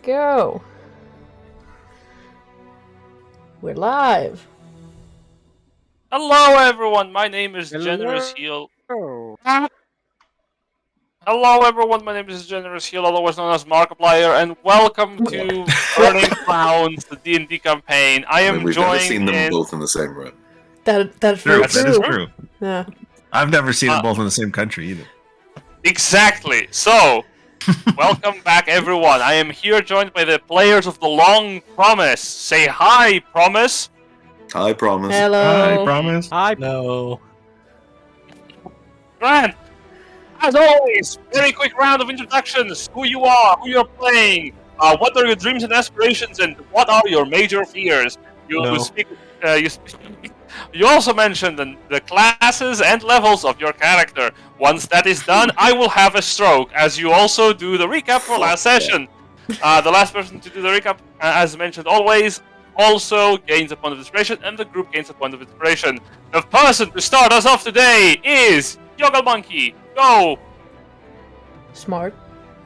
go. We're live. Hello everyone, my name is Generous Heal. Oh. Hello everyone, my name is Generous Heal, otherwise known as Markiplier, and welcome to Burning Clowns, the D&D campaign. We've never seen them both in the same room. That's very true. That is true. Yeah. I've never seen them both in the same country either. Exactly. So, welcome back everyone. I am here joined by the players of the Long Promise. Say hi, Promise. I promise. Hello. I promise. Hi. No. Grant, as always, very quick round of introductions. Who you are, who you're playing, what are your dreams and aspirations, and what are your major fears. You also mentioned the classes and levels of your character. Once that is done, I will have a stroke, as you also do the recap for last session. The last person to do the recap, as mentioned always, also gains a point of inspiration, and the group gains a point of inspiration. The person to start us off today is Yogelmonkey. Go! Smart.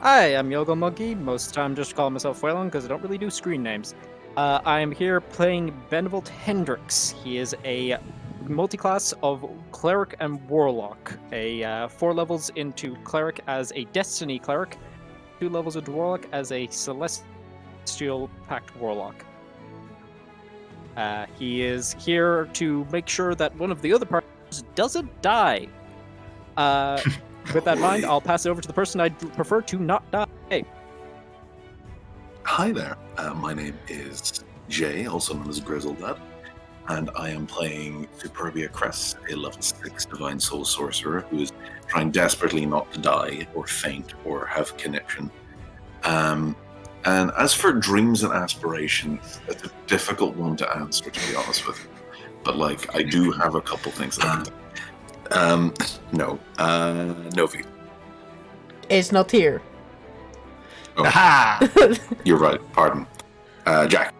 Hi, I'm Yogelmonkey. Most of the time just call myself Whalen because I don't really do screen names. I am here playing Benevolt Hendrix. He is a multi-class of Cleric and Warlock. 4 levels into Cleric as a Destiny Cleric, 2 levels into Warlock as a Celestial Pact Warlock. He is here to make sure that one of the other parties doesn't die. With that in mind, I'll pass it over to the person I'd prefer to not die. Hey. Hi there. My name is Jay, also known as Griseldad, and I am playing Superbia Crest, a level 6 Divine Soul Sorcerer who is trying desperately not to die or faint or have connection. And as for dreams and aspirations, it's a difficult one to answer, to be honest with you. But, I do have a couple things that Novi. It's not here. Oh, Aha! you're right, pardon. Jack.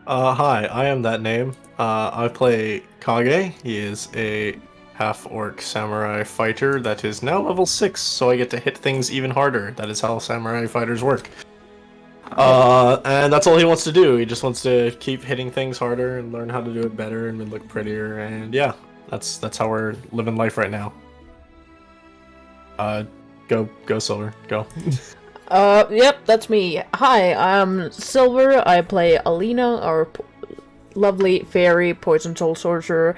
Hi, I am that name. I play Kage. He is a half-orc samurai fighter that is now level 6, so I get to hit things even harder. That is how samurai fighters work. And that's all he wants to do. He just wants to keep hitting things harder and learn how to do it better and look prettier, and yeah, that's how we're living life right now. Go Silverr, go. Yep, that's me. Hi, I'm Silverr. I play Alina, our lovely fairy poison soul sorcerer.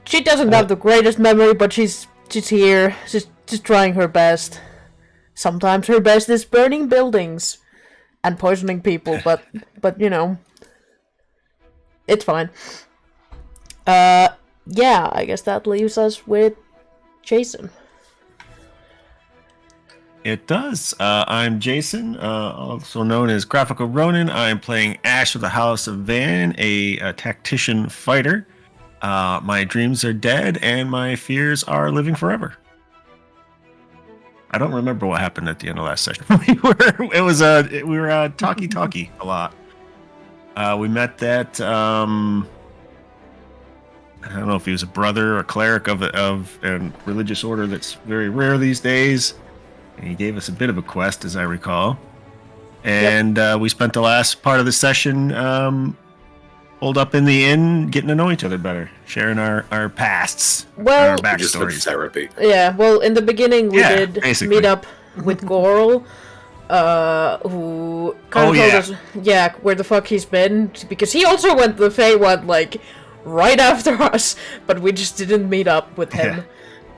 She doesn't have the greatest memory, but she's here. She's just trying her best. Sometimes her best is burning buildings and poisoning people, but you know, it's fine. Yeah, I guess that leaves us with Jason. It does. I'm Jason, also known as Graphical Ronin. I'm playing Ash of the House of Van, a tactician fighter. My dreams are dead, and my fears are living forever. I don't remember what happened at the end of last session. we were talky a lot. We met that I don't know if he was a brother or cleric of a religious order that's very rare these days. And he gave us a bit of a quest, as I recall. And we spent the last part of the session holed up in the inn, getting to know each other better, sharing our pasts, well, our Just for backstories. therapy. Yeah, well, in the beginning we did basically. meet up with Gorl, who kind of told us, where the fuck he's been, because he also went to the Feywild, right after us, but we just didn't meet up with him.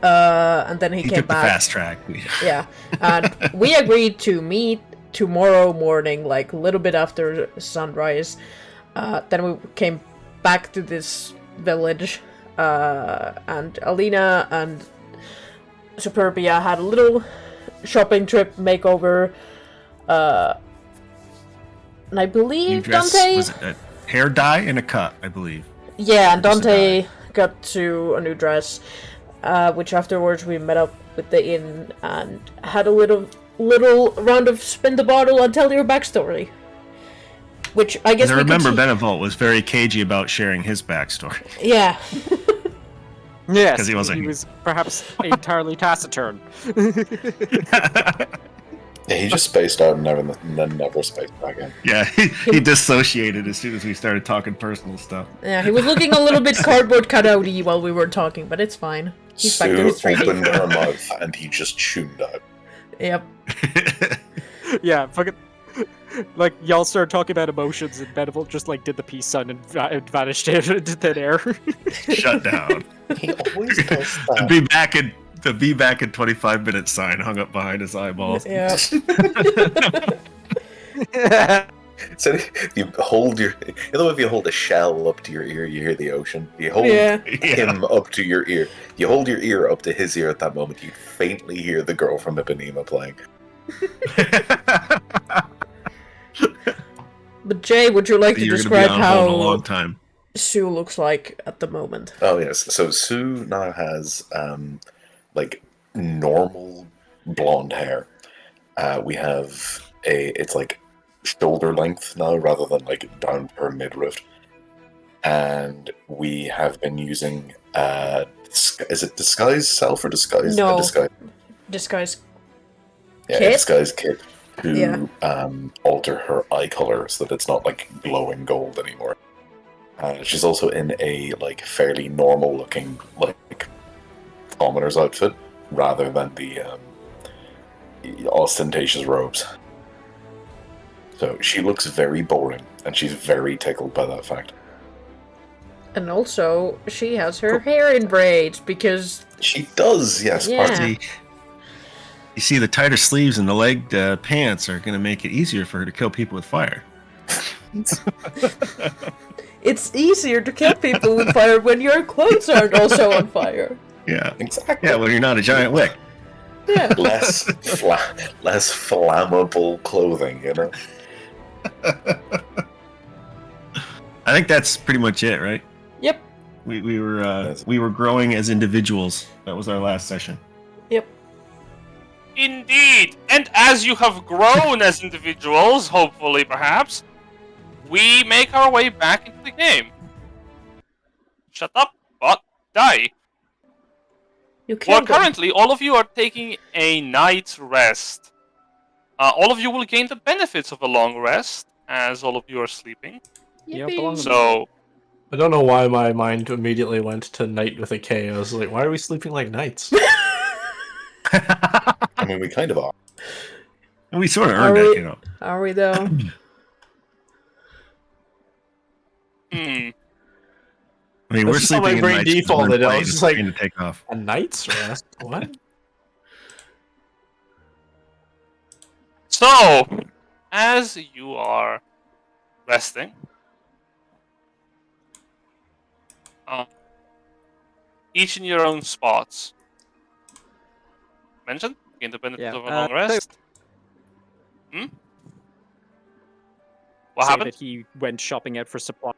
And then he came took back. the fast track. Yeah, and we agreed to meet tomorrow morning, a little bit after sunrise. Then we came back to this village, and Alina and Superbia had a little shopping trip makeover. And I believe Dante was it a hair dye and a cut, I believe. Yeah, and Dante got to a new dress. Which afterwards we met up with the inn and had a little round of spin the bottle and tell your backstory. Which I guess I remember Benevolt was very cagey about sharing his backstory. Yeah. Yes, he was perhaps entirely taciturn. Yeah, he just spaced out and then never spaced back in. Yeah, he dissociated as soon as we started talking personal stuff. Yeah, he was looking a little bit cardboard cutout-y while we were talking, but it's fine. He's back to Sue his 3D opened her form. mouth and he just tuned out. Yep. Yeah, fucking. Like, y'all started talking about emotions, and Benevolt just, like, did the peace sign and vanished into thin air. Shut down. He always does The that. be back in 25 minutes sign hung up behind his eyeballs. Yeah. So if you hold if you hold a shell up to your ear, you hear the ocean. You hold Yeah. him up to your ear. You hold your ear up to his ear at that moment, you faintly hear the girl from Ipanema playing. But Jay, would you like to You're gonna describe be on hold a how long time. Sue looks like at the moment? Oh yes. So Sue now has like normal blonde hair. We have it's like shoulder length now rather than like down her midriff. And we have been using is it disguise self or disguise? No. Disguise Kit? disguise kit to Yeah. alter her eye color so that it's not like glowing gold anymore. She's also in a like fairly normal looking like commoner's outfit rather than the ostentatious robes. So she looks very boring, and she's very tickled by that fact. And also, she has her hair in braids because She does, yes. Yeah. See, you see, the tighter sleeves and the legged pants are going to make it easier for her to kill people with fire. it's easier to kill people with fire when your clothes aren't also on fire. Yeah. Exactly. Yeah, well, you're not a giant wick. Yeah. Less flammable clothing, you know. I think that's pretty much it, right? Yep. We were growing as individuals. That was our last session. Yep. Indeed, and as you have grown as individuals, hopefully, perhaps, we make our way back into the game. Shut up, but die. You Well, killed them. currently, all of you are taking a night's rest. All of you will gain the benefits of a long rest, as all of you are sleeping. Yeah, Yippee. belong- So, I don't know why my mind immediately went to night with a K. I was like, why are we sleeping like knights? I mean, we kind of are. We sort of Are earned that, we- you know. Are we though? hmm. I mean, That's we're just how my sleeping in brain nights because defaulted. we're I playing was just and like- trying to take off. A knight's rest? What? So, as you are resting, each in your own spots. Mentioned? Gain the benefit Yeah, of a long rest. What Say happened? that he went shopping out for supply.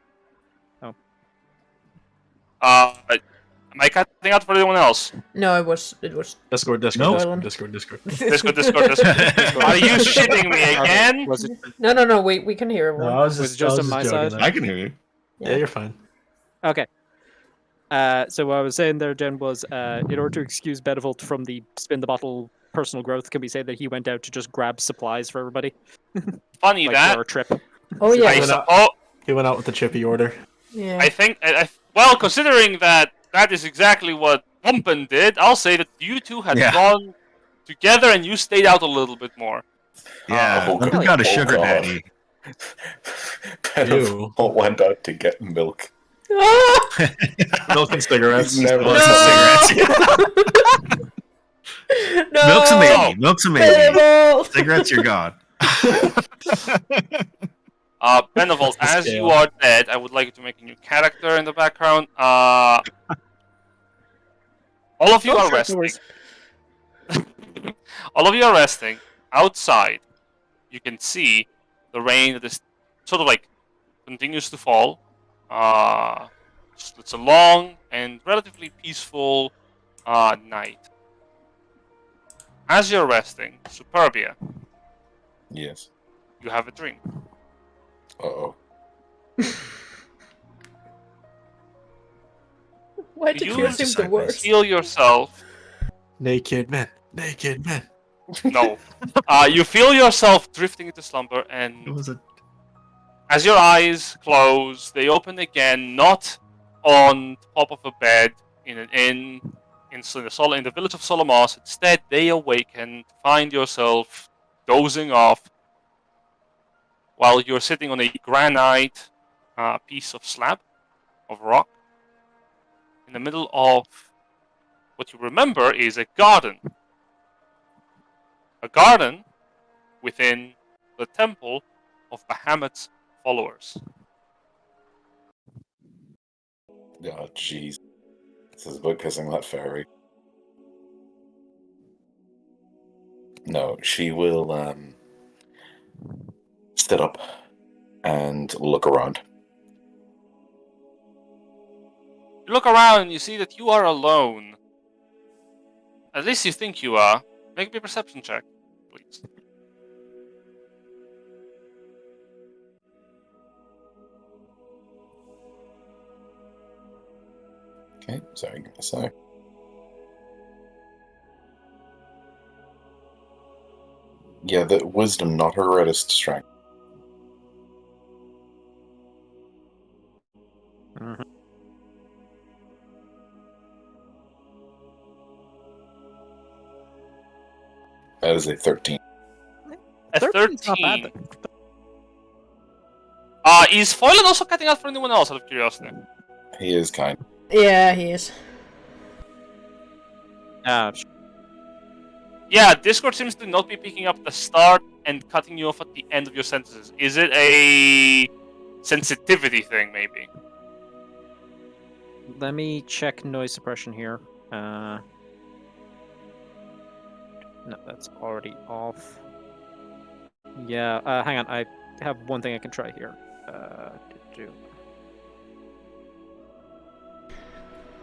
Am I cutting out for anyone else? No, it was Discord. No. Discord. Discord. Are you shitting me again? Was it? No, we can hear No, everyone. I was Was just, it just I was on my just joking side? there. I can hear you. Yeah, you're fine. Okay. So what I was saying there, Jen, was in order to excuse Benevolt from the spin the bottle personal growth, can we say that he went out to just grab supplies for everybody? Funny Like that. for our trip. Oh I yeah. suppose. He went out with the chippy order. Yeah. I think. Well, considering that is exactly what Pumpen did, I'll say that you two had Yeah. gone together and you stayed out a little bit more. Yeah, Oh, we got a sugar God. daddy. Benevolt went out to get milk. Ah! Milk and cigarettes. Never Milk saw and cigarettes. No. Milk's a maybe. Milk's a maybe. Benevolt! Cigarettes, you're gone. Benevolt, That's the as you scale. are dead, I would like you to make a new character in the background. All of you Oh, are sure, no resting. worries. All of you are resting. Outside, you can see the rain that is sort of like continues to fall. It's a long and relatively peaceful night. As you're resting, Superbia, Yes. you have a dream. Uh-oh. Why did you You assume the worst? Feel yourself Naked men. Naked men. No. You feel yourself drifting into slumber, It and was a as your eyes close, they open again, not on top of a bed in an inn in the village of Solomos. Instead, they awaken to find yourself dozing off while you're sitting on a granite piece of slab of rock in the middle of what you remember is a garden. A garden within the temple of Bahamut's followers. Oh, jeez. This is about kissing that fairy. No, she will sit up and look around. You look around and you see that you are alone. At least you think you are. Make me a perception check, please. Okay, sorry, give me a sec. Yeah, the wisdom, not her reddest strength. Mhm. That is a 13. A 13's not bad, 13. Is Foylan also cutting out for anyone else, out of curiosity? He is kind. Yeah, he is. Yeah, Discord seems to not be picking up the start and cutting you off at the end of your sentences. Is it a sensitivity thing, maybe? Let me check noise suppression here. No, that's already off. Yeah, hang on. I have one thing I can try here.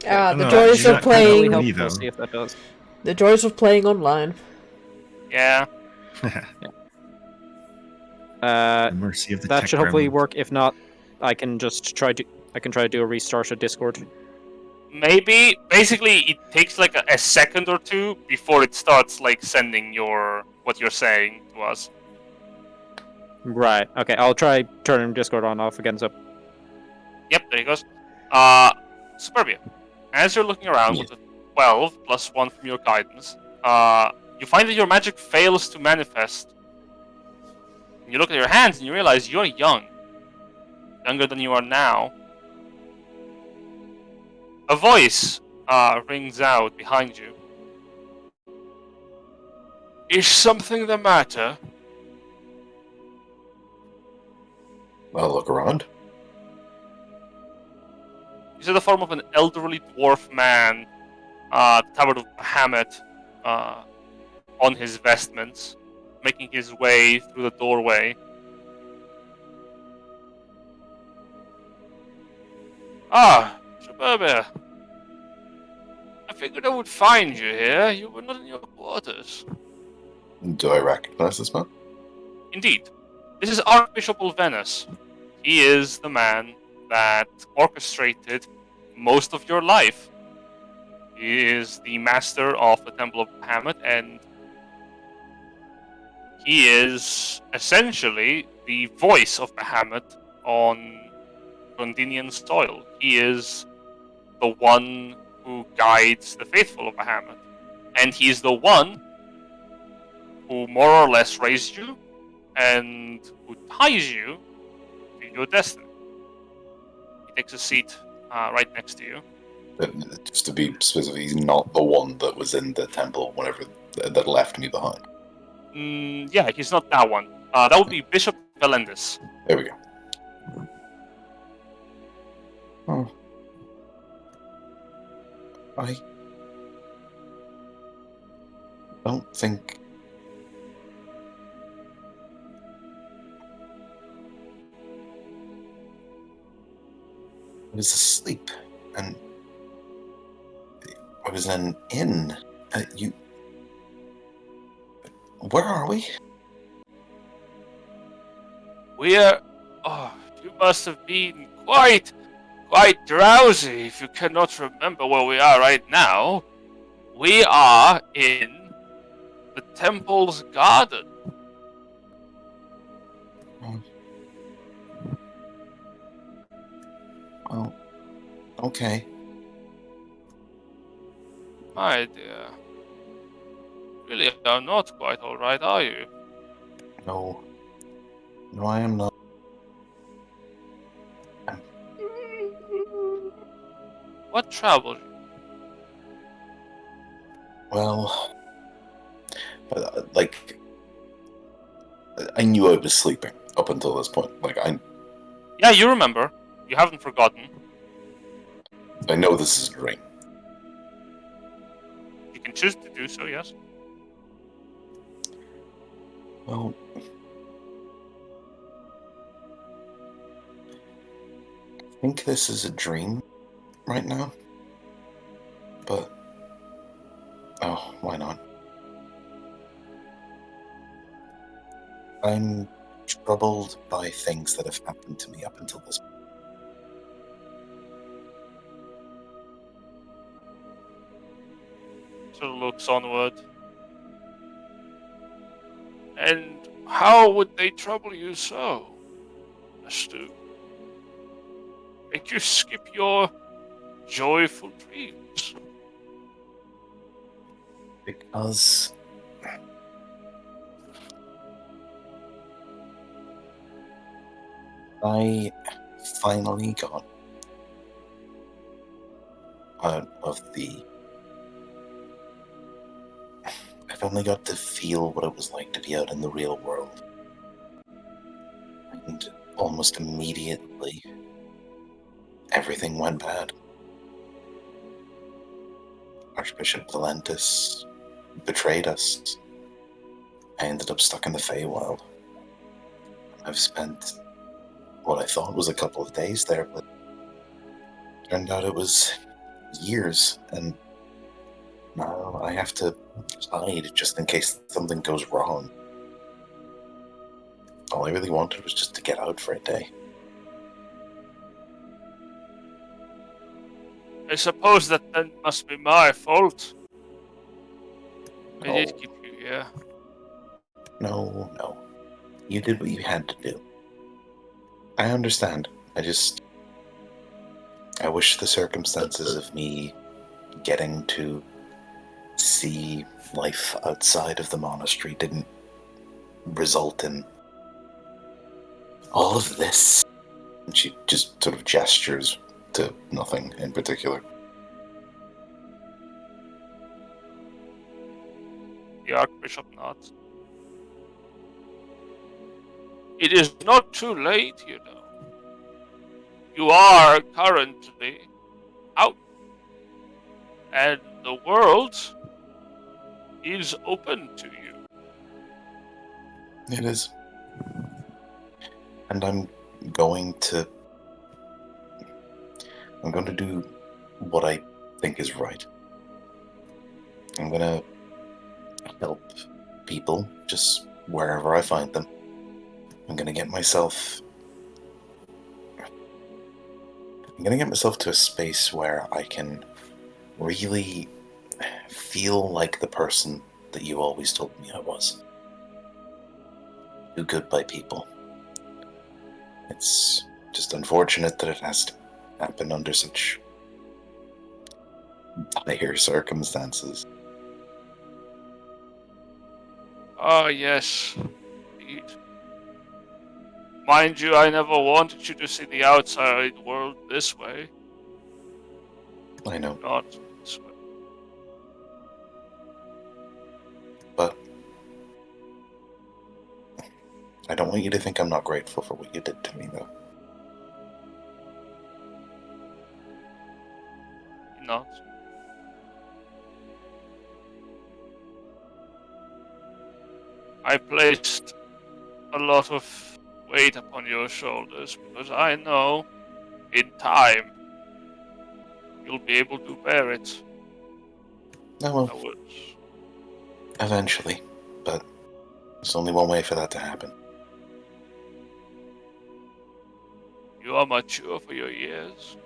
The No, joys you're of not playing. helping me, We'll though. see if that does. The joys of playing online. Yeah. Uh, The mercy of the that tech should hopefully gremlins. work. If not, I can just try to. I can try to do a restart of Discord. Maybe. Basically, it takes like a second or two before it starts like sending what you're saying to us. Right. Okay. I'll try turning Discord on off again. So. Yep, there he goes. Superbia. As you're looking around with a 12 plus 1 from your guidance, you find that your magic fails to manifest. And you look at your hands and you realize you're young. Younger than you are now. A voice rings out behind you. Is something the matter? I'll look around. You see the form of an elderly dwarf man, tabard of Bahamut, on his vestments, making his way through the doorway. Ah, Superbia. I figured I would find you here. You were not in your quarters. Do I recognize this man? Indeed. This is Archbishop Ulvenus. He is the man that orchestrated most of your life. He is the master of the Temple of Bahamut, and he is essentially the voice of Bahamut on Rondinian soil. He is the one who guides the faithful of Bahamut. And he's the one who more or less raised you and who ties you to your destiny. He takes a seat right next to you. Just to be specific, he's not the one that was in the temple whenever that left me behind. Yeah, he's not that one. That would be Bishop Valendis. There we go. Oh. I don't think I was asleep, and I was in an inn. Where are we? We are... Oh, you must have been quite drowsy if you cannot remember where we are right now. We are in The temple's garden. Well, okay. My dear. Really are not quite alright, are you? No. No, I am not. What troubled you? Well, like, I knew I was sleeping up until this point. Like, Yeah, you remember. You haven't forgotten. I know this is a dream. You can choose to do so, yes. Well, I think this is a dream right now. But, oh, why not? I'm troubled by things that have happened to me up until this point. Sort of looks onward. And how would they trouble you so? As to make you skip your joyful dreams? Because I finally got out of the... I finally got to feel what it was like to be out in the real world. And almost immediately, everything went bad. Archbishop Valentis betrayed us. I ended up stuck in the Feywild. I've spent what I thought was a couple of days there, but turned out it was years, and now I have to hide just in case something goes wrong. All I really wanted was just to get out for a day. I suppose that then must be my fault. I No. did keep you here. No. You did what you had to do. I understand. I wish the circumstances of me getting to see life outside of the monastery didn't result in all of this. And she just sort of gestures to nothing in particular. The Archbishop nods. It is not too late, you know. You are currently out. And the world is open to you. It is. And I'm going to do what I think is right. I'm going to help people just wherever I find them. I'm going to get myself to a space where I can really feel like the person that you always told me I was. Do good by people. It's just unfortunate that it has to happen under such dire circumstances. Ah, yes. Indeed. Mind you, I never wanted you to see the outside world this way. I know, Not this way. but I don't want you to think I'm not grateful for what you did to me, though. Not. I placed a lot of weight upon your shoulders because I know in time you'll be able to bear it. No, well, I would. eventually, but there's only one way for that to happen. You are mature for your years.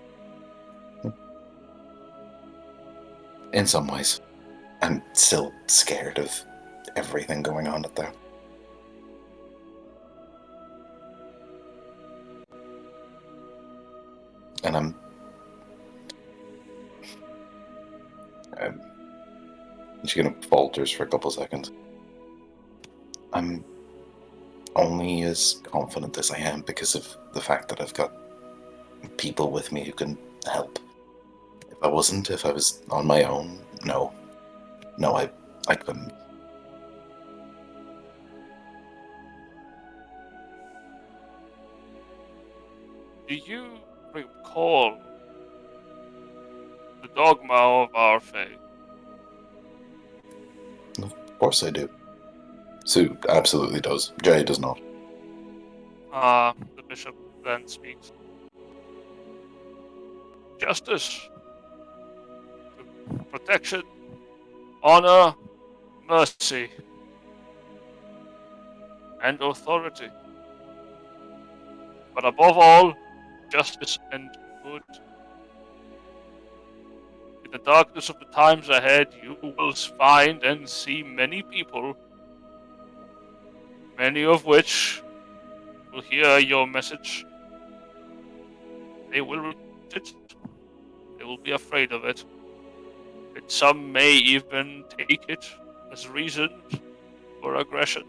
In some ways. I'm still scared of everything going on up there. And she kind of falters for a couple seconds. I'm only as confident as I am because of the fact that I've got people with me who can help. If I was on my own, no, I couldn't. Do you recall the dogma of our faith? Of course I do. Sue absolutely does. Jay does not. The bishop then speaks. Justice, protection, honor, mercy, and authority. But above all, justice and good. In the darkness of the times ahead, you will find and see many people, many of which will hear your message. They will reject it. They will be afraid of it. And some may even take it as reason for aggression.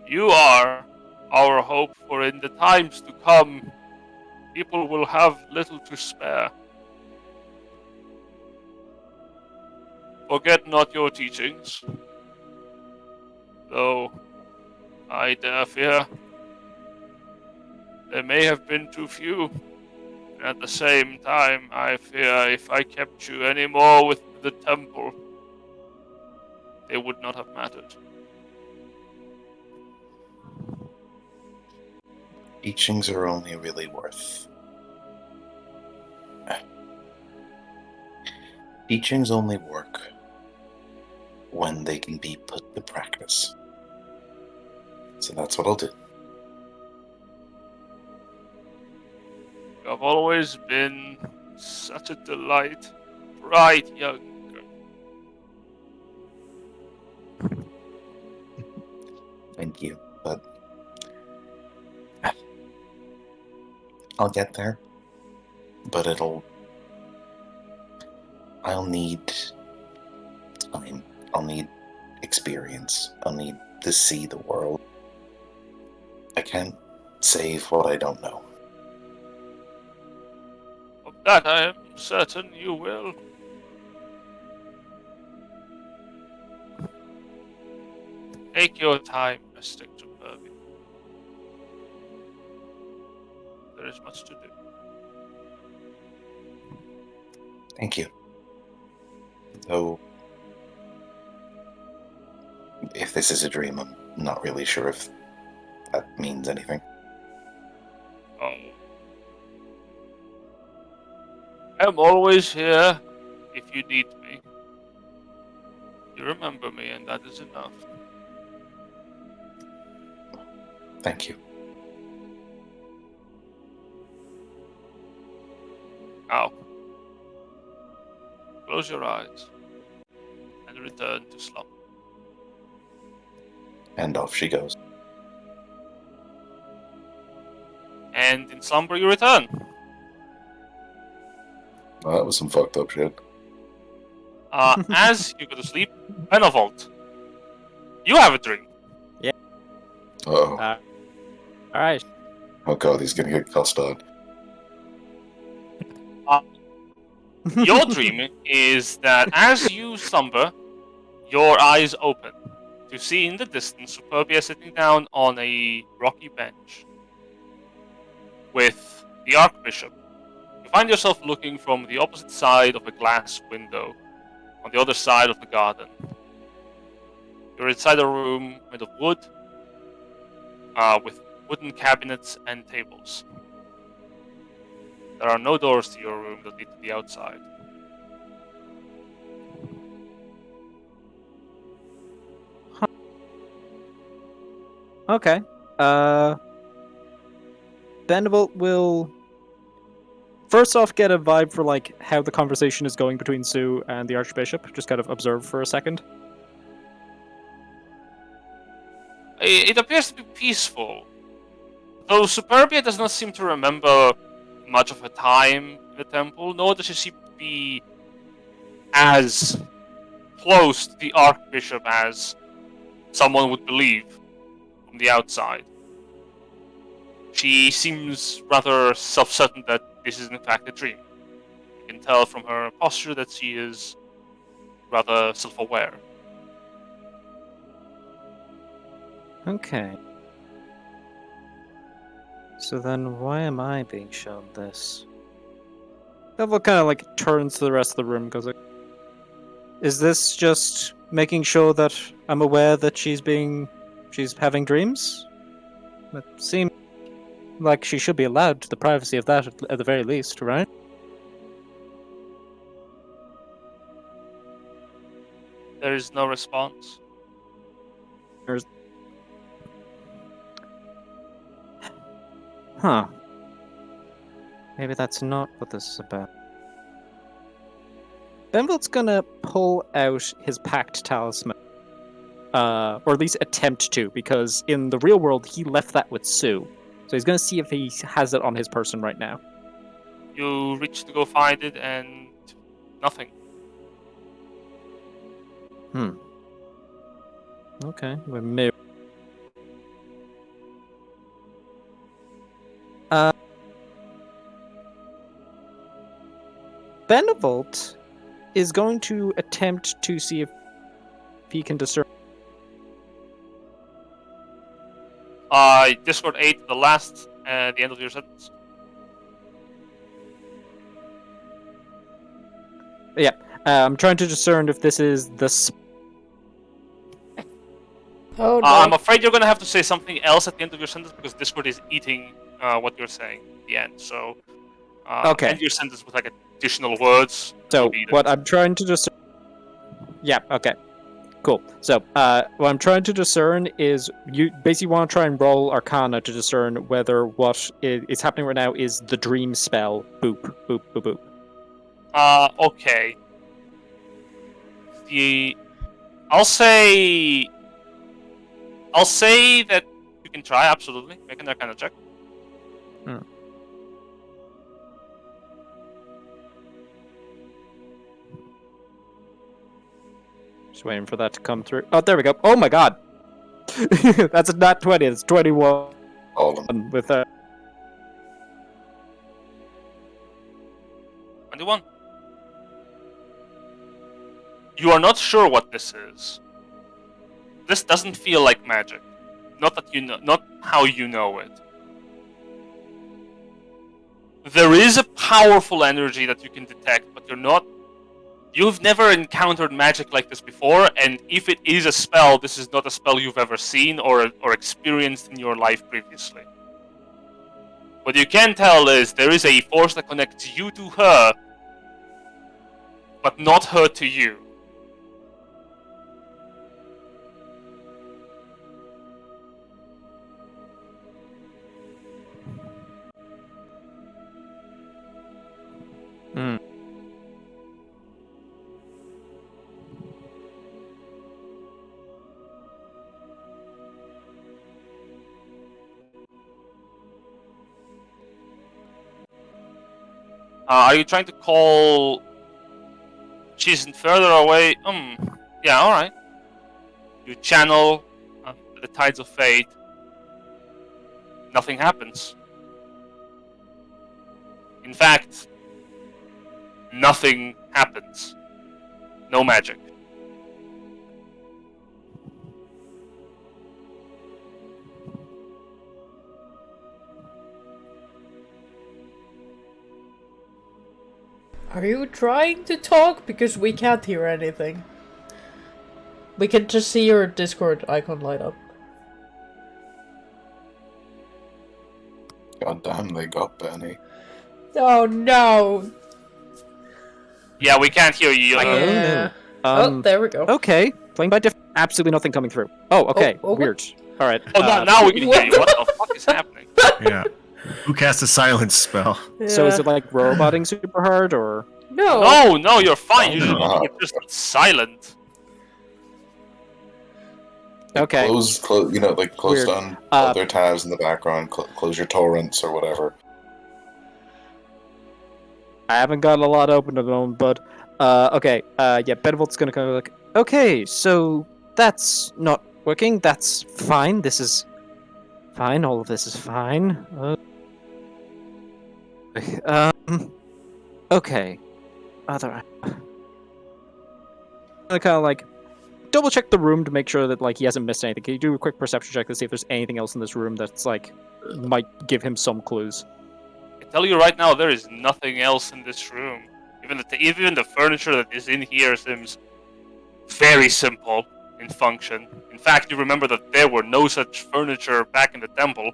You are our hope, for in the times to come, people will have little to spare. Forget not your teachings, though I dare fear there may have been too few. At the same time, I fear if I kept you any more with the temple, they would not have mattered. Teachings are only really worth. Teachings only work when they can be put to practice. So that's what I'll do. You have always been such a delight, bright young girl. Thank you, but I'll get there. But I'll need time. I'll need experience. I'll need to see the world. I can't save what I don't know. Of that I am certain you will. Take your time, Mystic Superbia. There is much to do. Thank you. Though, if this is a dream, I'm not really sure if that means anything. Oh. I'm always here if you need me. You remember me, and that is enough. Thank you. Now, close your eyes and return to slumber. And off she goes. And in slumber you return. Well, that was some fucked up shit. As you go to sleep, Benevolt, you have a dream. Uh-oh. Alright. Oh god, he's gonna get cussed out. Your dream is that as you slumber, your eyes open to see in the distance Superbia sitting down on a rocky bench with the Archbishop. You find yourself looking from the opposite side of a glass window on the other side of the garden. You're inside a room made of wood with wooden cabinets and tables. There are no doors to your room that lead to the outside. Okay. Benevolt will... first off get a vibe for like how the conversation is going between Sue and the Archbishop? Just kind of observe for a second. It appears to be peaceful. Though Superbia does not seem to remember much of her time in the temple, nor does she seem to be as close to the Archbishop as someone would believe from the outside. She seems rather self-certain that this is in fact a dream. You can tell from her posture that she is rather self-aware. Okay. So then why am I being shown this? Benevolt kind of like turns to the rest of the room and goes like, is this just making sure that I'm aware that she's having dreams? It seems like she should be allowed the privacy of that at the very least, right? There is no response. Huh. Maybe that's not what this is about. Benevolt's gonna pull out his pact talisman. Or at least attempt to, because in the real world he left that with Sue. So he's gonna see if he has it on his person right now. You reach to go find it and nothing. Okay, we're mirror. Benevolt is going to attempt to see if he can discern. Discord 8, the last, the end of your sentence. Yeah, I'm trying to discern if this is the. Oh no. I'm afraid you're gonna have to say something else at the end of your sentence because Discord is eating what you're saying at the end. So, Okay. end your sentence with like additional words. So Read it. what I'm trying to discern. Yeah. Okay. Cool. So what I'm trying to discern is you basically want to try and roll Arcana to discern whether what is happening right now is the dream spell. Boop boop boop boop. Okay. I'll say that you can try, absolutely. Make an Arcana check. Just waiting for that to come through. Oh, there we go. Oh my god! That's not 20, it's 21 All of them. with 21. You are not sure what this is. This doesn't feel like magic. Not that you know, not how you know it. There is a powerful energy that you can detect, but you've never encountered magic like this before, and if it is a spell, this is not a spell you've ever seen or experienced in your life previously. What you can tell is there is a force that connects you to her, but not her to you. Are you trying to call... She's further away? Yeah, alright. You channel the tides of fate. Nothing happens. In fact, nothing happens. No magic. Are you trying to talk? Because we can't hear anything. We can just see your Discord icon light up. God damn, they got Benny. Oh no! Yeah, we can't hear you. Yeah. Oh, there we go. Okay, playing by different. Absolutely nothing coming through. Oh, okay, Oh, what? weird. All right. Now we can hear you. What the fuck is happening? Yeah. Who cast a silence spell? So is Yeah. it like roboting super hard, or No. No, you're fine. Oh, no. You're just silent. okay? Close, close Weird. down other tabs in the background. Close your torrents or whatever. I haven't got a lot open at the moment, but okay. Yeah, Benevolt's gonna kind of like, okay, so that's not working. That's fine. This is fine. All of this is fine. Okay. Other. I kind of like double check the room to make sure that like he hasn't missed anything. Can you do a quick perception check to see if there's anything else in this room that's like might give him some clues? I tell you right now, there is nothing else in this room. Even the furniture that is in here seems very simple in function. In fact, you remember that there were no such furniture back in the temple.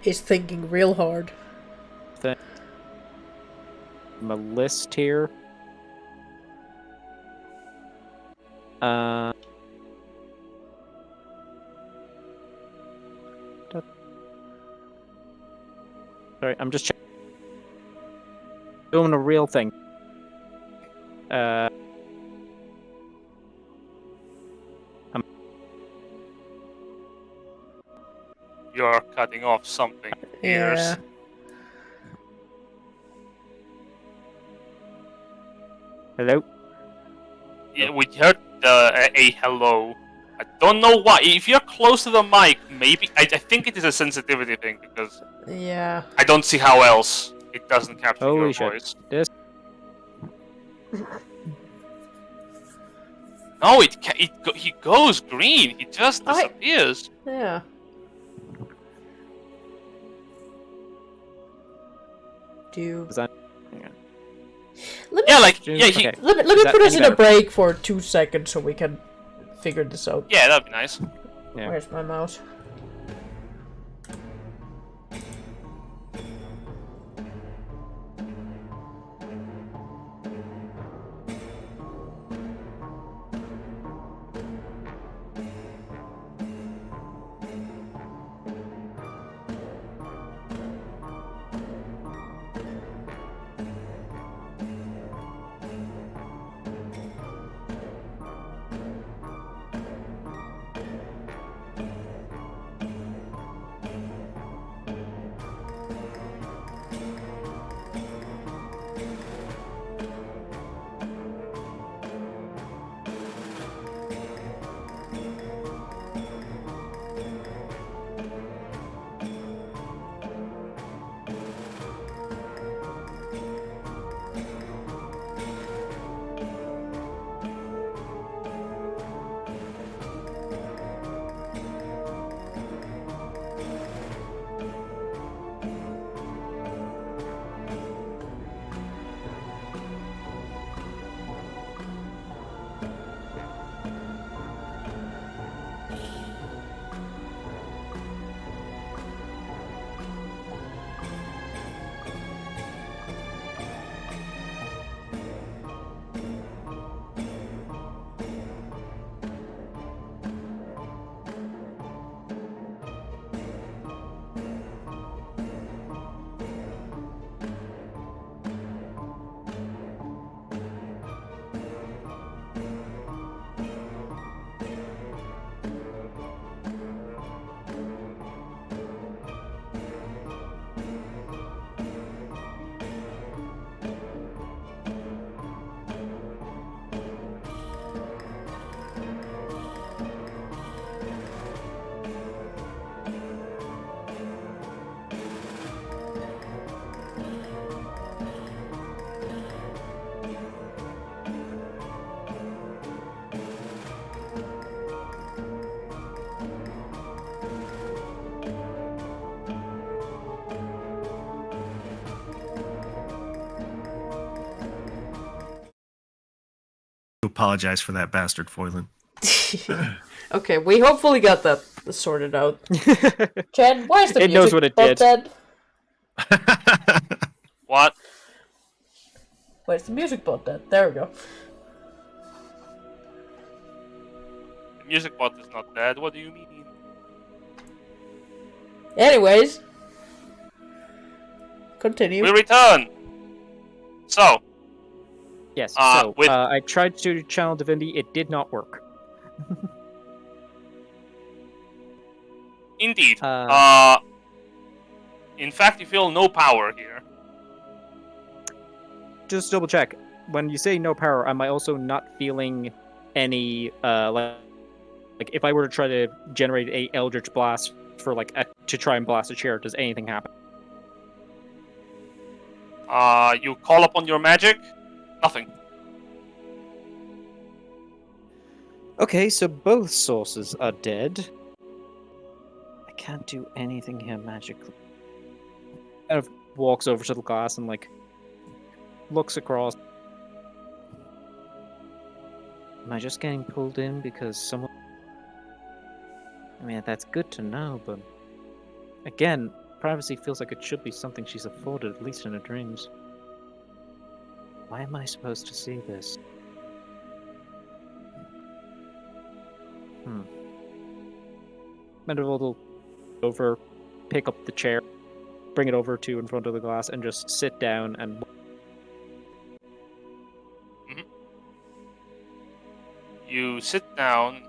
He's thinking real hard. My list here. Sorry, I'm just doing a real thing. You're cutting off something. Yeah. Ears. Hello? Yeah, we heard a hello. I don't know why. If you're close to the mic, maybe I think it is a sensitivity thing because Yeah. I don't see how else it doesn't capture Holy your shit. voice. This. No, he goes green. He just disappears. Yeah. Do you... Is that? Let me, Yeah, like June- yeah, he, okay. let me Is that put us any in a better? break for 2 seconds so we can figure this out. yeah, that'd be nice. Yeah. Where's my mouse? Apologize for that bastard, Foylan. Okay, we hopefully got that sorted out. Chad, why is the It music knows what it both did. dead? What? Why is the music both dead? There we go. The music bot is not dead. What do you mean? Anyways. Continue. We return! So, Yes. with- I tried to channel divinity. It did not work. indeed. Uh, In fact, you feel no power here. Just double check. When you say no power, am I also not feeling any like if I were to try to generate a Eldritch Blast for to try and blast a chair, does anything happen? You call upon your magic? Nothing. Okay, so both sources are dead. I can't do anything here magically. Kind of walks over to the glass and looks across. Am I just getting pulled in because someone... I mean, that's good to know, but... Again, privacy feels like it should be something she's afforded, at least in her dreams. Why am I supposed to see this? Benevolt will over, pick up the chair, bring it over to in front of the glass, and just sit down and... You sit down.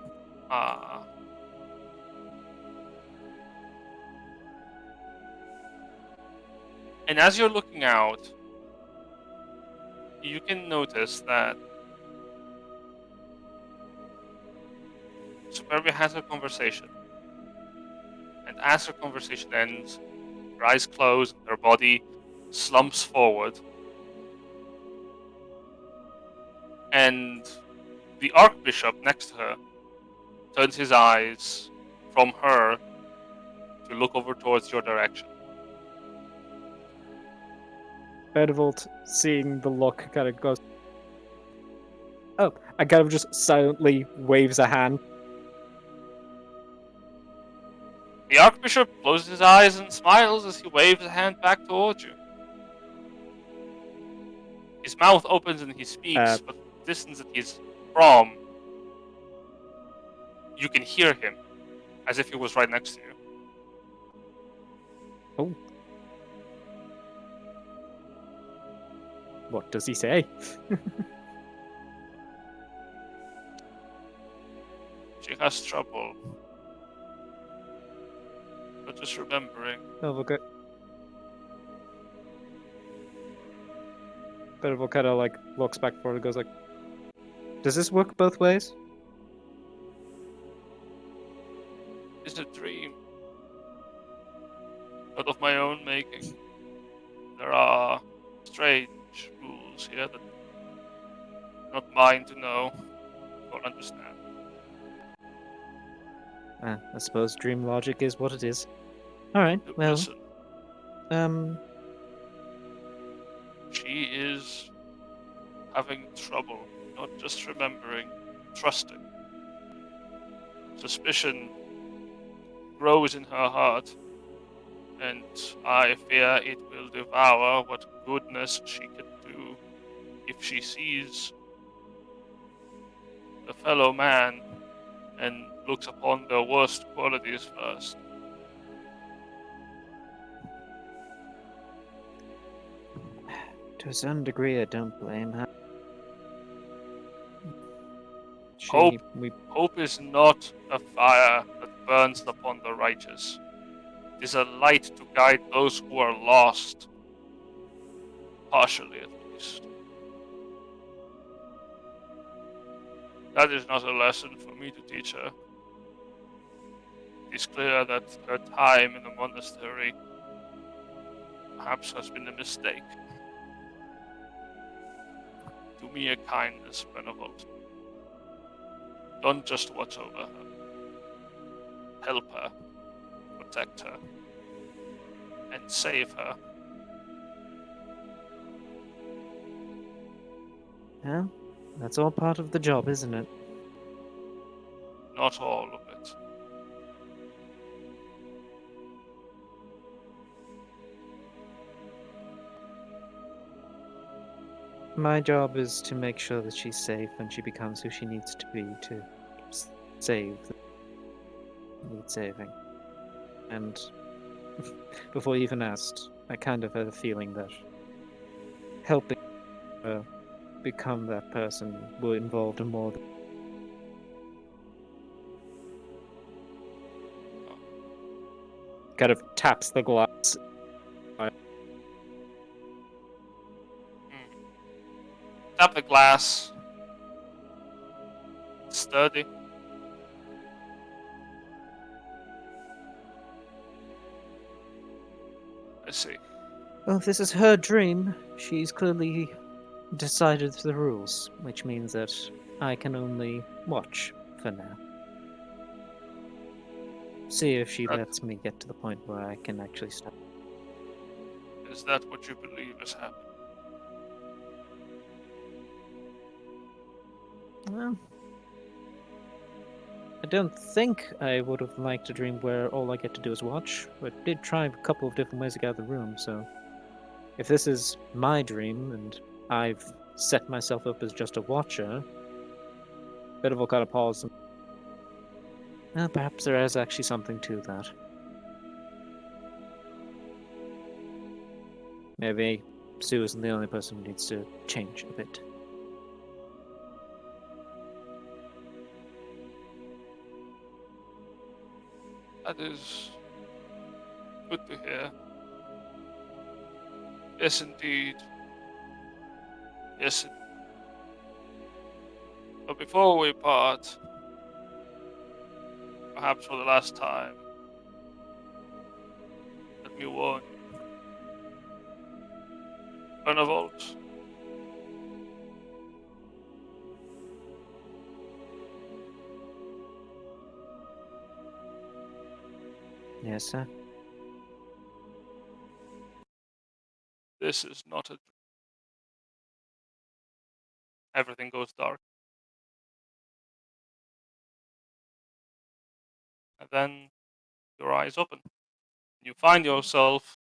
And as you're looking out, you can notice that Superbia has a conversation. And as her conversation ends, her eyes close, her body slumps forward. And the Archbishop next to her turns his eyes from her to look over towards your direction. Benevolt, seeing the look, kind of goes... Oh, and kind of just silently waves a hand. The Archbishop closes his eyes and smiles as he waves a hand back towards you. His mouth opens and he speaks, but the distance that he's from, you can hear him, as if he was right next to you. Oh. What does he say? She has trouble. But just remembering. Oh, okay. Benevolt kind of looks back forward and goes does this work both ways? It's a dream. Not of my own making. There are strange rules here that are not mine to know or understand. I suppose dream logic is what it is. Alright, well... Listen, she is having trouble, not just remembering, trusting. Suspicion grows in her heart, and I fear it will devour what goodness she can do if she sees a fellow man and looks upon their worst qualities first. To a certain degree, I don't blame her. Hope is not a fire that burns upon the righteous. It is a light to guide those who are lost. Partially, at least. That is not a lesson for me to teach her. It is clear that her time in the monastery perhaps has been a mistake. Do me a kindness, Benevolt. Don't just watch over her. Help her, protect her, and save her. Well, that's all part of the job, isn't it? not all of it. My job is to make sure that she's safe and she becomes who she needs to be to save the need saving. And before you even asked, I kind of had a feeling that helping her become that person will involve more than kind of taps the glass. Tap the glass. Sturdy. I see. Well, if this is her dream, she's clearly decided the rules, which means that I can only watch for now. See if she lets me get to the point where I can actually stop. Is that what you believe has happened? Well, I don't think I would have liked a dream where all I get to do is watch, but I did try a couple of different ways to get out of the room, so if this is my dream and I've set myself up as just a watcher, Benevolt kind of paused and well, perhaps there is actually something to that. Maybe Sue isn't the only person who needs to change a bit. That is good to hear. Yes, indeed. Yes. But before we part, perhaps for the last time, let me warn you. Benevolt. Yes, sir. This is not a dream. Everything goes dark. And then your eyes open. You find yourself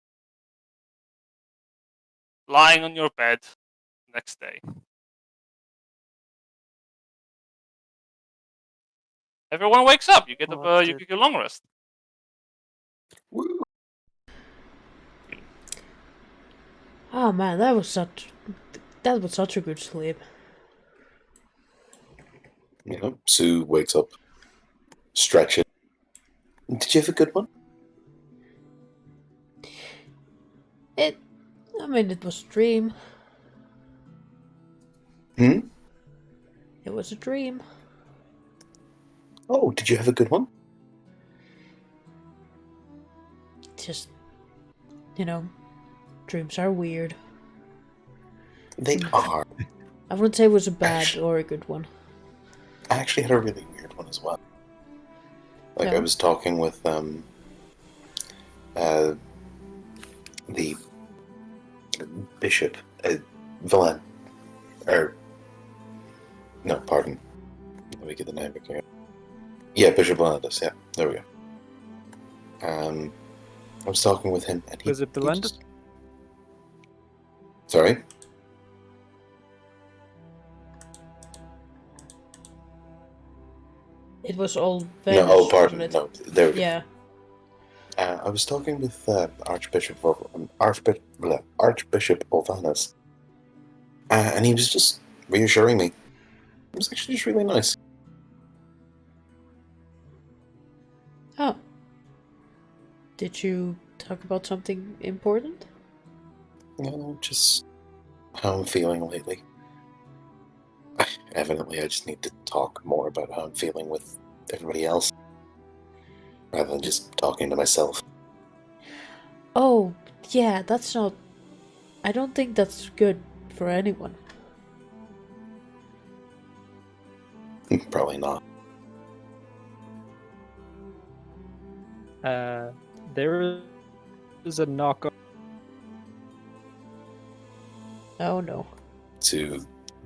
lying on your bed next day. Everyone wakes up. You get you get your long rest. Oh man, that was such a good sleep. You know, Sue wakes up, stretches. Did you have a good one? It was a dream. Hmm? It was a dream. Oh, did you have a good one? Just, dreams are weird. They are. I wouldn't say it was a bad or a good one. I actually had a really weird one as well. Like, Yeah. I was talking with the bishop, Villain. No, pardon. Let me get the name again. Yeah, Bishop Valendis, yeah. There we go. I was talking with him, and he... Was it Valendis? Sorry? It was all No, Venice, pardon. wasn't it? No, there we go. Yeah. I was talking with Archbishop Ovanas, and he was just reassuring me. It was actually just really nice. Oh. Did you talk about something important? No, just how I'm feeling lately. Evidently, I just need to talk more about how I'm feeling with everybody else, rather than just talking to myself. Oh, yeah, that's not... I don't think that's good for anyone. Probably not. There is a knock on. Oh no.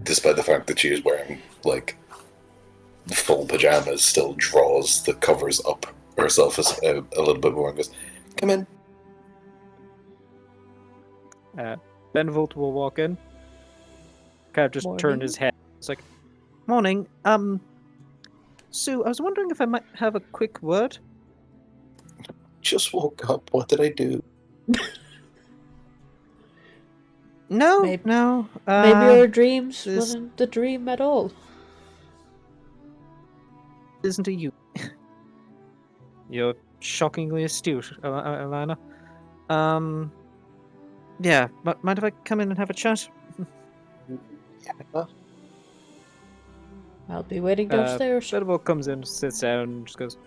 Despite the fact that she is wearing, like, full pajamas still draws the covers up herself a little bit more and goes, "Come in." Benevolt will walk in. Kind of just turn Morning. his head. It's like, "Morning. Sue, I was wondering if I might have a quick word." Just woke up. What did I do? No, Maybe- no. Maybe your dreams this- wasn't the dream at all. Isn't it you? You're shockingly astute, Alina. Yeah. Mind if I come in and have a chat? Yeah. I'll be waiting downstairs. Benevolt comes in, sits down, and just goes,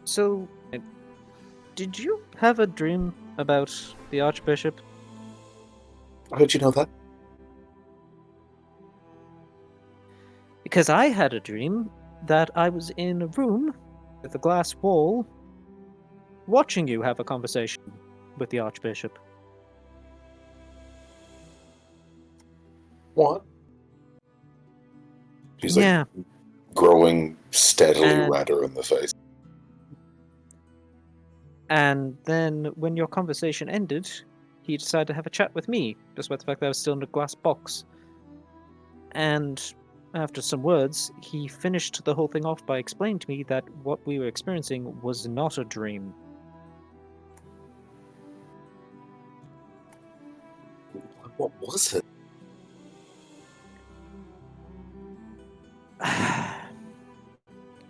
"So, did you have a dream about the Archbishop?" How'd you know that? Because I had a dream that I was in a room with a glass wall watching you have a conversation with the Archbishop. What? He's like Yeah. growing steadily And- redder in the face. And then when your conversation ended, he decided to have a chat with me, despite the fact that I was still in a glass box. And after some words, he finished the whole thing off by explaining to me that what we were experiencing was not a dream. What was it?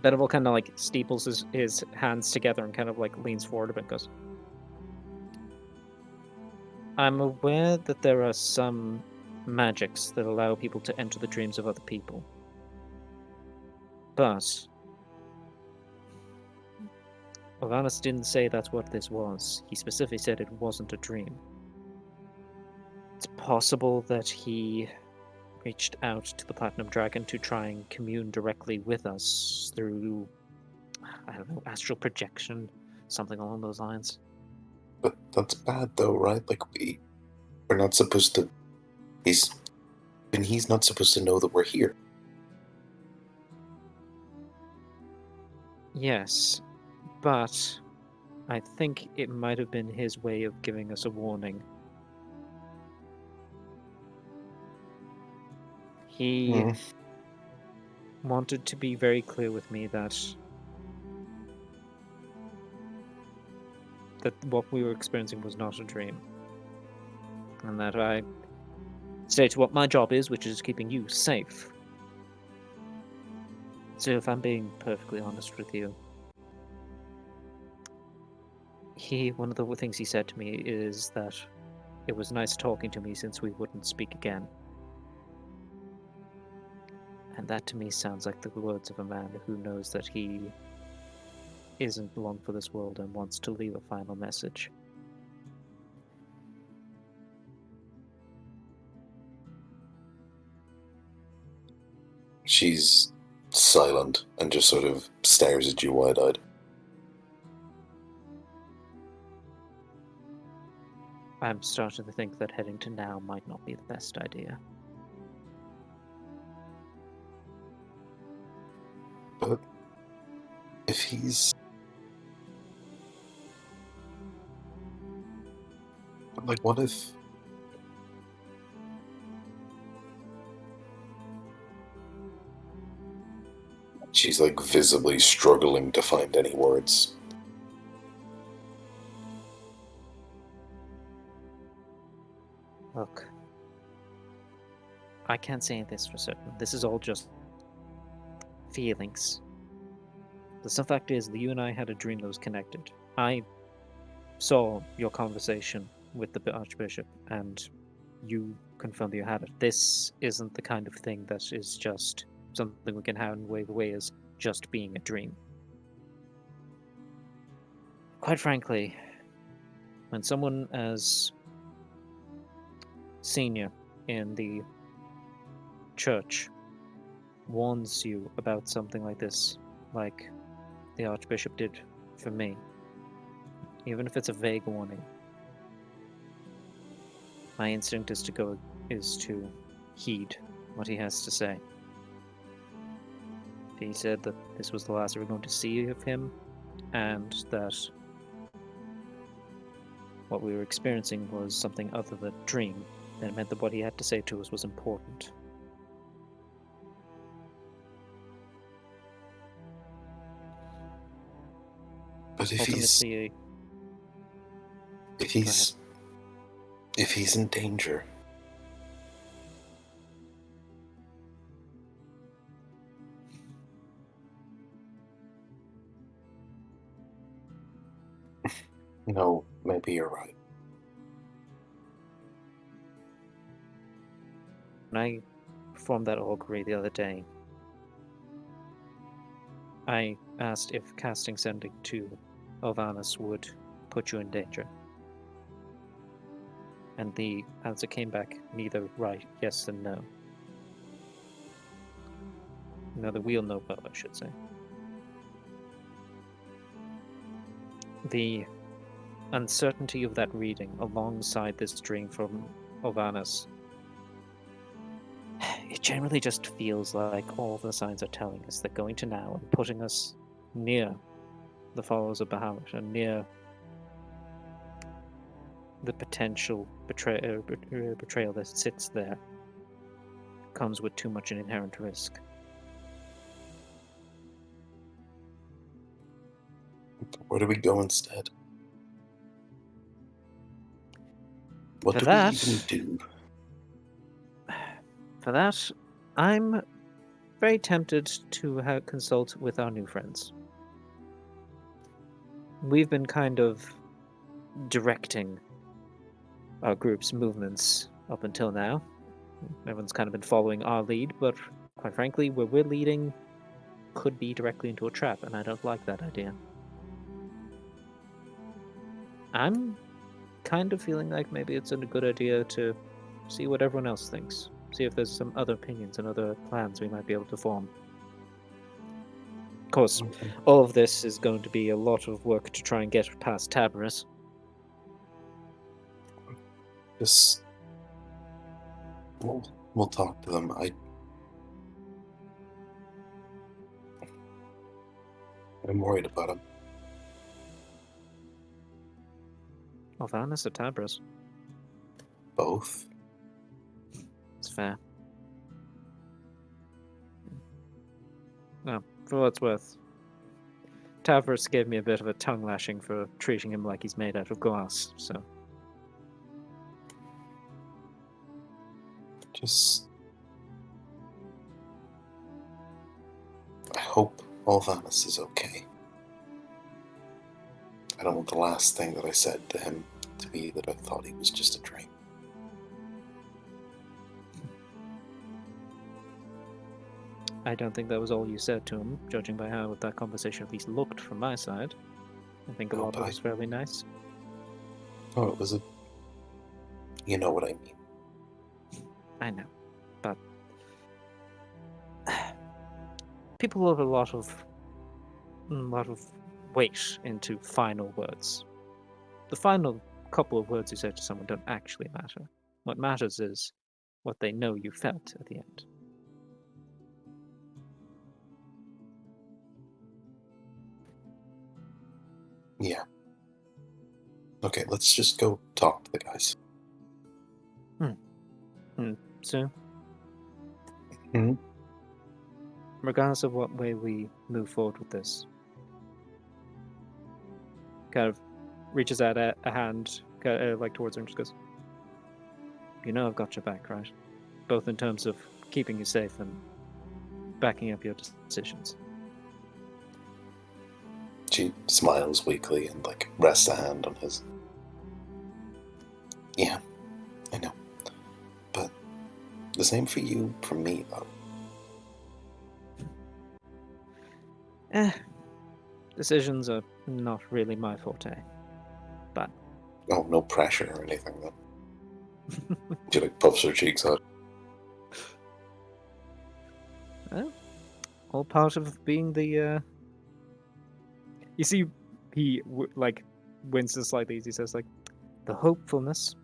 Benevolt kind of like steeples his hands together and kind of like leans forward a bit and goes, "I'm aware that there are some magics that allow people to enter the dreams of other people. But Ovanus didn't say that's what this was. He specifically said it wasn't a dream. It's possible that he reached out to the Platinum Dragon to try and commune directly with us through, I don't know, astral projection, something along those lines." But that's bad, though, right? Like we're not supposed to. He's not supposed to know that we're here. Yes, but I think it might have been his way of giving us a warning. He wanted to be very clear with me that what we were experiencing was not a dream. And that I stay to what my job is, which is keeping you safe. So if I'm being perfectly honest with you, one of the things he said to me is that it was nice talking to me since we wouldn't speak again. And that to me sounds like the words of a man who knows that he isn't long for this world and wants to leave a final message. She's silent and just sort of stares at you wide-eyed. I'm starting to think that heading to now might not be the best idea. But if he's... Like, what if... She's, like, visibly struggling to find any words. Look, I can't say this for certain. This is all just feelings. The simple fact is that you and I had a dream that was connected. I saw your conversation with the Archbishop, and you confirmed that you had it. This isn't the kind of thing that is just something we can hand wave away as just being a dream. Quite frankly, when someone as senior in the church warns you about something like this, like the Archbishop did for me, even if it's a vague warning, My instinct is to heed what he has to say. He said that this was the last we were going to see of him, and that what we were experiencing was something other than a dream, and it meant that what he had to say to us was important. But if Ultimately, he's in danger, no, maybe you're right. when I performed that augury the other day, I asked if casting sending to Ovanus would put you in danger. And the answer came back neither right, yes and no. Neither we'll know both, I should say. The uncertainty of that reading alongside this dream from Ovanus, it generally just feels like all the signs are telling us they're going to now and putting us near the followers of Bahamut and near the potential betrayal that sits there comes with too much an inherent risk. Where do we go instead? What For do that- we even do? For that, I'm very tempted to consult with our new friends. We've been kind of directing our group's movements up until now. Everyone's kind of been following our lead, but quite frankly, where we're leading could be directly into a trap, and I don't like that idea. I'm kind of feeling like maybe it's a good idea to see what everyone else thinks. See if there's some other opinions and other plans we might be able to form. Of course, all of this is going to be a lot of work to try and get past Tabarus. Just we'll talk to them. I'm worried about him. Ovanus or Tabarus? Both. It's fair. No, for what it's worth, Tabarus gave me a bit of a tongue lashing for treating him like he's made out of glass, so... Just... I hope Ovanus is okay. I don't want the last thing that I said to him to be that I thought he was just a dream. I don't think that was all you said to him, judging by how that conversation at least looked from my side. I think a Oh, lot of but it was fairly nice. Oh, it was a... You know what I mean. I know, but... people have a lot of weight into final words. The final couple of words you say to someone don't actually matter. What matters is what they know you felt at the end. Yeah. Okay, let's just go talk to the guys. So, Hmm? regardless of what way we move forward with this, kind of reaches out a hand, like towards her and just goes, "You know I've got your back, right? Both in terms of keeping you safe and backing up your decisions." She smiles weakly and, rests a hand on his. Yeah, I know. But the same for you, from me, though. Decisions are not really my forte. But Oh, no pressure or anything, then. She, puffs her cheeks out. well, all part of being the. You see, he winces slightly as he says, the hopefulness.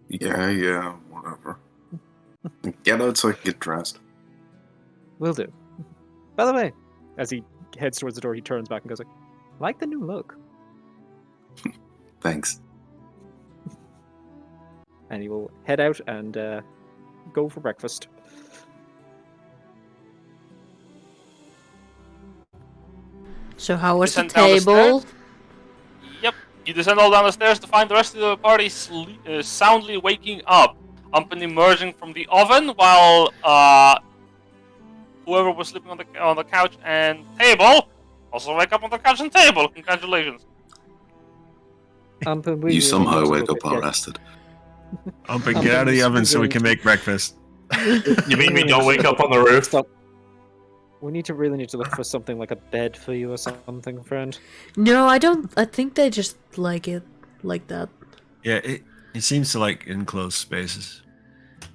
Yeah, whatever. Get out so I can get dressed. Will do. By the way, as he heads towards the door, he turns back and goes like the new look. Thanks. And he will head out and go for breakfast. So how was the Descend down the table? stairs? Yep. You descend all down the stairs to find the rest of the party soundly waking up. Umpen emerging from the oven, while whoever was sleeping on the couch and table also wake up on the couch and table. Congratulations. You somehow wake up unrested. Umpen, get out of the oven so we can make breakfast. You mean we don't wake up on the roof? Stop. We really need to look for something like a bed for you or something, friend. No, I don't. I think they just like it like that. Yeah, it seems to like enclosed spaces.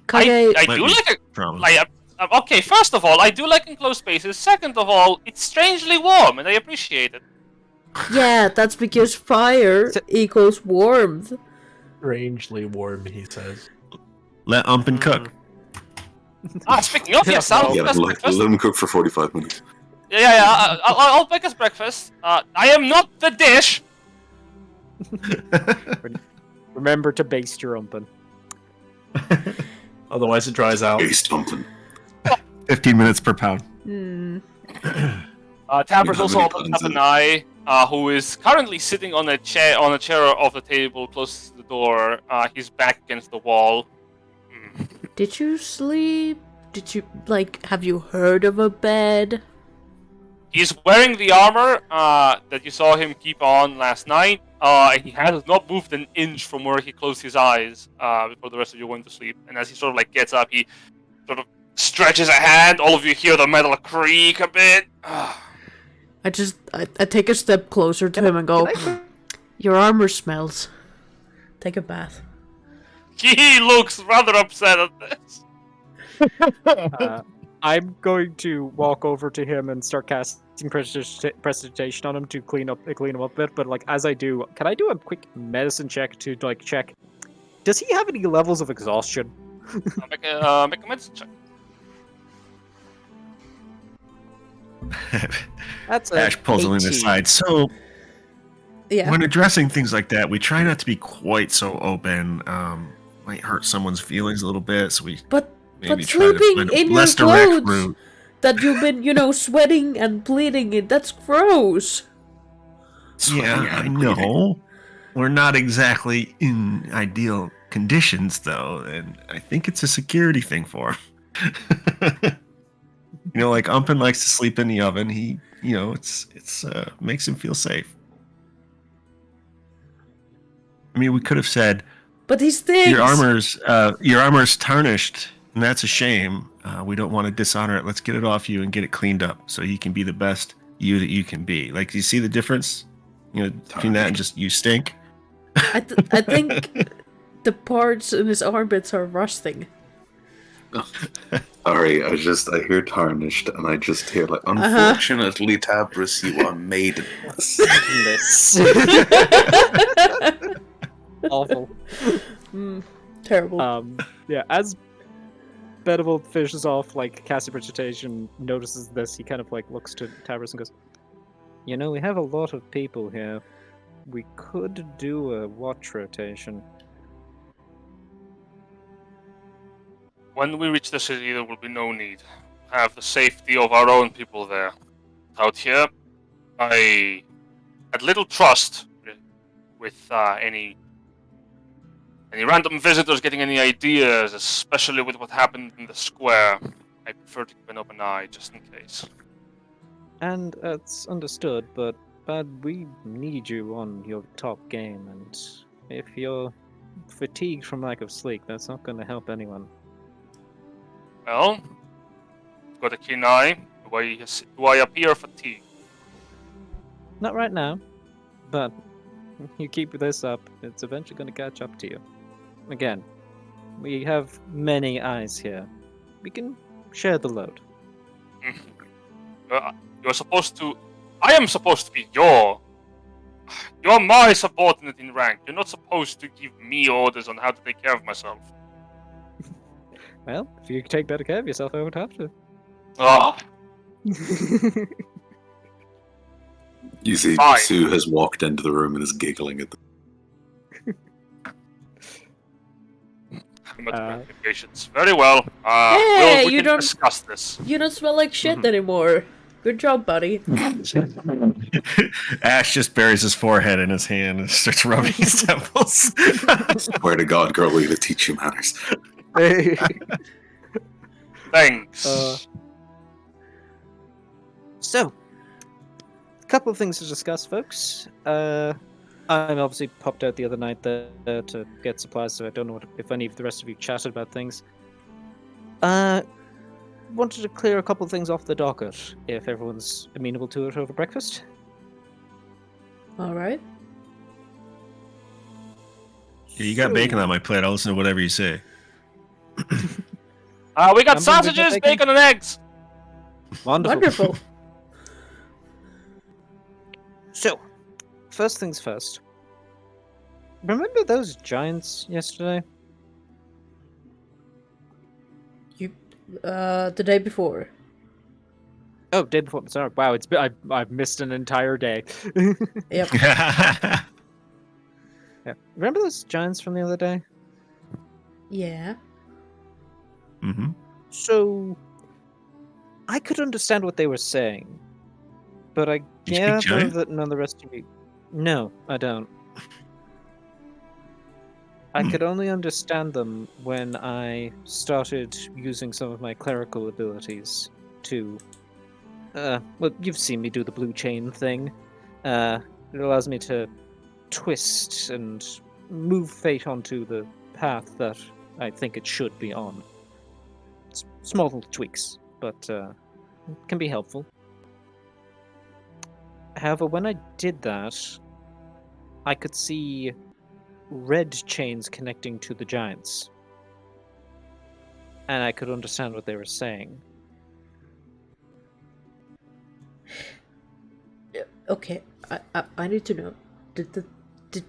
Kage, I Might do be like problem. okay, first of all, I do like enclosed spaces. Second of all, it's strangely warm, and I appreciate it. yeah, that's because fire equals warmth. Strangely warm, he says. Let Umpen cook. Speaking of, yes, I'll Yeah, make us let breakfast. him cook for 45 minutes. Yeah, I'll make us breakfast. I am not the dish. Remember to baste your umpen. Otherwise, it dries out. Hey, Stumpin. 15 minutes per pound. Hmm. Tappers How also many opens up puns an eye, who is currently sitting on a chair of the table close to the door. His back against the wall. Did you sleep? Did you have you heard of a bed? He's wearing the armor that you saw him keep on last night. And he has not moved an inch from where he closed his eyes before the rest of you went to sleep. And as he sort of gets up, he sort of stretches a hand. All of you hear the metal creak a bit. I take a step closer to him and go, your armor smells. Take a bath. He looks rather upset at this. I'm going to walk over to him and start casting prestidigitation on him to clean him up a bit. But as I do, can I do a quick medicine check to check? Does he have any levels of exhaustion? Make a medicine check. That's Ash pulls Alina 18. aside. So, Yeah. when addressing things like that, we try not to be quite so open. Might hurt someone's feelings a little bit, so we But maybe try to sleeping find a in your less direct clothes route. that you've been, sweating and bleeding in, that's gross. Yeah, I know. We're not exactly in ideal conditions, though, and I think it's a security thing for him. Umpen likes to sleep in the oven. He, it's makes him feel safe. I mean, we could have said, But these things. your armor's tarnished, and that's a shame. We don't want to dishonor it. Let's get it off you and get it cleaned up so you can be the best you that you can be. You see the difference? Between that and just you stink. I think the parts in his armpits are rusting. Sorry, I hear tarnished, and I just hear unfortunately, Tabris, you are made of this. Awful. Terrible. Yeah, as Benevolt finishes off, casting prestidigitation, notices this, he kind of looks to Tabris and goes, we have a lot of people here. We could do a watch rotation. When we reach the city, there will be no need. Have the safety of our own people there. Out here, I had little trust with any random visitors getting any ideas, especially with what happened in the square. I prefer to keep an open eye, just in case. And it's understood, but we need you on your top game, and if you're fatigued from lack of sleep, that's not going to help anyone. Well, got a keen eye. Do I appear fatigued? Not right now, but you keep this up, it's eventually going to catch up to you. Again, we have many eyes here. We can share the load. You're supposed to... I am supposed to be your You're my subordinate in rank. You're not supposed to give me orders on how to take care of myself. Well, if you take better care of yourself, I would have to. Oh, You see, Fine. Sue has walked into the room and is giggling at the. Notifications. Very well. Hey, we you can don't- discuss this. You don't smell like shit anymore. Good job, buddy. Ash just buries his forehead in his hand and starts rubbing his temples. Swear to God, girl, we're gonna teach you manners. Thanks. So, a couple of things to discuss, folks. I obviously popped out the other night there to get supplies, so I don't know if any of the rest of you chatted about things. Wanted to clear a couple of things off the docket, if everyone's amenable to it over breakfast. Alright. Yeah, you got bacon on my plate. I'll listen to whatever you say. We got Something sausages, with the bacon, and eggs. Wonderful. Wonderful. So, first things first. Remember those giants yesterday? The day before. Oh, day before. Sorry. Wow, I've missed an entire day. Yep. Yeah. Remember those giants from the other day? Yeah. Mm-hmm. So, I could understand what they were saying, but I You speak gather giant? that none of the rest of you. No, I don't. I could only understand them when I started using some of my clerical abilities to. Well, you've seen me do the blue chain thing. It allows me to twist and move fate onto the path that I think it should be on. Small little tweaks, but can be helpful. However, when I did that, I could see red chains connecting to the giants. And I could understand what they were saying. Okay, I need to know. Did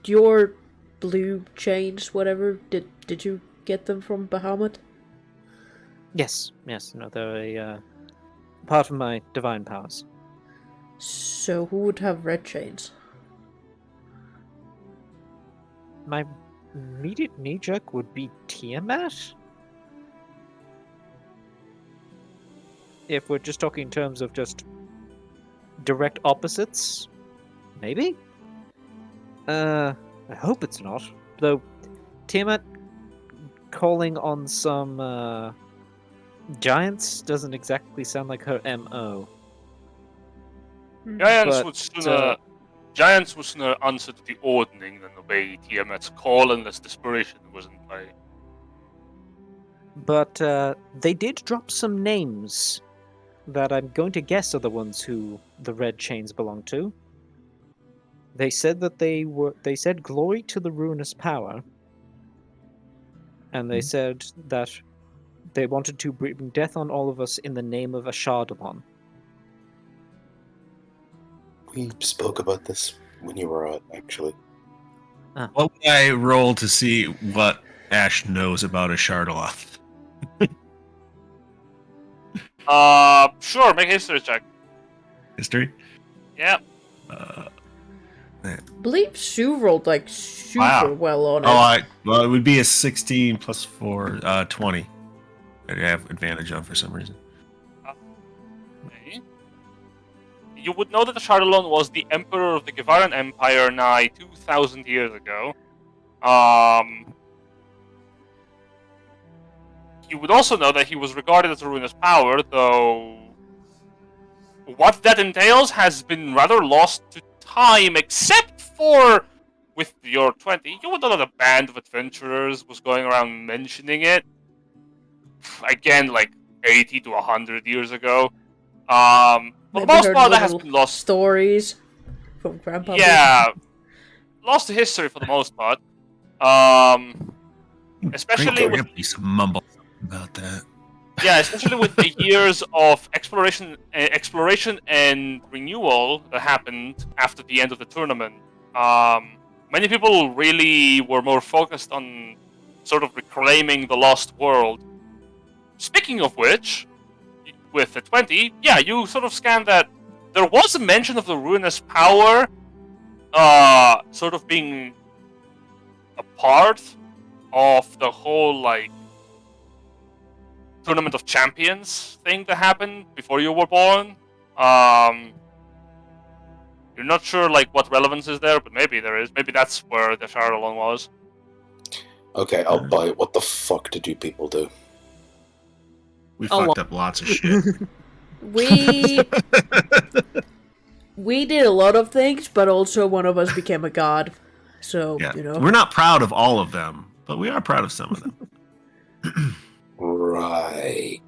your blue chains, whatever, did you get them from Bahamut? Yes, no, they're a part of my divine powers. So who would have red chains? My immediate knee-jerk would be Tiamat? If we're just talking in terms of just direct opposites, maybe? I hope it's not. Though, Tiamat calling on some, giants doesn't exactly sound like her M.O. Giants would sooner answer to the ordering than obey Tiamat's call unless desperation was in play. But they did drop some names that I'm going to guess are the ones who the red chains belong to. They said that they said glory to the ruinous power, and they said that they wanted to bring death on all of us in the name of Ashardalon. We spoke about this when you were out, actually. What would I roll to see what Ash knows about a Shardaloth? Sure, make a history check. History? Yeah. I believe Sue rolled like super well on it. Well, it would be a 16 plus 4, 20. I have advantage on for some reason. Okay. You would know that Ashardalon was the emperor of the Givaran Empire nigh 2,000 years ago. You would also know that he was regarded as a ruinous power, though what that entails has been rather lost to time, except for with your 20. You would know that a band of adventurers was going around mentioning it. Again, like 80 to 100 years ago. For the Maybe most heard part, that has little been lost. Stories from Grandpa. Yeah, lost to history for the most part. Especially with, some mumble about that. yeah, especially with the years of exploration and renewal that happened after the end of the tournament. Many people really were more focused on sort of reclaiming the lost world. Speaking of which, with the 20, yeah, you sort of scanned that there was a mention of the ruinous power sort of being a part of the whole, like, Tournament of Champions thing that happened before you were born. You're not sure, like, what relevance is there, but maybe there is. Maybe that's where the Charlatan was. Okay, I'll buy it. What the fuck did you people do? We fucked up lots of shit. We did a lot of things, but also one of us became a god. So, Yeah. you know. We're not proud of all of them, but we are proud of some of them. Right.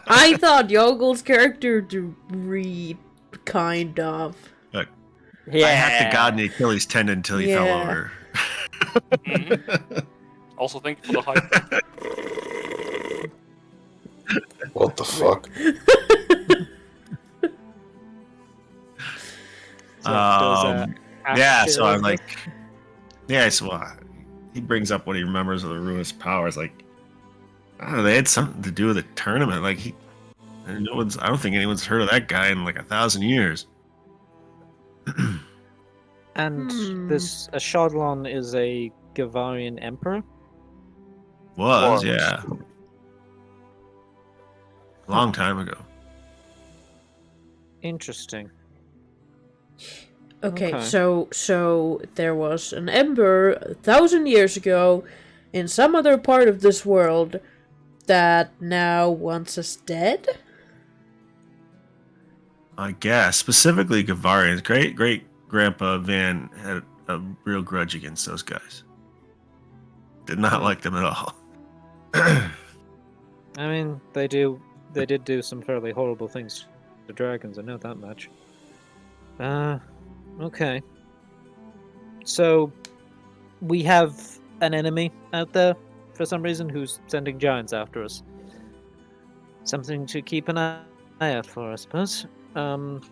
I thought Yogel's character to read, kind of. Look, Yeah. I hacked the god in the Achilles tendon until he fell Yeah. over. Also, thank you for the hype. What the fuck? Yeah, so I'm like, yeah, so he brings up what he remembers of the ruinous powers. Like, I don't know, they had something to do with the tournament. Like, I don't think anyone's heard of that guy in like 1,000 years. And this Ashadlon is a Gavarian emperor. Was, yeah. A long time ago. Interesting. Okay, Okay. so there was an emperor 1,000 years ago in some other part of this world that now wants us dead? I guess. Specifically Gavarians. Great-great-grandpa Van had a real grudge against those guys. Did not like them at all. I mean, they did do some fairly horrible things to dragons, I know that much. Okay. So, we have an enemy out there, for some reason, who's sending giants after us. Something to keep an eye out for, I suppose. I just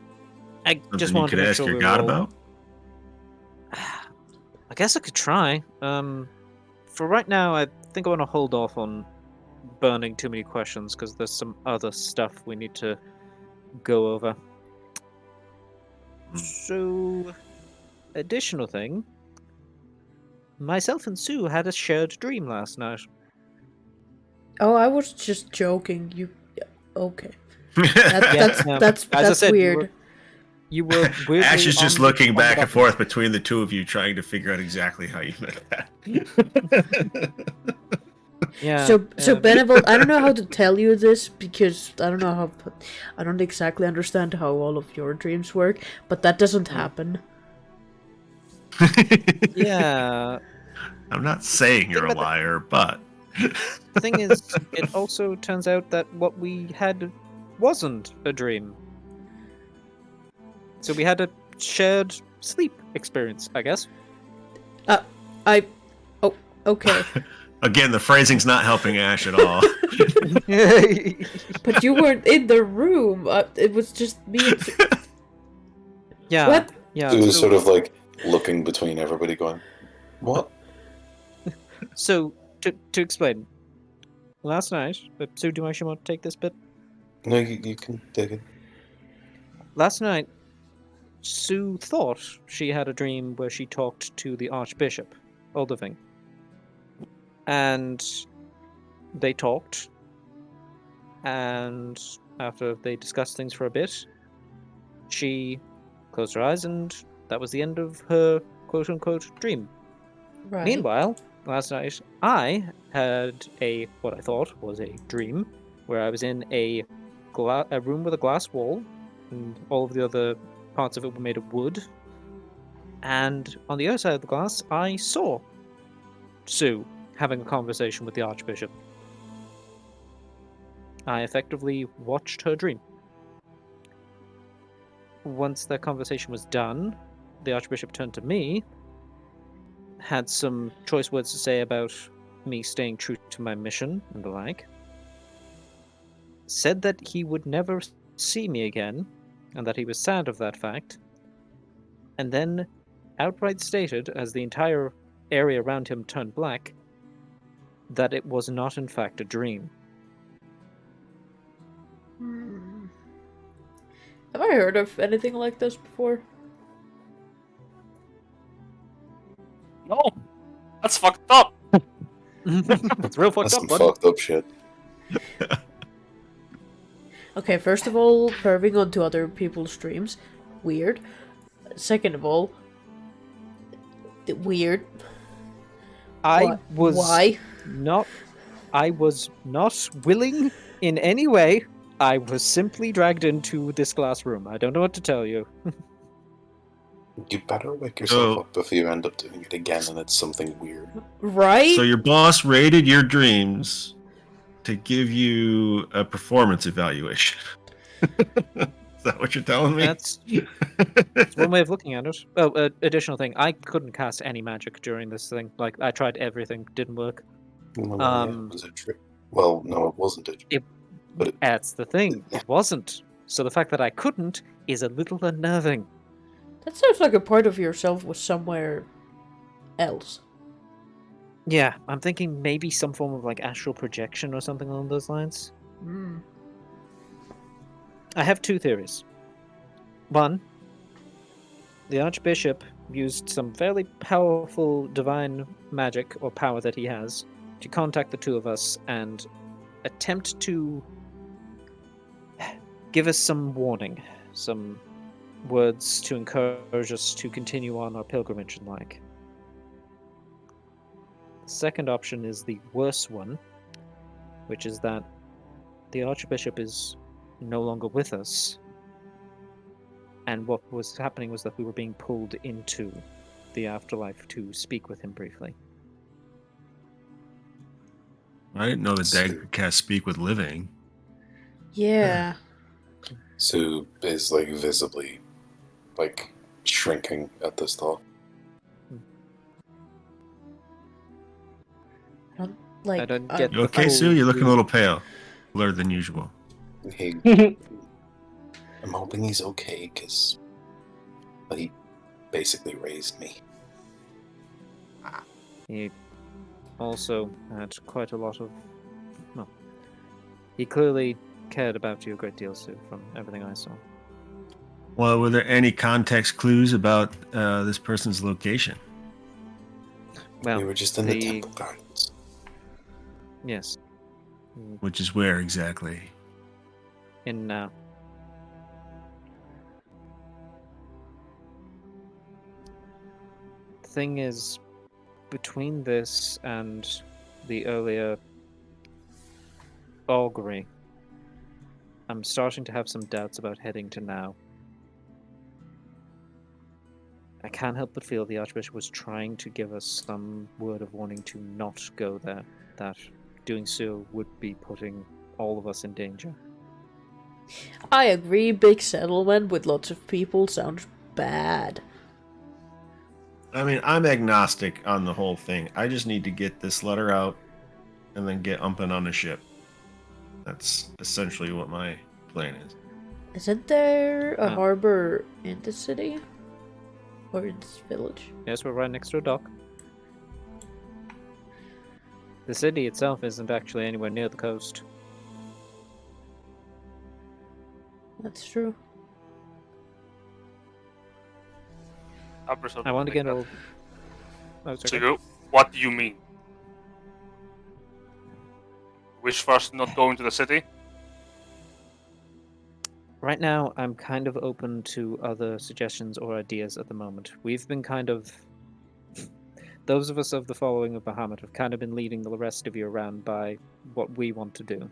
Something you wanted could to make ask sure your we god were all- about? I guess I could try. For right now, I think I want to hold off on burning too many questions, because there's some other stuff we need to go over. So, additional thing. Myself and Sue had a shared dream last night. Oh, I was just joking. You okay? Yeah, That's as I said, weird. You were weirdly Ash is just on the- looking on back the and button. forth between the two of you, trying to figure out exactly how you meant that. Yeah. So yeah. Benevolt, I don't know how to tell you this because I don't exactly understand how all of your dreams work, but that doesn't happen. Yeah. I'm not saying you're a Think about liar, but The thing is, it also turns out that what we had wasn't a dream. So we had a shared sleep experience, I guess. Okay, again, the phrasing's not helping Ash at all. but you weren't in the room. It was just me. And Yeah. What? Yeah. It was so- sort of like looking between everybody going, what? So, to explain, last night, Sue, do you actually want to take this bit? No, you can dig it. Last night, Sue thought she had a dream where she talked to the Archbishop, Oldoving. And they talked, and after they discussed things for a bit, she closed her eyes, and that was the end of her quote-unquote dream. right. Meanwhile, last night, I had what I thought was a dream, where I was in a room with a glass wall, and all of the other parts of it were made of wood. And on the other side of the glass, I saw Sue having a conversation with the Archbishop. I effectively watched her dream. Once that conversation was done, the Archbishop turned to me, had some choice words to say about me staying true to my mission and the like, said that he would never see me again, and that he was sad of that fact, and then outright stated, as the entire area around him turned black, that it was not in fact a dream. Have I heard of anything like this before? No, that's fucked up. It's real fucked That's up, some bud. fucked up shit. Okay, first of all, perving onto other people's streams. Weird. Second of all, weird. I was Why? not willing in any way. I was simply dragged into this glass room. I don't know what to tell you. You better wake yourself So- up if you end up doing it again and it's something weird. Right? So your boss rated your dreams to give you a performance evaluation. Is that what you're telling me? That's one way of looking at it. Oh, additional thing. I couldn't cast any magic during this thing. Like, I tried everything. Didn't work. Well, yeah, it was a trick. Well, no, it wasn't a trick. But That's the thing. It wasn't. So the fact that I couldn't is a little unnerving. That sounds like a part of yourself was somewhere else. Yeah, I'm thinking maybe some form of like astral projection or something along those lines. I have two theories. One, the Archbishop used some fairly powerful divine magic or power that he has to contact the two of us and attempt to give us some warning, some words to encourage us to continue on our pilgrimage and like. The second option is the worse one, which is that the Archbishop is no longer with us, and what was happening was that we were being pulled into the afterlife to speak with him briefly. I didn't know that Dag could cast Speak with Living. Yeah. Sue is like visibly like shrinking at this thought. Like, I don't get You the okay, full- Sue? You're looking a little pale. Paler than usual. He, I'm hoping he's okay because he basically raised me. He also had quite a lot of. Well, he clearly cared about you a great deal, Sue, from everything I saw. Well, were there any context clues about this person's location? Well, We were just in the temple gardens. yes. Which is where exactly? In the thing is, between this and the earlier augury, I'm starting to have some doubts about heading to now. I can't help but feel the Archbishop was trying to give us some word of warning to not go there, that doing so would be putting all of us in danger. I agree, big settlement with lots of people sounds bad. I mean, I'm agnostic on the whole thing. I just need to get this letter out and then get umping on the ship. That's essentially what my plan is. Isn't there a Oh. harbor in the city? Or in this village? Yes, we're right next to a dock. The city itself isn't actually anywhere near the coast. That's true. I want to get all. Oh, So sorry. what do you mean? Wish for us to not go into the city? Right now, I'm kind of open to other suggestions or ideas at the moment. We've been kind of. Those of us of the following of Bahamut have kind of been leading the rest of you around by what we want to do.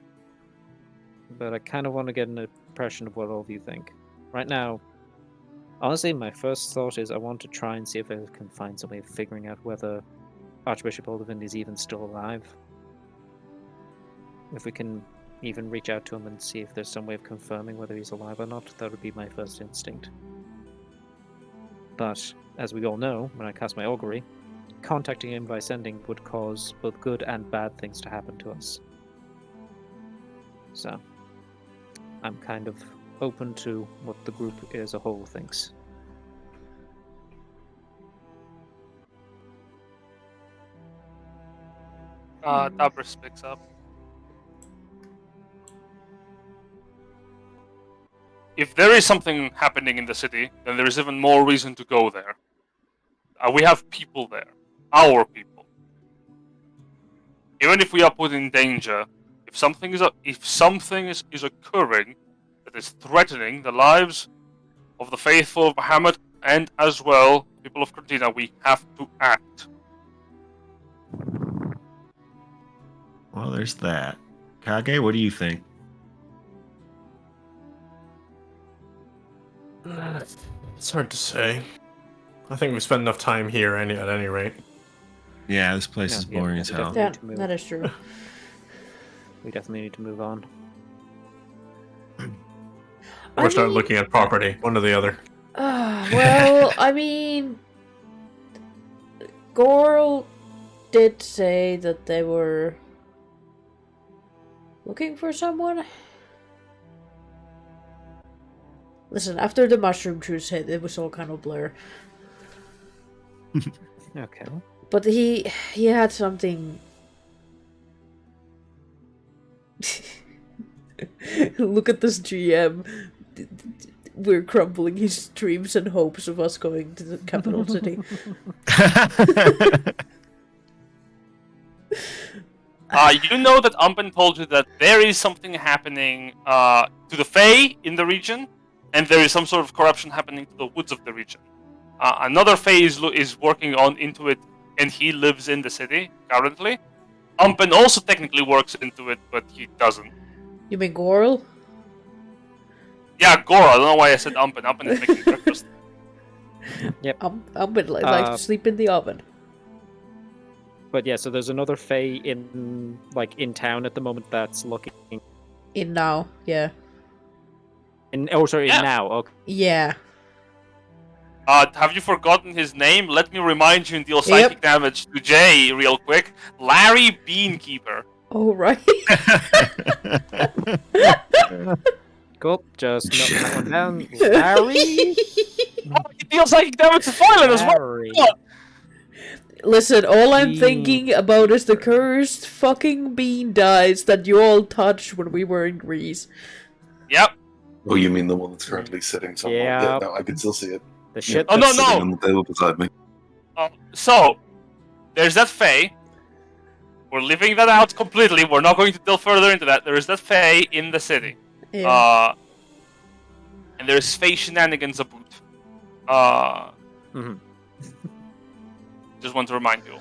But I kind of want to get an impression of what all of you think. Right now, honestly, my first thought is I want to try and see if I can find some way of figuring out whether Archbishop Oldovin is even still alive. If we can even reach out to him and see if there's some way of confirming whether he's alive or not, that would be my first instinct. But, as we all know, when I cast my augury, contacting him by sending would cause both good and bad things to happen to us. So, I'm kind of open to what the group as a whole thinks. Tabris picks up. If there is something happening in the city, then there is even more reason to go there. We have people there. Our people. Even if we are put in danger, if something is occurring that is threatening the lives of the faithful of Bahamut and as well people of Cortina, we have to act. Well, there's that. Kage, what do you think? It's hard to say. I think we spent enough time here at any rate. Yeah, this place is boring as hell. Yeah, that is true. We definitely need to move on. Or start looking at property, one or the other. Well, I mean, Gorl did say that they were looking for someone. Listen, after the mushroom juice hit, it was all kind of blur. Okay. But he had something. Look at this GM. We're crumbling his dreams and hopes of us going to the capital city. You know that Umben told you that there is something happening to the Fae in the region, and there is some sort of corruption happening to the woods of the region. Another Fae is working into it, and he lives in the city currently. Umben also technically works into it, but he doesn't. You mean Gorl? Yeah, Gora. I don't know why I said Umben. Umben is making breakfast. Yep. Umben likes to sleep in the oven. But yeah, so there's another Fae in town at the moment that's looking In now, yeah. in Yeah. now. Okay. Yeah. Have you forgotten his name? Let me remind you and deal psychic damage to Jay real quick. Larry Beankeeper. Oh, right. Cool. Just note that one down. Larry. He deals psychic damage to Foilen as well. Larry. Listen, all I'm Bean. thinking about is the cursed fucking bean dice that you all touched when we were in Greece. Yep. Oh, you mean the one that's currently sitting somewhere? Yeah. No, I can still see it. The shit. Oh, no, that's- Sitting on the table beside me. So, there's that Fae. We're leaving that out completely. We're not going to delve further into that. There is that Fae in the city. Yeah. And there's Fae shenanigans about. Mhm. Just want to remind you.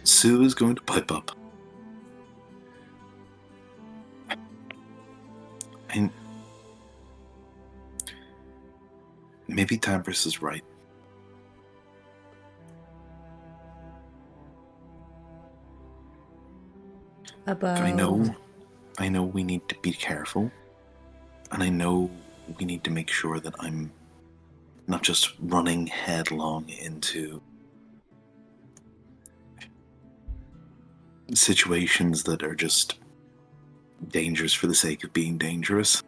Sue is going to pipe up. And maybe Tabris is right. About... I know we need to be careful. And I know we need to make sure that I'm not just running headlong into situations that are just dangerous for the sake of being dangerous.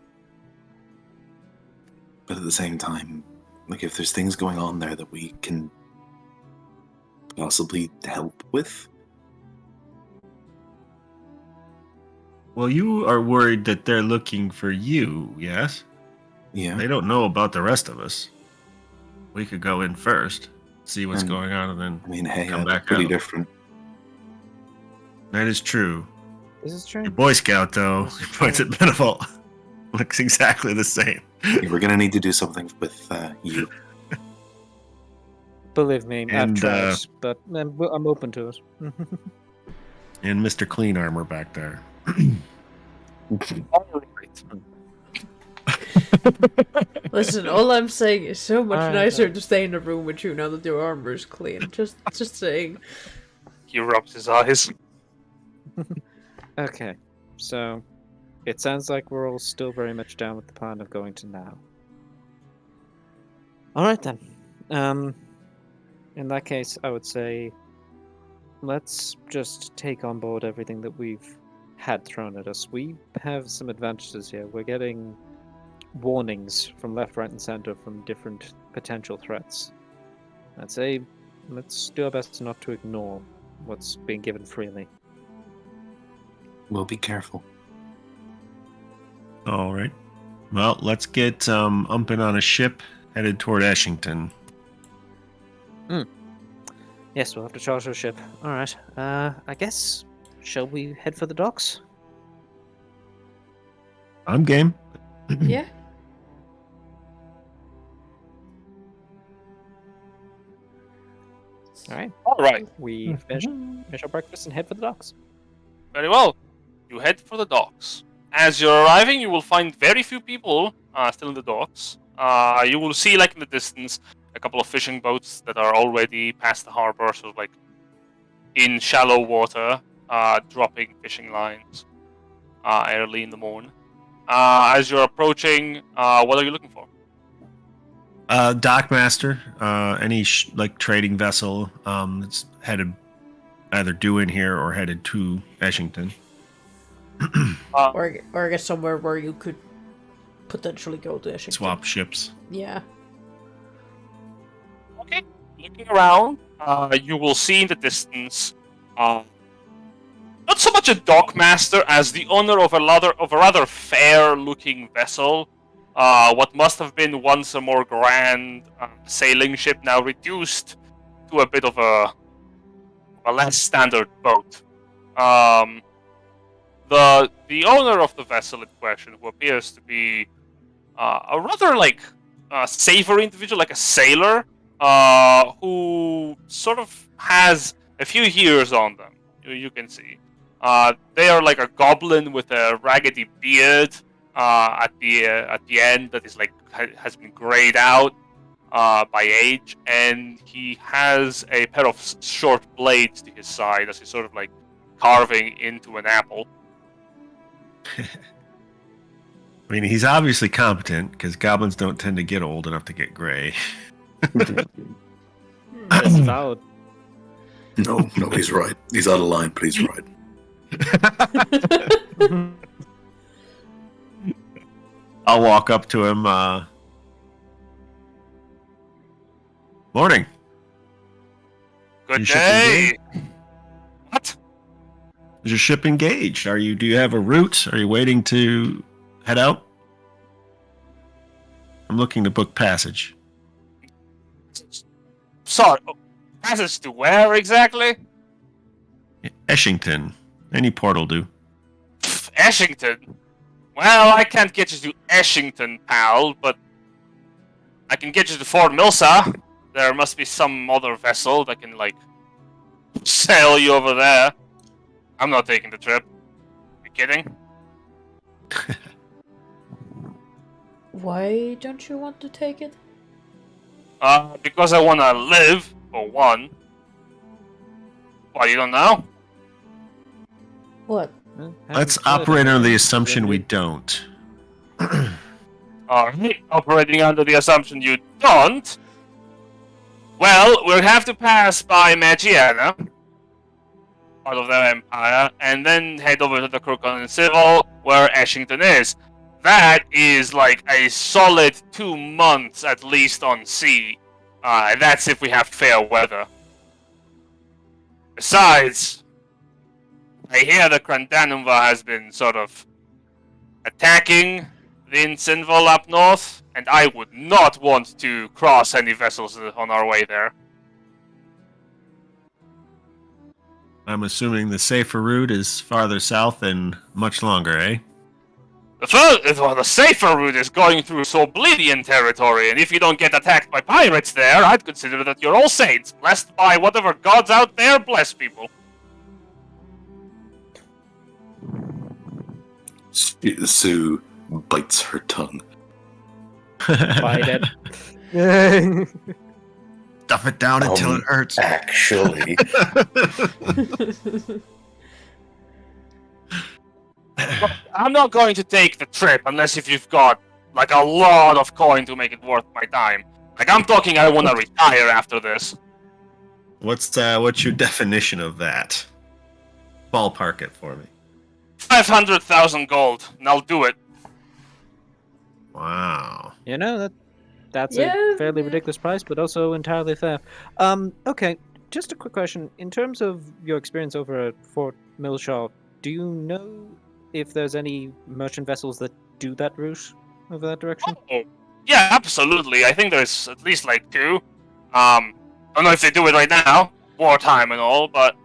But at the same time, like, if there's things going on there that we can possibly help with. Well, you are worried that they're looking for you, yes? Yeah. They don't know about the rest of us. We could go in first, see what's And- going on, and then I mean, hey, come that's back pretty out. different. That is true. This is true. Your Boy Scout, though, This is points at Benevolt. Looks exactly the same. Yeah, we're gonna need to do something with you. Believe me, I've And, tried, but I'm open to it. And Mr. Clean Armor back there. Listen, all I'm saying is so much Alright, nicer to stay in a room with you now that your armor is clean. Just saying. He rubs his eyes. Okay, so it sounds like we're all still very much down with the plan of going to now. All right then. In that case, I would say let's just take on board everything that we've had thrown at us. We have some advantages here. We're getting warnings from left, right, and center from different potential threats. I'd say let's do our best not to ignore what's being given freely. We'll be careful. All right. Well, let's get umping on a ship headed toward Eshington. Yes, we'll have to charter a ship. All right. I guess, shall we head for the docks? I'm game. Yeah. All right. All right. We finish our breakfast and head for the docks. Very well. You head for the docks. As you're arriving, you will find very few people still in the docks. You will see, like in the distance, a couple of fishing boats that are already past the harbor, sort of like in shallow water, dropping fishing lines early in the morning. As you're approaching, what are you looking for? Dockmaster, any like trading vessel that's headed either due in here or headed to Eshington. Or I guess somewhere where you could potentially go to Eshington. Swap ships. Yeah. Okay, looking around, you will see in the distance, not so much a dockmaster as the owner of a rather fair-looking vessel. What must have been once a more grand sailing ship, now reduced to a bit of a less standard boat. The owner of the vessel in question, who appears to be a rather savory individual, like a sailor, who sort of has a few years on them. You can see they are like a goblin with a raggedy beard at the end that is has been grayed out by age, and he has a pair of short blades to his side as he's sort of like carving into an apple. I mean, he's obviously competent because goblins don't tend to get old enough to get gray. That's valid. No, he's right. He's out of line, but he's right. I'll walk up to him. Morning. Good You ship day. What? Is your ship engaged? Do you have a route? Are you waiting to head out? I'm looking to book passage. Sorry, passage to where exactly? Eshington. Any port will do. Eshington. Well, I can't get you to Eshington, pal, but I can get you to Fort Milsa. There must be some other vessel that can, sail you over there. I'm not taking the trip. You kidding? Why don't you want to take it? Because I want to live, for one. What, you don't know? What? Let's operate under the assumption we don't. Alright, operating under the assumption you don't. Well, we'll have to pass by Magiana, part of their empire, and then head over to the Crookhorn Civil, where Eshington is. That is like a solid 2 months at least on sea. That's if we have fair weather. Besides, I hear the Crandanumva has been sort of attacking the Incinval up north, and I would not want to cross any vessels on our way there. I'm assuming the safer route is farther south and much longer, eh? The safer route is going through Soblidian territory, and if you don't get attacked by pirates there, I'd consider that you're all saints, blessed by whatever gods out there bless people. Sue bites her tongue. Bite it. Stuff it down until it hurts. Actually, I'm not going to take the trip unless if you've got a lot of coin to make it worth my time. I'm talking I want to retire after this. What's your definition of that? Ballpark it for me. 500,000 gold, and I'll do it. Wow. That's Yeah, a fairly yeah. ridiculous price, but also entirely fair. Okay. just a quick question. In terms of your experience over at Fort Millshaw, do you know if there's any merchant vessels that do that route over that direction? Oh, yeah, absolutely. I think there's at least like 2. Don't know if they do it right now, wartime and all, but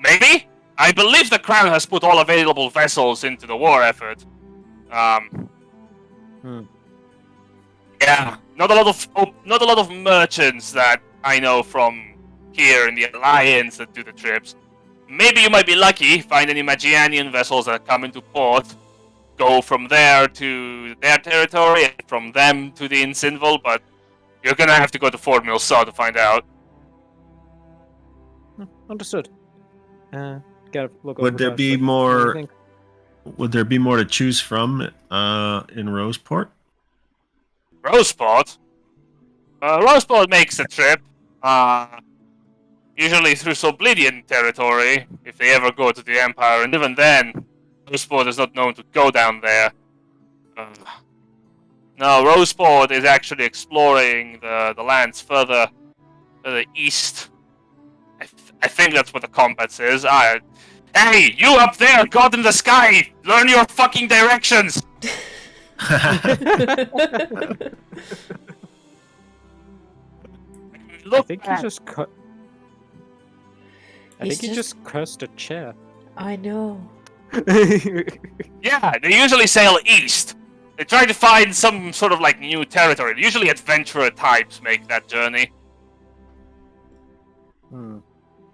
maybe. I believe the Crown has put all available vessels into the war effort. Yeah, not a lot of merchants that I know from here in the Alliance that do the trips. Maybe you might be lucky, find any Magianian vessels that come into port, go from there to their territory, and from them to the Insinval, but you're gonna have to go to Fort Millsaw to find out. Understood. Gotta look Would over there that, be but what do you more? think? Would there be more to choose from in Roseport? Roseport? Roseport makes the trip. Usually through Soblidian territory, if they ever go to the Empire, and even then, Roseport is not known to go down there. No, Roseport is actually exploring the lands further east. I think that's what the compass is. Hey, you up there, God in the sky! Learn your fucking directions! I think you just He's just cursed a chair. I know. Yeah, they usually sail east. They try to find some sort of like new territory. Usually adventurer types make that journey.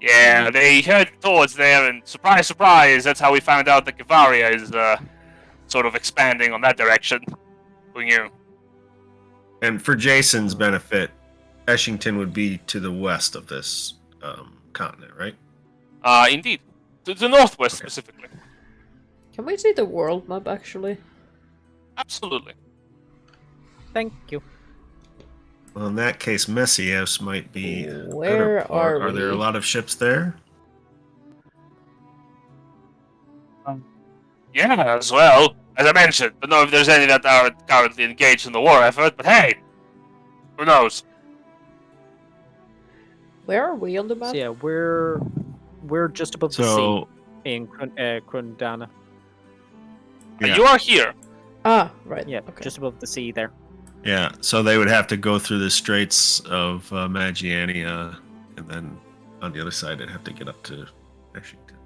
Yeah, they head towards there, and surprise, surprise, that's how we found out that Gavaria is sort of expanding on that direction. Who knew? And for Jason's benefit, Eshington would be to the west of this continent, right? Indeed. To the northwest, specifically. Can we see the world map, actually? Absolutely. Thank you. Well, in that case, Messios might be a better Where port. are Are there a we? lot of ships there? Yeah, as well. As I mentioned, don't know if there's any that are currently engaged in the war effort, but hey! Who knows? Where are we on the map? So yeah, we're just above the So, sea in Krundana. yeah. You are here. Ah, right. Yeah, Okay. just above the sea there. Yeah, so they would have to go through the Straits of Magiania, and then on the other side, they'd have to get up to Eshington.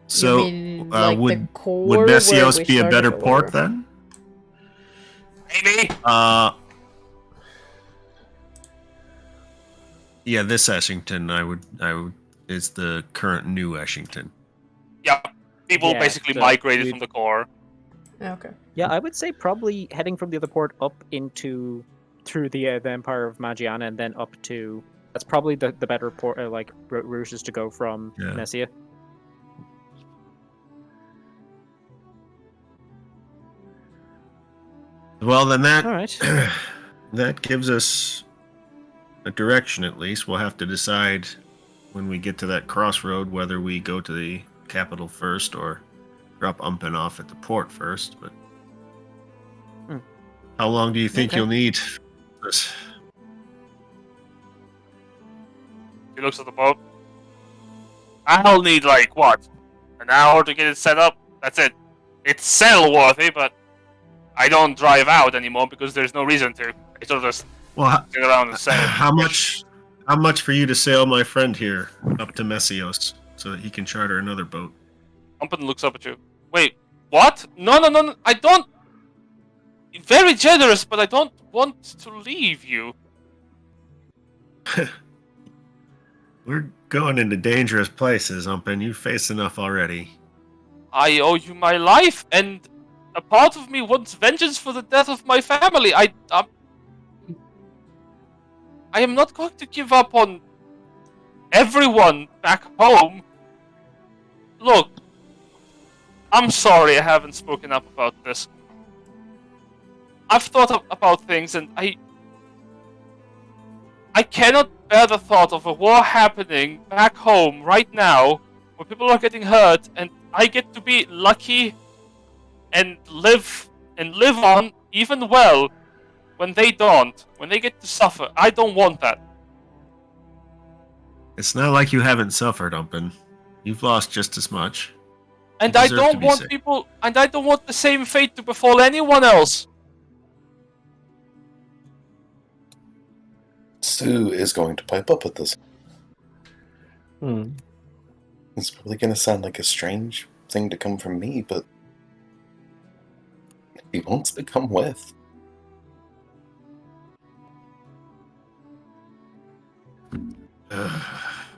So, You mean, like, the would core would where Messios we be a better started, port or- then? Maybe. Yeah, this Eshington, I would is the current new Eshington. Yeah. People Yeah, basically so migrated we'd- from the core. Okay. Yeah, I would say probably heading from the other port up into through the Empire of Magiana and then up to. That's probably the better port route is to go from Yeah. Messia. Well, then that All right. that gives us a direction at least. We'll have to decide when we get to that crossroad whether we go to the capital first or drop Umpen off at the port first. But how long do you think Okay. you'll need for this? He looks at the boat. I'll need like what? An hour to get it set up? That's it. It's sail worthy, but I don't drive out anymore because there's no reason to. I sort of just Well, sit around and sail. how much for you to sail my friend here up to Messios so that he can charter another boat? Umpen looks up at you. Wait, what? No, I don't. Very generous, but I don't want to leave you. We're going into dangerous places, Umpen. You've faced enough already. I owe you my life, and a part of me wants vengeance for the death of my family. I am not going to give up on everyone back home. Look, I'm sorry I haven't spoken up about this. I've thought about things, and I cannot bear the thought of a war happening back home right now, where people are getting hurt, and I get to be lucky and live on even well, when they don't, when they get to suffer, I don't want that. It's not like you haven't suffered, Umpin. You've lost just as much. And You I deserve to don't be want sick. people, and I don't want the same fate to befall anyone else. Sue is going to pipe up with this. It's probably going to sound like a strange thing to come from me, but he wants to come with.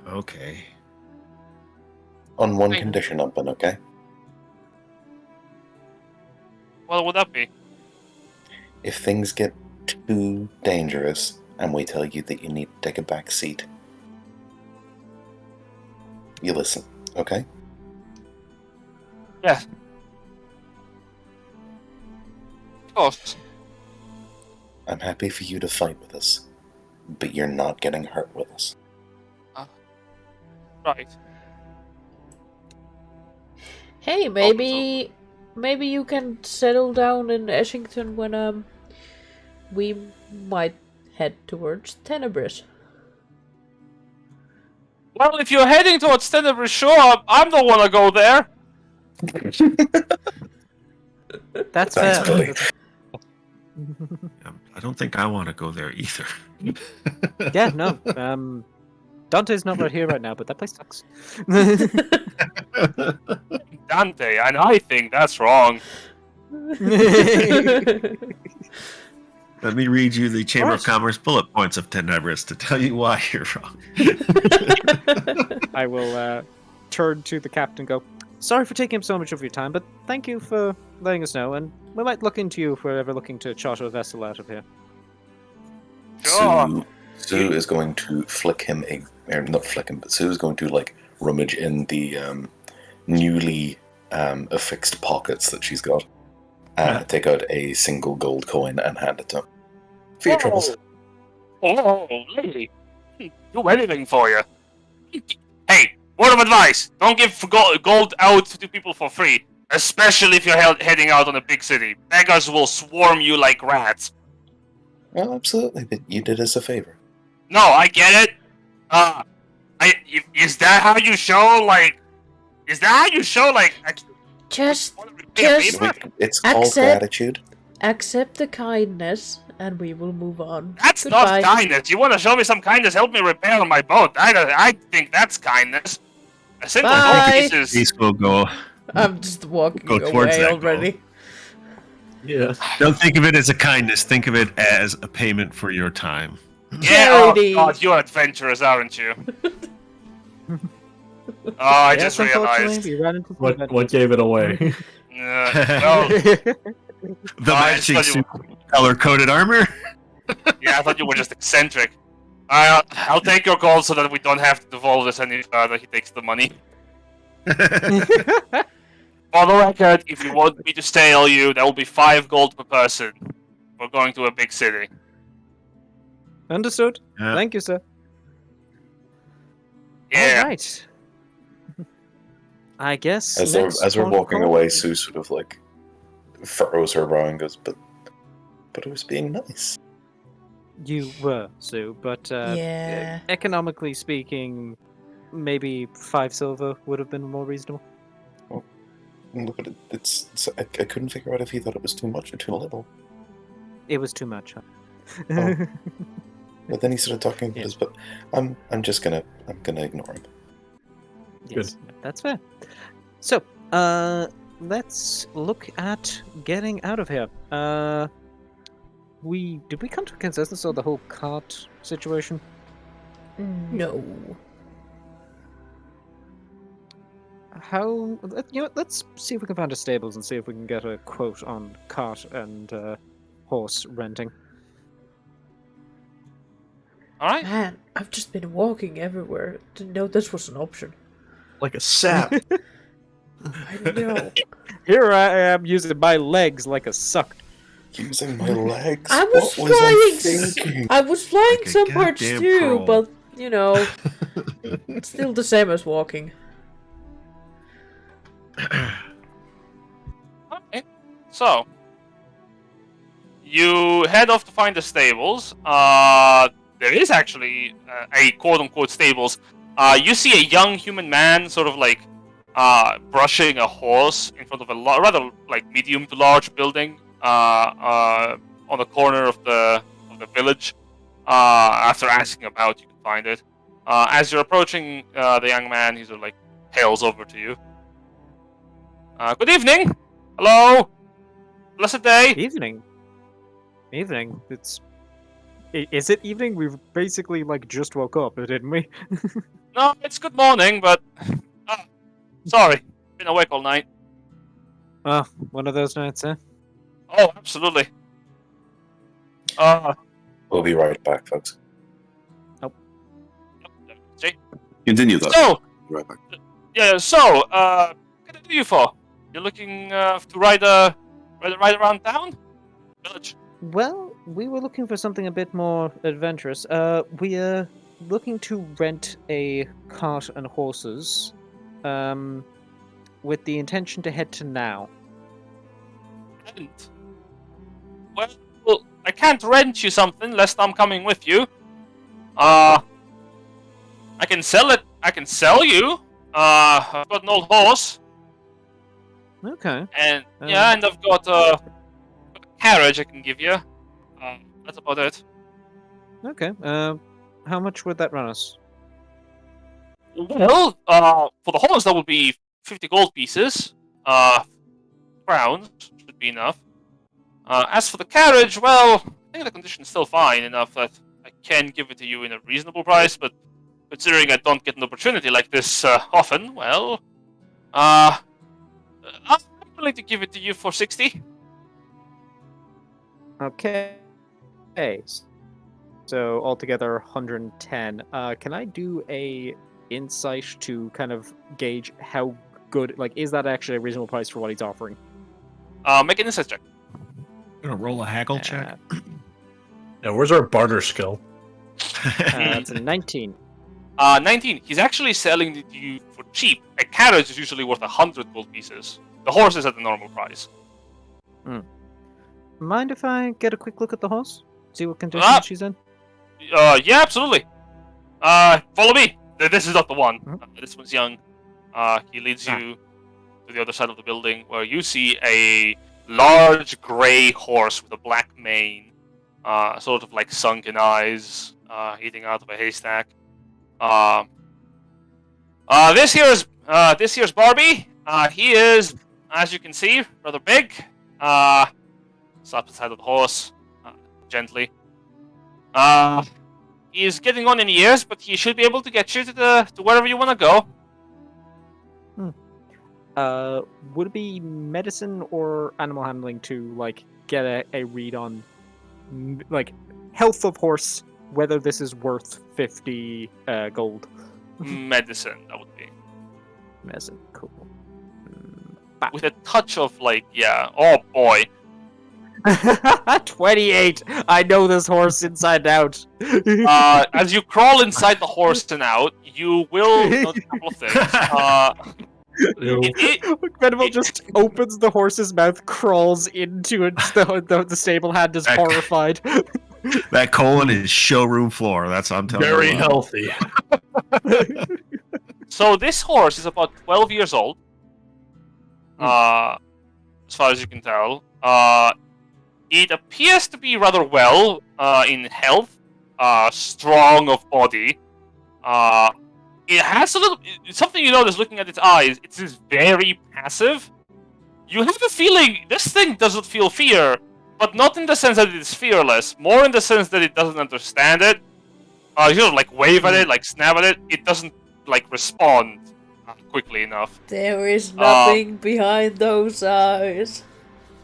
Okay. On one Thank- condition, Umpin, okay? What would that be? If things get too dangerous and we tell you that you need to take a back seat, you listen, okay? Yes. Of course. I'm happy for you to fight with us, but you're not getting hurt with us. Right. Hey, maybe you can settle down in Essington when we might head towards Tenebris. Well, if you're heading towards Tenebris, sure, I don't want to go there. That's Thanks, fair. buddy. I don't think I want to go there either. Yeah, no. Dante's not right here right now, but that place sucks. Dante, and I think that's wrong. Let me read you the Chamber of What? Commerce bullet points of Tenebris to tell you why you're wrong. I will turn to the captain and go, sorry for taking up so much of your time, but thank you for letting us know, and we might look into you if we're ever looking to charter a vessel out of here. Sure. Sue is going to flick him not flick him, but Sue is going to like rummage in the newly affixed pockets that she's got. Take out a single gold coin and hand it to him. For your troubles. Oh, lady. Do anything for you. Hey, word of advice. Don't give gold out to people for free. Especially if you're heading out on a big city. Beggars will swarm you like rats. Well, absolutely, but you did us a favor. No, I get it. Is that how you show, like... Is that how you show, like... Just Just- It's called Accept- gratitude. accept the kindness, and we will move on. That's Goodbye. not kindness. You want to show me some kindness? Help me repair my boat. I think that's kindness. A single Bye. gold piece is... These will go. I'm just walking Go towards away that already. Yeah. Don't think of it as a kindness. Think of it as a payment for your time. Yeah, oh Charity. god, you're adventurous, aren't you? Oh, I Yes, just unfortunately, realized. we ran into some What gave it away? Well, The I just matching thought you- color-coded armor. yeah, I thought you were just eccentric. I'll take your gold so that we don't have to devolve this any further. He takes the money. For the record, if you want me to stale you, there will be 5 gold per person. We're going to a big city. Understood. Yeah. Thank you, sir. Yeah. All right. I guess As we're walking away, Sue sort of like furrows her brow and goes, but it was being nice. You were, Sue, but Yeah. economically speaking, maybe 5 silver would have been more reasonable. Look at it. I couldn't figure out if he thought it was too much or too little. It was too much. Huh? Oh. But then he started talking about Yeah. his, but I'm gonna ignore him. Yes, that's fair. So, let's look at getting out of here. Did we come to a consensus on the whole cart situation? No. Let's see if we can find a stables and see if we can get a quote on cart and horse renting. Alright. Man, I've just been walking everywhere. Didn't know this was an option. Like a sap. I know. Here I am using my legs like a suck. Using my legs. I was what was I flying. thinking? I was flying Like a some parts goddamn too, troll. but you know, it's still the same as walking. Okay. So, You head off to find the stables. There is actually a quote-unquote stables. You see a young human man, sort of like brushing a horse in front of a rather like medium to large building on the corner of the village. After asking about, you can find it. As you're approaching the young man, he sort of like hails over to you. Good evening. Hello. Blessed day. Evening. Evening. Is it evening? We've basically like just woke up, didn't we? No, it's good morning, but sorry, been awake all night. Oh, one of those nights, eh? Oh, absolutely. We'll be right back, folks. See? Continue though. So, Right back. yeah. So, what can I do you for? You're looking to ride around town, village. Well, we were looking for something a bit more adventurous. We are looking to rent a cart and horses, with the intention to head to now. And, well, I can't rent you something lest I'm coming with you. I can sell it. I can sell you. I've got an old horse, Okay. and yeah, and I've got a carriage I can give you. That's about it. Okay. How much would that run us? Well, for the horse that would be 50 gold pieces. Crowns should be enough. As for the carriage, well, I think the condition is still fine enough that I can give it to you in a reasonable price, but considering I don't get an opportunity like this often, well, I'm willing to give it to you for 60. Okay. So altogether 110. Can I do a insight to kind of gauge how good, like, is that actually a reasonable price for what he's offering? Make an insight check. Gonna roll a haggle check. Yeah, where's our barter skill? That's a 19. 19. He's actually selling it to you for cheap. A carriage is usually worth 100 gold pieces. The horse is at the normal price. Mind if I get a quick look at the horse? See what condition she's in? Yeah, absolutely. Follow me. This is not the one. This one's young. He leads you to the other side of the building where you see a large grey horse with a black mane, sort of like sunken eyes, eating out of a haystack. This here's Barbie. He is, as you can see, rather big. Slaps the side of the horse, gently. He's getting on in years, but he should be able to get you to wherever you want to go. Would it be medicine or animal handling to like get a read on like health of horse, whether this is worth 50 gold? Medicine, that would be. Medicine, cool. With a touch of like, yeah, oh boy. 28. I know this horse inside out. As you crawl inside the horse and out, you will notice a couple of things. Benevolt just opens the horse's mouth, crawls into it. The stable hand is horrified. That colon is showroom floor. That's what I'm telling you. Very healthy. So this horse is about 12 years old, as far as you can tell. It appears to be rather well in health, strong of body. It has a little something you notice looking at its eyes. It's very passive. You have a feeling this thing doesn't feel fear, but not in the sense that it is fearless. More in the sense that it doesn't understand it. You don't like wave at it, like snap at it. It doesn't like respond quickly enough. There is nothing behind those eyes.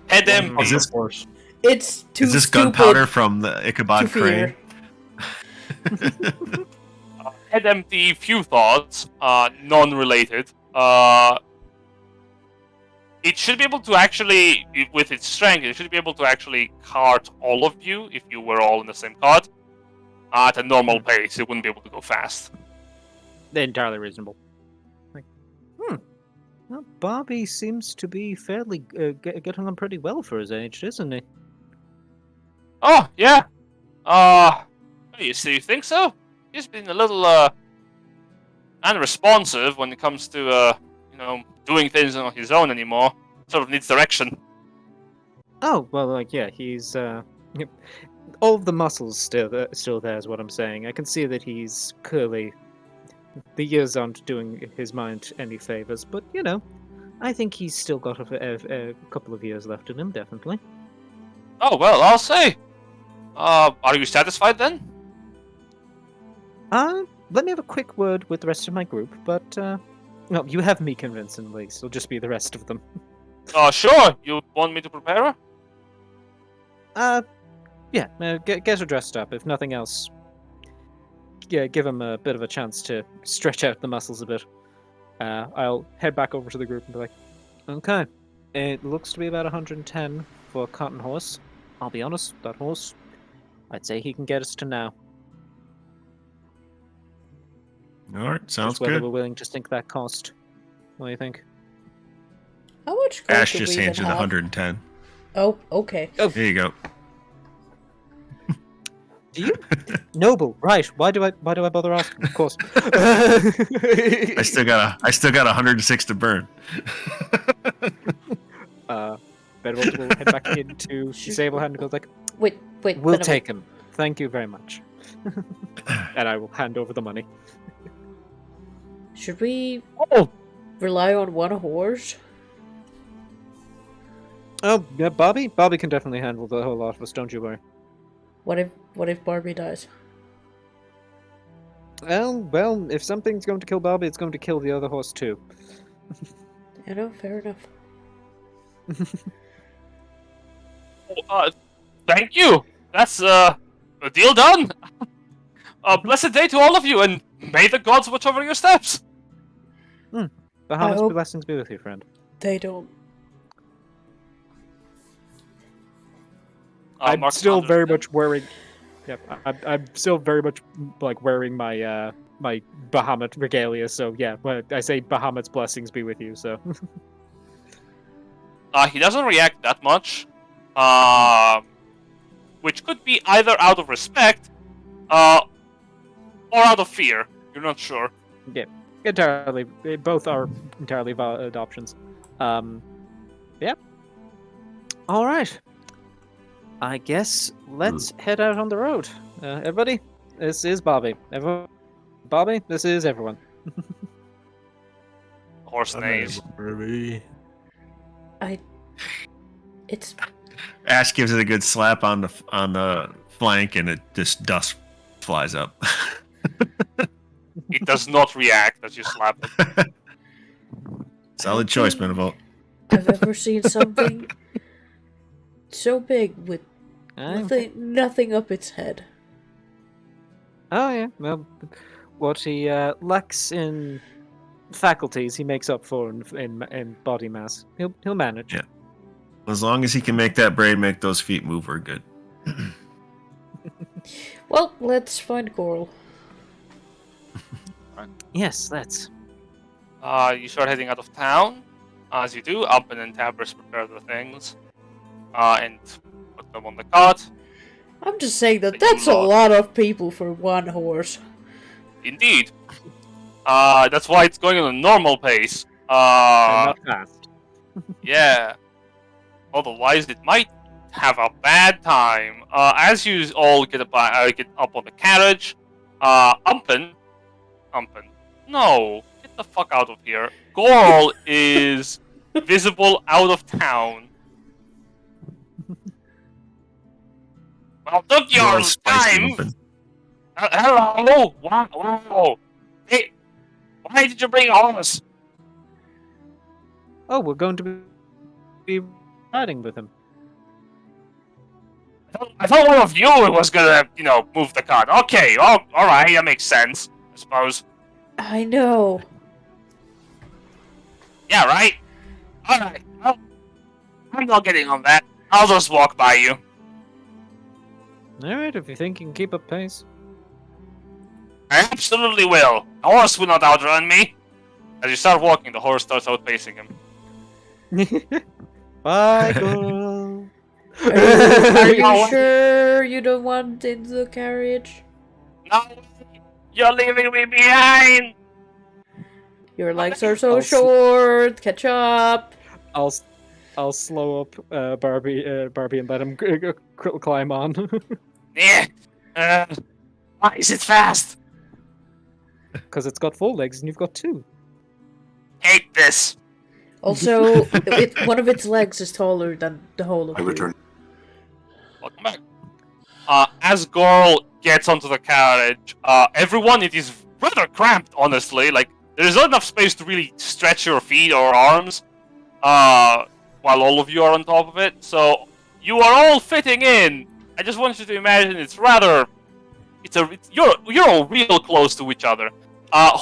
Head empty. Is this horse? It's too Is this stupid gunpowder from the to Ichabod fear. Crane? Head empty, few thoughts, non-related. It should be able to actually, with its strength, it should be able to actually cart all of you if you were all in the same cart. At a normal pace, it wouldn't be able to go fast. Entirely reasonable. Well, Barbie seems to be fairly getting on pretty well for his age, isn't he? Oh, yeah. You think so? He's been a little, unresponsive when it comes to, doing things on his own anymore. Sort of needs direction. Oh, well, like, yeah, he's, all of the muscles still there is what I'm saying. I can see that he's clearly... The years aren't doing his mind any favors, but, I think he's still got a couple of years left in him, definitely. Oh, well, I'll say. Are you satisfied then? Let me have a quick word with the rest of my group, but, well, you have me convincingly, so it'll just be the rest of them. Sure. You want me to prepare her? Yeah, get her dressed up, if nothing else. Yeah, give him a bit of a chance to stretch out the muscles a bit. I'll head back over to the group and be like, okay, it looks to be about 110 for a cotton horse. I'll be honest, that horse, I'd say he can get us to now. All right, sounds Just whether good. we're willing to sink that cost. What do you think? How much gold Ash do just we hands you even the have? 110. Oh, okay. There you go. Do you? Noble, right? Why do I bother asking? Of course. I still got 106 to burn. Benevolt will head back into Sablehead and goes like, Wait. "We'll Benevolt. take him. Thank you very much." And I will hand over the money. Should we Oh, rely on one horse? yeah, Bobby. Bobby can definitely handle the whole lot of us. Don't you worry. What if Barbie dies? Well, if something's going to kill Bobby, it's going to kill the other horse too. Fair enough. Thank you. That's a deal done. A blessed day to all of you, and may the gods watch over your steps. Bahamut's hope- blessings be with you, friend. They don't. I'm Mark still Saunders very then. much wearing. Yep, I'm still very much like wearing my my Bahamut regalia. So yeah, when I say Bahamut's blessings be with you. So He doesn't react that much, which could be either out of respect, or out of fear. You're not sure. entirely, both are entirely valid options. Yeah. All right. I guess let's head out on the road. Everybody, this is Bobby. Everyone, Bobby, this is everyone. Horse neighs. It's Ash gives it a good slap on the flank, and just dust flies up. It does not react as you slap it. Solid choice, Benevolt. I've ever seen something so big with nothing up its head. Oh yeah. Well, what he lacks in faculties, he makes up for in body mass. He'll manage. Yeah. As long as he can make that braid make those feet move, we're good. Well, let's find Coral. Yes, let's. You start heading out of town. As you do, Alpin and Tabris prepare the things, and put them on the cart. I'm just saying that's a lot of people for one horse. Indeed. That's why it's going at a normal pace. Not fast. Yeah. Otherwise, it might have a bad time. As you all get up on the carriage, Umpin, no, get the fuck out of here. Coral is visible out of town. Well, took your Little spicy time. Umpin. Hello. Wow. Hey, why did you bring a horse? Oh, we're going to be riding with him. I thought one of you was gonna, move the cart. Okay, all right, that makes sense, I suppose. I know. Yeah, right? Alright, well, I'm not getting on that. I'll just walk by you. Alright, if you think you can keep up pace. I absolutely will. A horse will not outrun me. As you start walking, the horse starts outpacing him. Bye, girl. Are you sure you don't want in the carriage? No, you're leaving me behind. Your legs are so short. Catch up. I'll slow up Barbie and let him climb on. Yeah. Why is it fast? Because it's got 4 legs and you've got 2. Hate this. Also, one of its legs is taller than the whole of I you. return. Welcome back. As Gorl gets onto the carriage, everyone, it is rather cramped, honestly. Like, there's not enough space to really stretch your feet or arms, while all of you are on top of it. So, you are all fitting in. I just want you to imagine you're all real close to each other.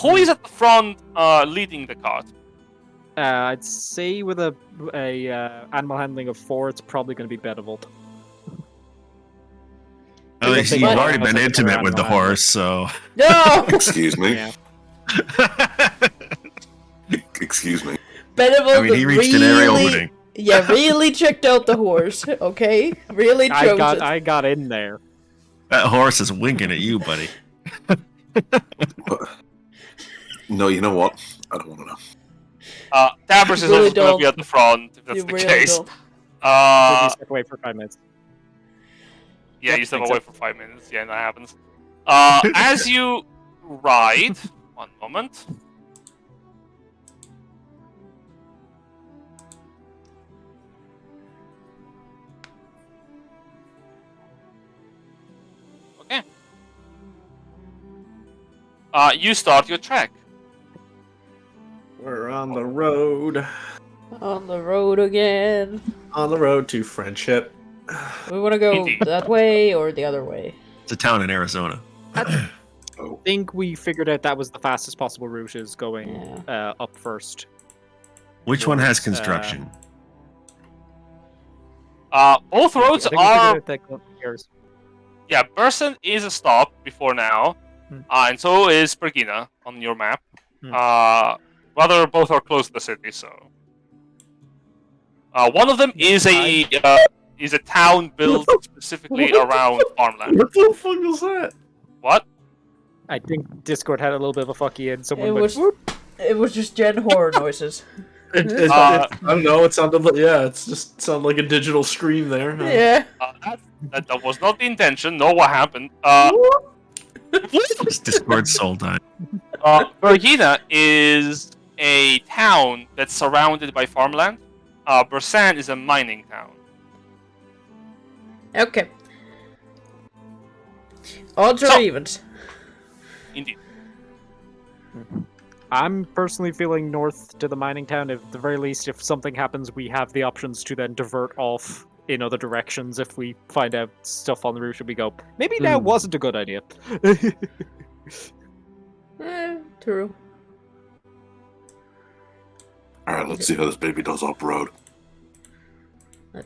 Who is at the front, leading the cart? I'd say with a animal handling of 4, it's probably going to be Benevolt. At least you've already been intimate with the horse, so. No! Excuse me. Yeah. Excuse me. Benevolt I mean, he reached an area opening. Yeah, really checked out the horse, okay? Really chose it. I got in there. That horse is winking at you, buddy. No, you know what? I don't want to know. Tabris is Really also going to be don't. at the front, if that's You the really case. don't. You step away for 5 minutes. Yeah, Yep, you step makes away sense. for 5 minutes. Yeah, that happens. As you ride, one moment. Okay. You start your trek. We're on the road. On the road again. On the road to friendship. We want to go Indeed. that way or the other way. It's a town in Arizona. I Oh, think we figured out that was the fastest possible route is going Yeah. up first. Which one has Towards, construction? Both roads I think we figured are. out that yours. Yeah, Burson is a stop before now, and so is Pergina on your map. Rather, both are close to the city, so. One of them is a town built specifically around farmland. What the fuck was that? What? I think Discord had a little bit of a fucky and someone It went, was, "Whoop." it was just Gen horror noises. I don't know. It sounded like it's just sounded like a digital scream there. Yeah. That was not the intention. No, what happened? It's Discord soul time. Pergina is a town that's surrounded by farmland. Bursan is a mining town. Okay. Odds or So- evens? Indeed. I'm personally feeling north to the mining town. At the very least, if something happens, we have the options to then divert off in other directions if we find out stuff on the route and we go, maybe that wasn't a good idea. True. Alright, let's see how this baby does off-road.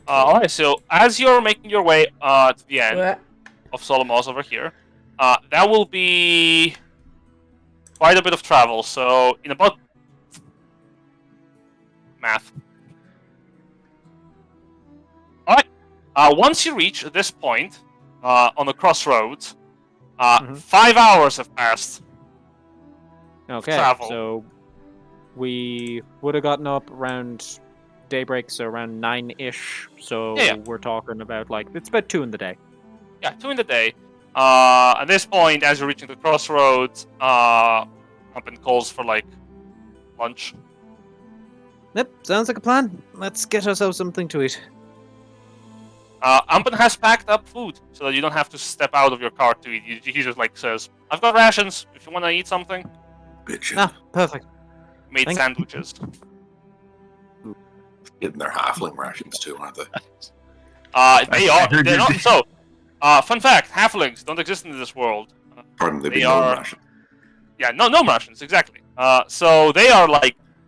Alright, so as you're making your way to the end What? of Solomos over here, that will be quite a bit of travel. So in about math. Alright, once you reach this point on the crossroads, 5 hours have passed. Okay, Travel. so we would have gotten up around daybreak, so around 9-ish. So Yeah. we're talking about it's about 2 in the day. Yeah, 2 in the day. At this point, as you're reaching the crossroads, Humpin calls for lunch. Yep, sounds like a plan. Let's get ourselves something to eat. Humpin has packed up food so that you don't have to step out of your car to eat. He just says, "I've got rations if you want to eat something." Bitchin'. Ah, perfect. Made Thank- sandwiches. Getting their halfling rations too, aren't they? They I are. heard They're you- not. So, fun fact: halflings don't exist in this world. Pardon, they'd be They no are- rations. Yeah, no rations, exactly. So they are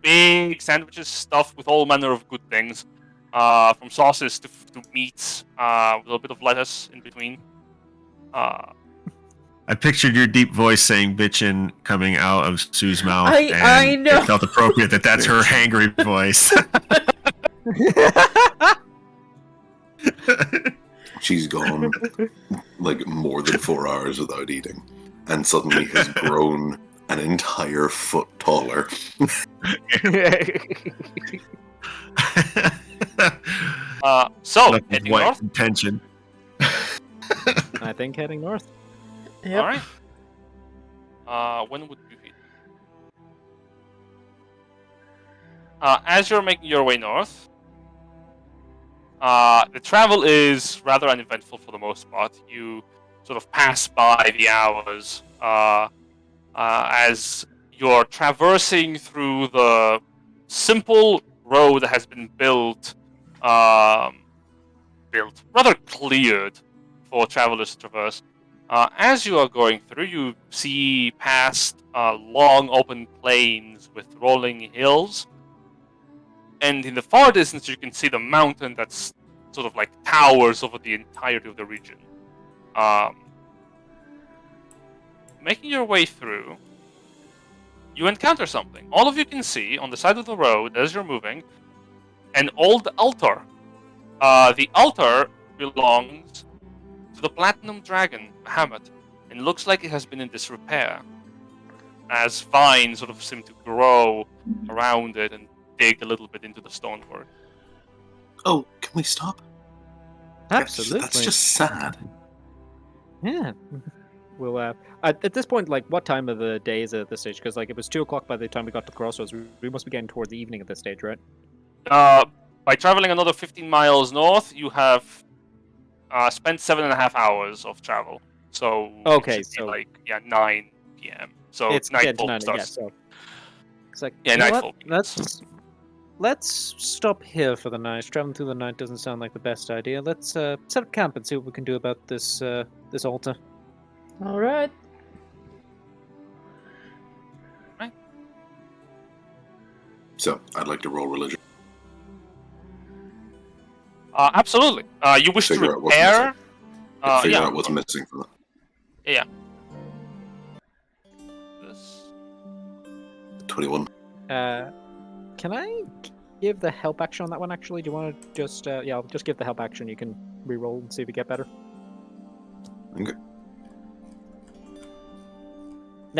big sandwiches stuffed with all manner of good things, from sauces to meats, with a little bit of lettuce in between. I pictured your deep voice saying "bitchin" coming out of Sue's mouth. I and know. It felt appropriate that's her hangry voice. She's gone like more than 4 hours without eating, and suddenly has grown an entire foot taller. So, Nothing heading white north. intention. I think heading north. Yep. All right. When would you hit? As you're making your way north, the travel is rather uneventful for the most part. You sort of pass by the hours as you're traversing through the simple road that has been built, rather cleared for travelers to traverse. As you are going through, you see past long open plains with rolling hills. And in the far distance, you can see the mountain that's sort of like towers over the entirety of the region. Making your way through, you encounter something. All of you can see on the side of the road as you're moving an old altar. The altar belongs to the Platinum Dragon, Bahamut, and looks like it has been in disrepair, as vines sort of seem to grow around it and dig a little bit into the stonework. Oh, can we stop? Absolutely. That's just sad. Yeah. We'll at this point, like, what time of the day is it at this stage? Because like it was 2 o'clock by the time we got to Crossroads. We must be getting toward the evening at this stage, right? By traveling another 15 miles north, you have spent 7.5 hours of travel. So Okay, it should be so- like 9 p.m. So it's nightfall getting to 9, starts. yeah, so it's like, Yeah, you know what? nightfall begins. Let's stop here for the night. Traveling through the night doesn't sound like the best idea. Let's set up camp and see what we can do about this this altar. All right. So, I'd like to roll religion. Absolutely. You wish to Figure out what's repair? Figure Yeah. out what's missing from them. Yeah. This. 21. Can I give the help action on that one? Actually, do you want to just yeah? I'll just give the help action. You can re-roll and see if you get better. Okay.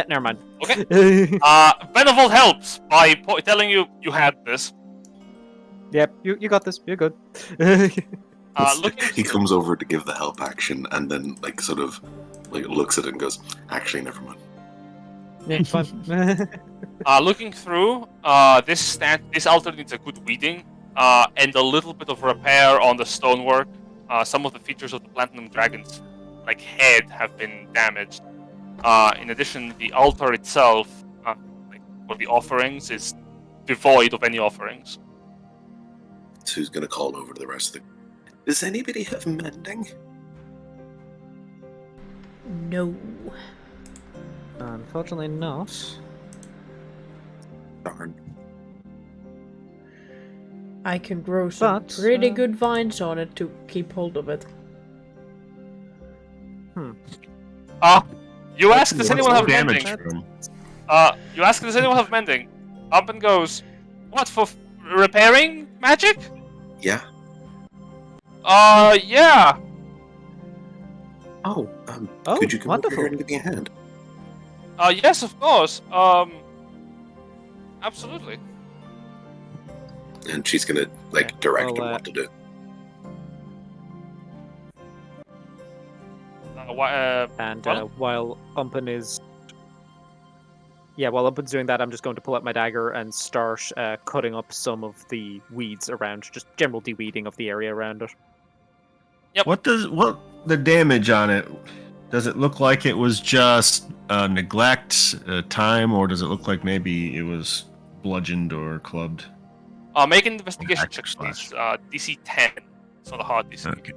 Never mind. Okay. Benevolt helps by telling you you had this. Yep, you got this. You're good. Looking He through- comes over to give the help action and then, like, sort of, like, looks at it and goes, actually, never mind. Yeah, fine. Looking through, this altar needs a good weeding and a little bit of repair on the stonework. Some of the features of the Platinum Dragon's like head have been damaged. In addition, the altar itself, like for the offerings, is devoid of any offerings. So who's going to call over to the rest of the... Does anybody have mending? No. Unfortunately, not. Darn. I can grow some But, pretty good vines on it to keep hold of it. You ask, does What's anyone the have damage mending? from? You ask, does anyone have mending? Up and goes, what, for repairing magic? Yeah? Yeah. Oh, Oh, could you come over wonderful. here and give me a hand? Yes, of course. Absolutely. And she's going to, like, direct him well, what to do. And Well- while Umpen is, while Umpen's doing that, I'm just going to pull out my dagger and start cutting up some of the weeds around, just general de-weeding of the area around it. What the damage on it? Does it look like it was just neglect, time, or does it look like maybe it was bludgeoned or clubbed? Make an investigation Attack check, slash. please. DC 10. It's not a hard DC. Okay.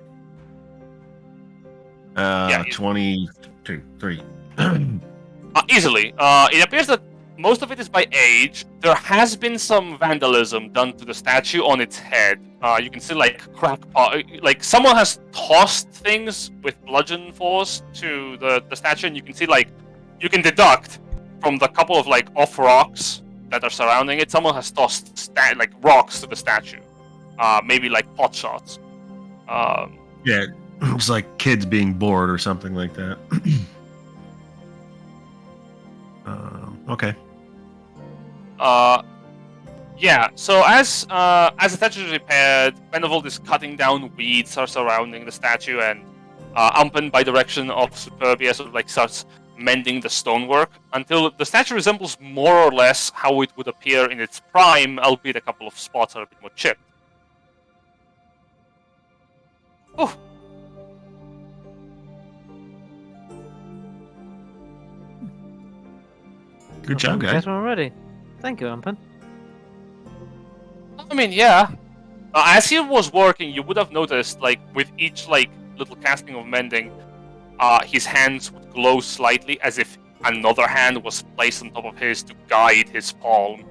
Yeah, you- 22, 3. Easily. It appears that most of it is by age. There has been some vandalism done to the statue on its head. You can see like like someone has tossed things with bludgeon force to the statue, and you can see like you can deduct from the couple of like off rocks that are surrounding it. Someone has tossed like rocks to the statue, maybe like pot shots. Yeah, it was like kids being bored or something like that. Okay. Yeah. So as the statue is repaired, Benevolt is cutting down weeds are surrounding the statue, and Ampen, by direction of Superbia, sort of like starts mending the stonework until the statue resembles more or less how it would appear in its prime, albeit a couple of spots are a bit more chipped. Oh. Good job, guys. Better already. Thank you, Ampen. I mean, yeah. As he was working, you would have noticed, like, with each, like, little casting of mending, his hands would glow slightly as if another hand was placed on top of his to guide his palm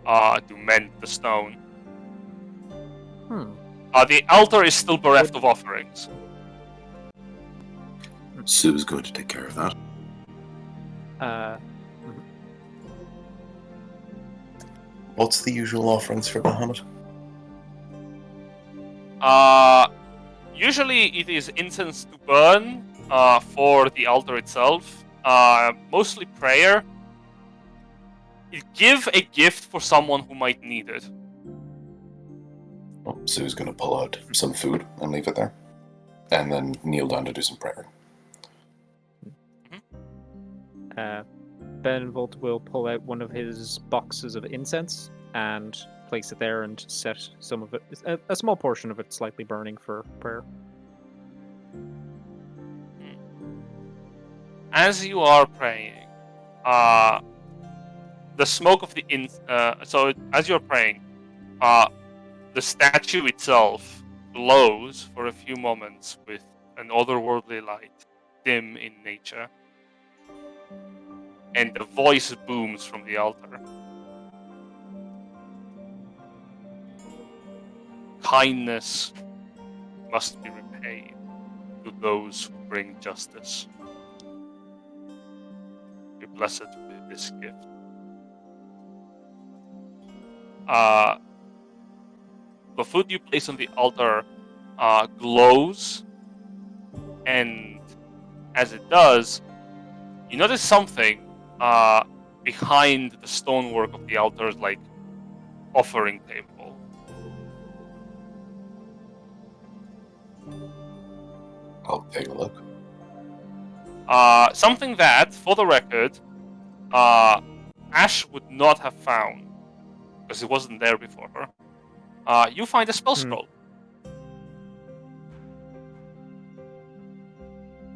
to mend the stone. The altar is still bereft of offerings. Sue's going to take care of that. What's the usual offerings for Bahamut? Usually it is incense to burn for the altar itself. Mostly prayer. Give a gift for someone who might need it. Well, Sue's going to pull out some food and leave it there. And then kneel down to do some prayer. Benevolt will pull out one of his boxes of incense and place it there and set some of it, a small portion of it, slightly burning for prayer. As you are praying, the smoke of the as you're praying, the statue itself glows for a few moments with an otherworldly light, dim in nature. And the voice booms from the altar. Kindness must be repaid to those who bring justice. Be blessed with this gift. The food you place on the altar glows, and as it does, you notice something behind the stonework of the altar's like offering table. I'll take a look. Something that, for the record, Ash would not have found because it wasn't there before her. You find a spell scroll.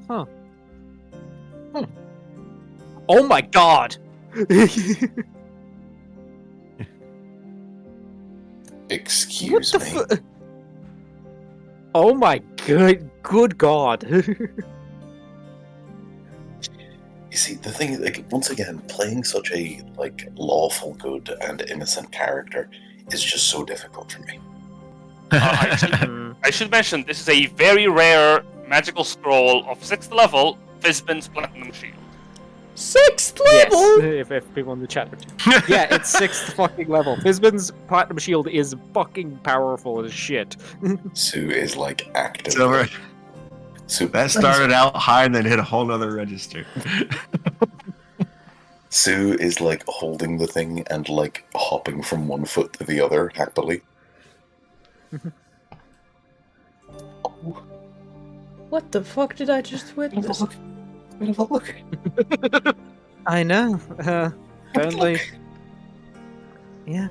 Huh. Oh my god! Excuse What me. the Oh my good god. You see, the thing is, like, once again, playing such a like lawful good and innocent character is just so difficult for me. I should mention this is a very rare magical scroll of 6th level, Fizban's Platinum Shield. 6th level? Yes, if people in the chat would. Yeah, it's 6th fucking level. Fizban's Platinum Shield is fucking powerful as shit. Sue is like active. Silverr. Sue, That started out high and then hit a whole nother register. Sue is like holding the thing and like hopping from one foot to the other happily. What the fuck did I just witness? Look. I know. Apparently. Yeah.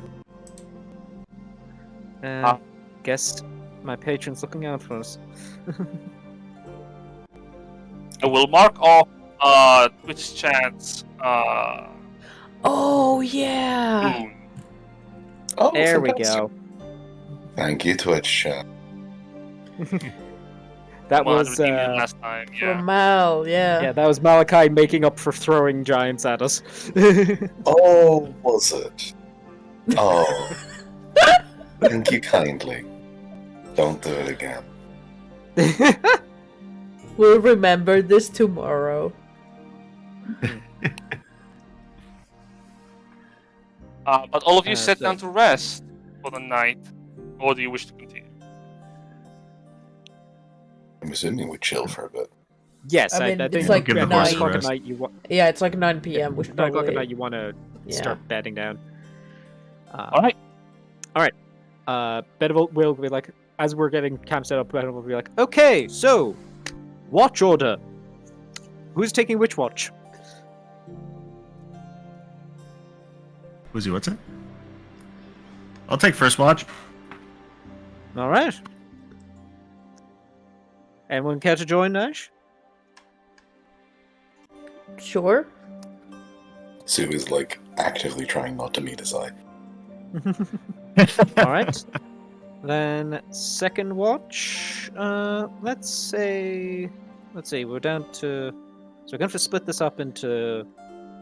Guess my patron's looking out for us. I will mark off Twitch chat's Oh, yeah! boon. Oh, There we fantastic. go. Thank you, Twitch chat. That One was redeemed it last time. Yeah. From Mal, yeah, that was Malachi making up for throwing giants at us. Oh, was it? Oh. Thank you kindly. Don't do it again. We'll remember this tomorrow. But all of you sit so- down to rest for the night, or do you wish to continue? I'm assuming we chill for a bit. Yes, I I mean, think it's like Give the 9 horse o'clock at rest. night. You want Yeah, it's like 9 p.m. We should 9 o'clock at probably... night. You want to Yeah. start bedding down. All right. Benevolt will be like, as we're getting camp set up, Benevolt will be like, okay, so watch order. Who's taking which watch? Woozy, what's it? I'll take first watch. All right. Anyone care to join, Nash? Sure. Sue is like actively trying not to meet his eye. All right. Then second watch. Let's say we're down to. So we're going to split this up into.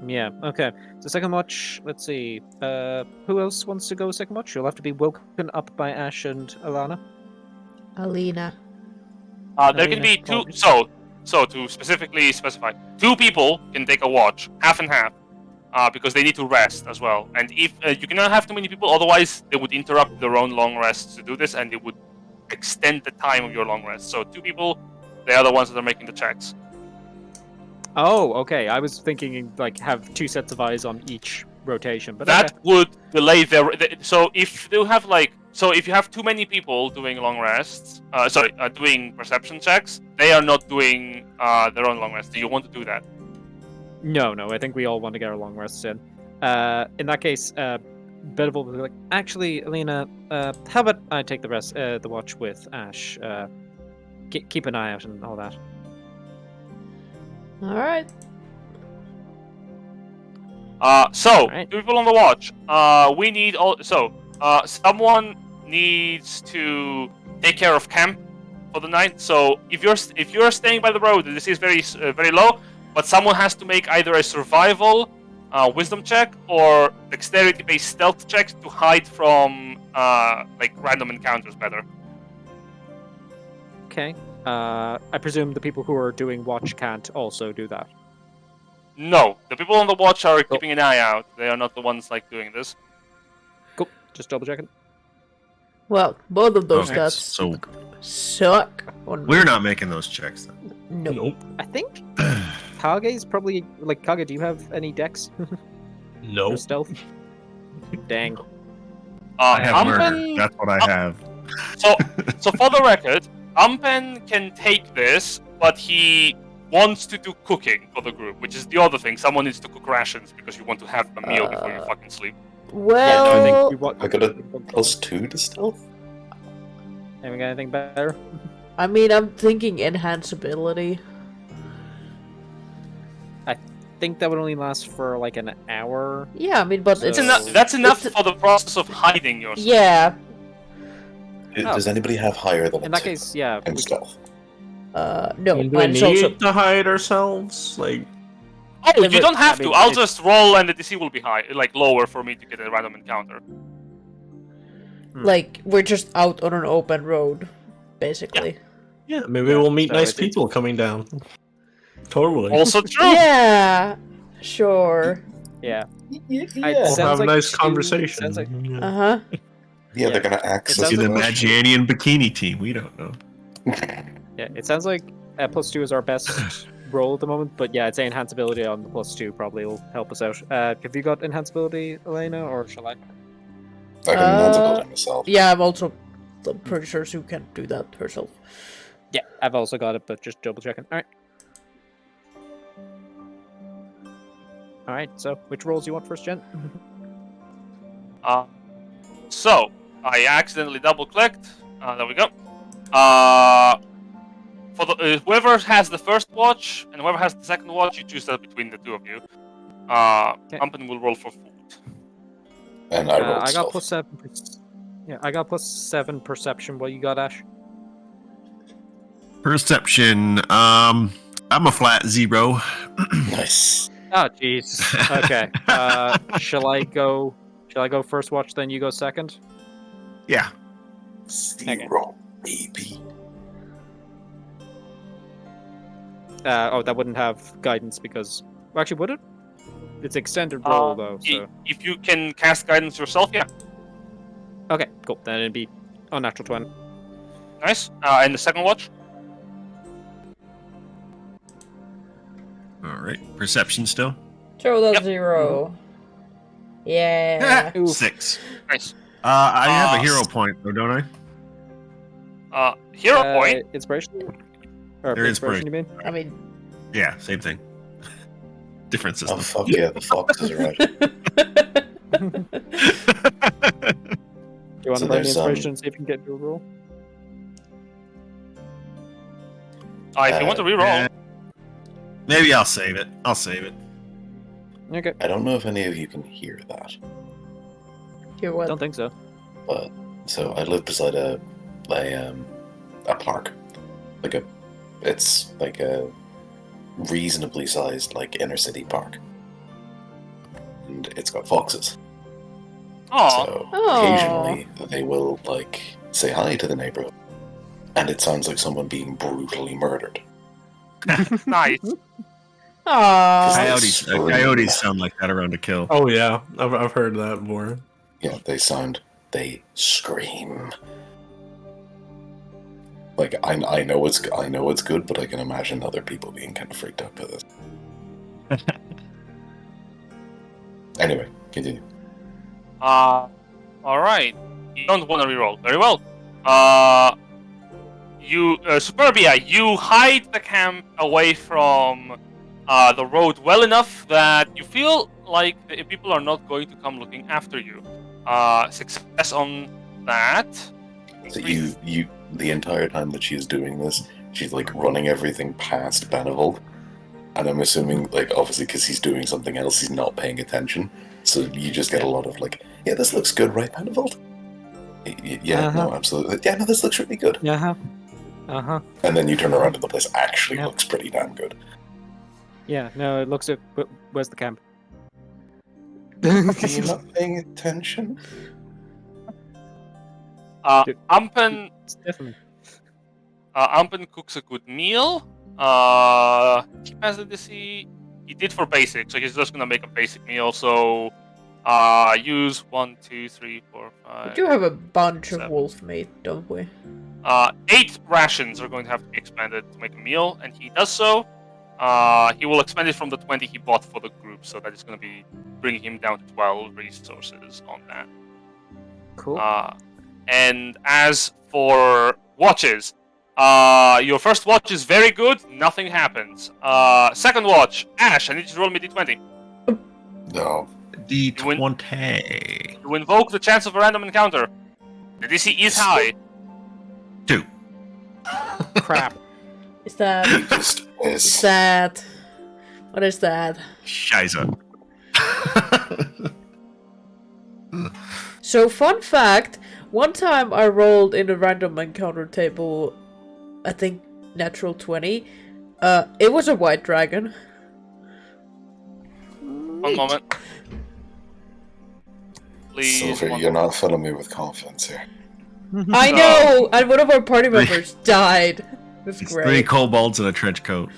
Yeah. Okay. So second watch. Let's see. Who else wants to go second watch? You'll have to be woken up by Ash and Alana. Alina. There can be Alina, two. So to specifically specify, 2 people can take a watch, half and half, because they need to rest as well. And if you cannot have too many people, otherwise they would interrupt their own long rests to do this, and it would extend the time of your long rest. So 2 people, they are the ones that are making the checks. Oh, okay. I was thinking like have 2 sets of eyes on each rotation, but That okay. would delay their. So if you have if you have too many people doing long rests, doing perception checks, they are not doing their own long rest. Do you want to do that? No. I think we all want to get our long rests in. In that case, Benevolt will be like, actually, Alina, how about I take the watch with Ash? Keep an eye out and all that. All right. Alright. 2 people on the watch. We need someone needs to take care of camp for the night. So if you're staying by the road, this is very low. But someone has to make either a survival, wisdom check, or dexterity-based stealth checks to hide from random encounters better. Okay. I presume the people who are doing watch can't also do that. No, the people on the watch are keeping an eye out. They are not the ones doing this. Cool. Just double checking. Well, both of those Okay, stats so suck. we're not making those checks then. No. Nope. I think Kage's probably Kage. Do you have any dex or Nope. stealth? Dang. I have murder. Ampen, That's what I have. so for the record, Ampen can take this, but he wants to do cooking for the group, which is the other thing. Someone needs to cook rations because you want to have a meal before you fucking sleep. Well, I think we want. I got a +2 to stealth. Anyone got anything better? I mean, I'm thinking enhanceability. I think that would only last for like an hour. Yeah, I mean, but So- it's That's enough it's- for the process of hiding yourself. Yeah. Does anybody have higher than In a that 2 case, yeah. in we- stealth? No. Do we And it's need also to hide ourselves? Like, Oh, you don't have I mean, to. I'll it- just roll, and the DC will be high, lower for me to get a random encounter. like we're just out on an open road, basically. yeah, maybe we'll meet so nice I think- people coming down. Totally. Also true. Yeah. Sure. Yeah. We'll sounds have a like nice 2 conversation. sounds like- Yeah. Uh huh. Yeah, Yeah. they're gonna access sounds See the like- Magianian bikini team. We don't know. Yeah, it sounds like +2 is our best roll at the moment, but yeah, I'd say enhanceability on the +2 probably will help us out. Have you got enhanceability, Elena, or shall I? I can enhanceability myself. Yeah, I'm pretty sure Sue can't do that herself. Yeah, I've also got it, but just double checking. Alright, so which rolls you want first, Jen? So I accidentally double-clicked. There we go. For the whoever has the first watch and whoever has the second watch, you choose that between the 2 of you. Ampen will roll for food. And I rolled I got stealth. +7. Yeah, I got +7 perception. What you got, Ash? Perception. I'm a flat 0. Nice. Oh, jeez. Okay. Shall I go first watch, then you go second? Yeah. 0, baby. That wouldn't have guidance because... Well, actually, would it? It's extended roll, though, so... If you can cast guidance yourself, yeah. Okay, cool. Then it'd be unnatural 20. Nice. And the second watch? All right. Perception still. Throw that Yep. 0. Yeah. Oof. 6. Nice. I have a hero point, though, don't I? Hero point. Inspiration? Or There is inspiration, you mean? I mean, Yeah, same thing. Different Oh system. fuck yeah, the foxes are out. Do you want So to roll the there's, inspiration and see if you can get into a roll? If you want to reroll, Yeah. Maybe I'll save it. I'll save it. Okay. I don't know if any of you can hear that, you're what? Don't think so. but so I live beside a park, it's like a reasonably sized like inner city park, and it's got foxes. oh, So Aw. occasionally they will like say hi to the neighborhood, and it sounds like someone being brutally murdered. nice. Aww. Coyotes sound like that around a kill. Oh yeah, I've heard that more. Yeah, they scream. Like I know it's good, but I can imagine other people being kind of freaked out by this. Anyway, continue. All right. You don't want to reroll. Very well. Superbia, you hide the camp away from the road well enough that you feel like the people are not going to come looking after you. Success on that. So you the entire time that she's doing this, she's like running everything past Benevolt, and I'm assuming like obviously because he's doing something else, he's not paying attention. So you just get a lot of like, yeah, this looks good, right, Benevolt? Yeah, no, absolutely. Yeah, no, this looks really good. Uh-huh. And then you turn around and the place actually Yep. looks pretty damn good. Yeah, no, it looks at... Where's the camp? Are you not paying attention? Ampen Definitely. Ampen cooks a good meal. He has the DC. He did for basic, so he's just gonna make a basic meal. So, use 1, 2, 3, 4, 5. We do have a bunch of 7. wolf meat, don't we? 8 rations are going to have to be expended to make a meal, and he does so. He will expend it from the 20 he bought for the group, so that is going to be bringing him down to 12 resources on that. Cool. And as for watches, your first watch is very good, nothing happens. Second watch, Ash, I need you to roll me d20. No. D20. To invoke the chance of a random encounter. The DC is high. 2. Crap. Is that... He just Is is. that... What is that? Shiza. So, fun fact, one time I rolled in a random encounter table, I think natural 20. It was a white dragon. One moment. Please. Silver, one you're moment. not filling me with confidence here. I know! And one of our party members died. That's It's great. 3 kobolds in a trench coat.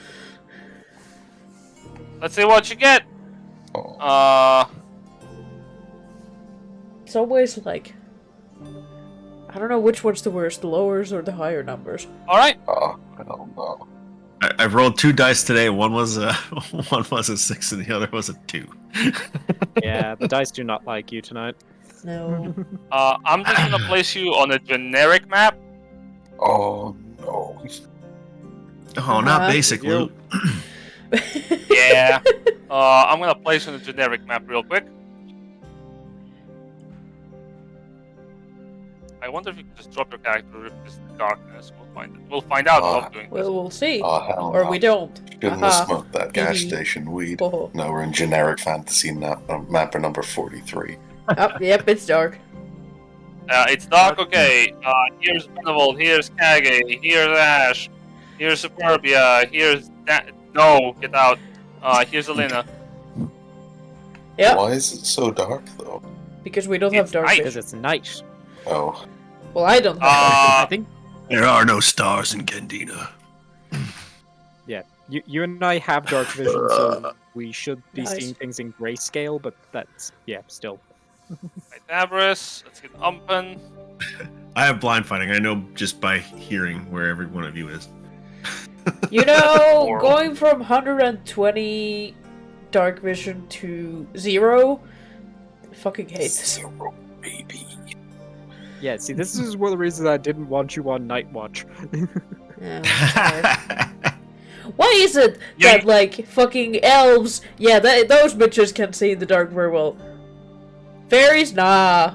Let's see what you get. Oh. It's always like... I don't know which one's the worst, the lowers or the higher numbers. Alright. I don't know. I've rolled 2 dice today. One was a 6 and the other was a 2. Yeah, the dice do not like you tonight. No. I'm just gonna place you on a generic map. Oh no. Oh, not Uh-huh. basic loot. Yeah. I'm gonna place you on a generic map real quick. I wonder if you can just drop your character if this darkness. We'll find out without doing this. Well, we'll see. Oh hell Or no. we don't. Shouldn't Haha. have smoked that gas Hee hee. station weed. Oh. No, we're in generic fantasy mapper number 43. Oh, yep, it's dark. It's dark, okay. Here's Benevolt, here's Kage, here's Ash, here's Superbia, here's no, get out. Here's Alina. Yep, Why is it so dark though? because we don't have It's dark night. Because vision. it's night. Oh. Well, I don't have I Uh, think, There are no stars in Gandina. yeah, you and I have dark vision, so we should be Nice. seeing things in grayscale, but that's, yeah, still. Tabris, let's get Umpen. I have blind finding. I know just by hearing where every one of you is. You know, Or- going from 120 dark vision to 0, I fucking hate this. Zero, baby. Yeah, see, this is one of the reasons I didn't want you on Night Watch. Yeah, I'm tired. Why is it Yeah. that, like, fucking elves, yeah, those bitches can see the dark very well. Fairies, nah.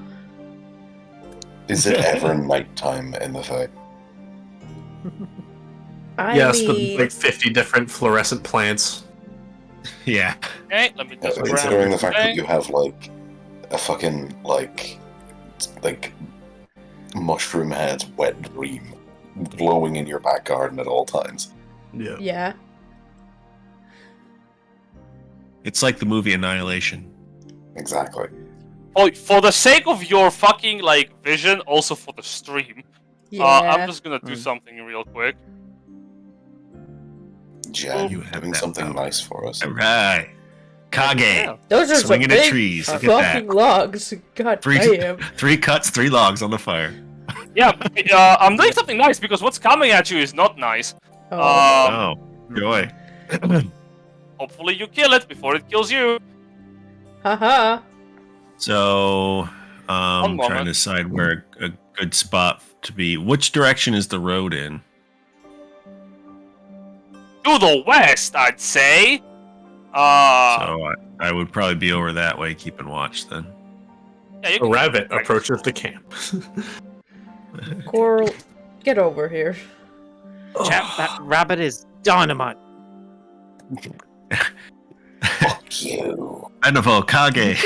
Is it ever nighttime in the Fae? I Yes, mean, but like 50 different fluorescent plants. Yeah. Okay, let me just grab Considering the this fact that thing. you have like a fucking like mushroom head wet dream glowing in your back garden at all times. Yeah. yeah. It's like the movie Annihilation. Exactly. Oh, for the sake of your fucking like vision, also for the stream, Yeah. I'm just gonna do Mm. something real quick. Jen, You have doing that something power. nice for us. All right. Kage. Those are Swinging some at big trees, look at that. fucking logs. God Three- damn. 3 cuts, 3 logs on the fire. Yeah, I'm doing something nice because what's coming at you is not nice. Oh. Oh, joy. Hopefully you kill it before it kills you. Haha. So, One trying to moment. decide where a good spot to be. Which direction is the road in? To the west, I'd say. So I would probably be over that way, keeping watch then. Yeah, you A can- rabbit approaches the camp. Coral, get over here. Chap, that rabbit is dynamite. Fuck you. Benevolt, Kage,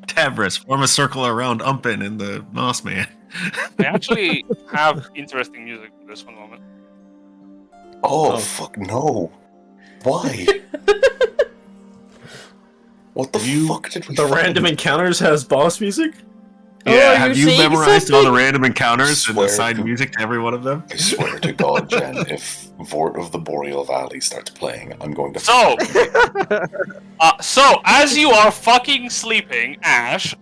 Tabris, form a circle around Umpin and the Moss Man. I actually have interesting music for this one moment. Oh, Oh. fuck no. Why? What the You- fuck did we The find? random encounters has boss music? Oh, Yeah, are have you you seeing memorized all the something? random encounters and Swear assigned to- music to every one of them? I swear to God, Jen, if Vort of the Boreal Valley starts playing, I'm going to. So, so as you are fucking sleeping, Ash,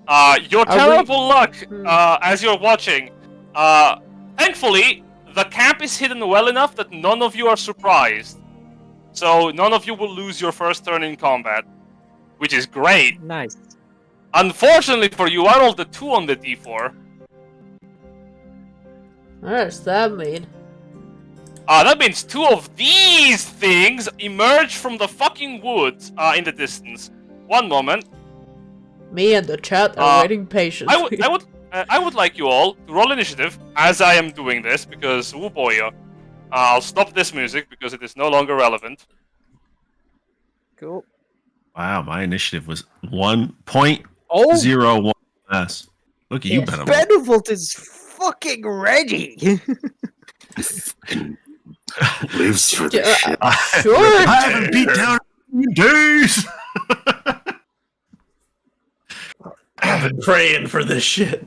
your Are we- terrible luck, Hmm. as you're watching, thankfully, the camp is hidden well enough that none of you are surprised. So none of you will lose your first turn in combat, which is great. Nice. Unfortunately for you, I rolled a 2 on the d4. What does that mean? That means 2 of these things emerge from the fucking woods in the distance. One moment. Me and the chat are Uh, waiting patiently. I would like you all to roll initiative as I am doing this because, oh boy, I'll stop this music because it is no longer relevant. Cool. Wow, my initiative was 1.01 Oh, less. Look at you, Yes. Benevolt. Benevolt is fucking ready. Lives for the Yeah, shit. Sure. I haven't beat down in days. I've been praying for this shit.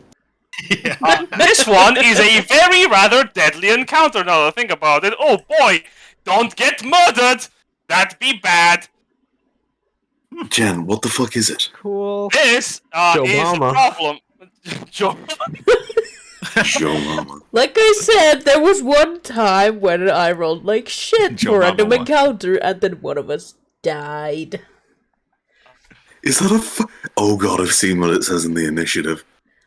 Yeah. This one is a very rather deadly encounter now that I think about it. Oh boy, don't get murdered! That'd be bad. Jen, what the fuck is it? Cool. This Joe is Mama. a problem. Joe Joe Mama. Like I said, there was one time when I rolled like shit Joe for a Mama random won. encounter, and then one of us died. Is that a Oh god, I've seen what it says in the initiative.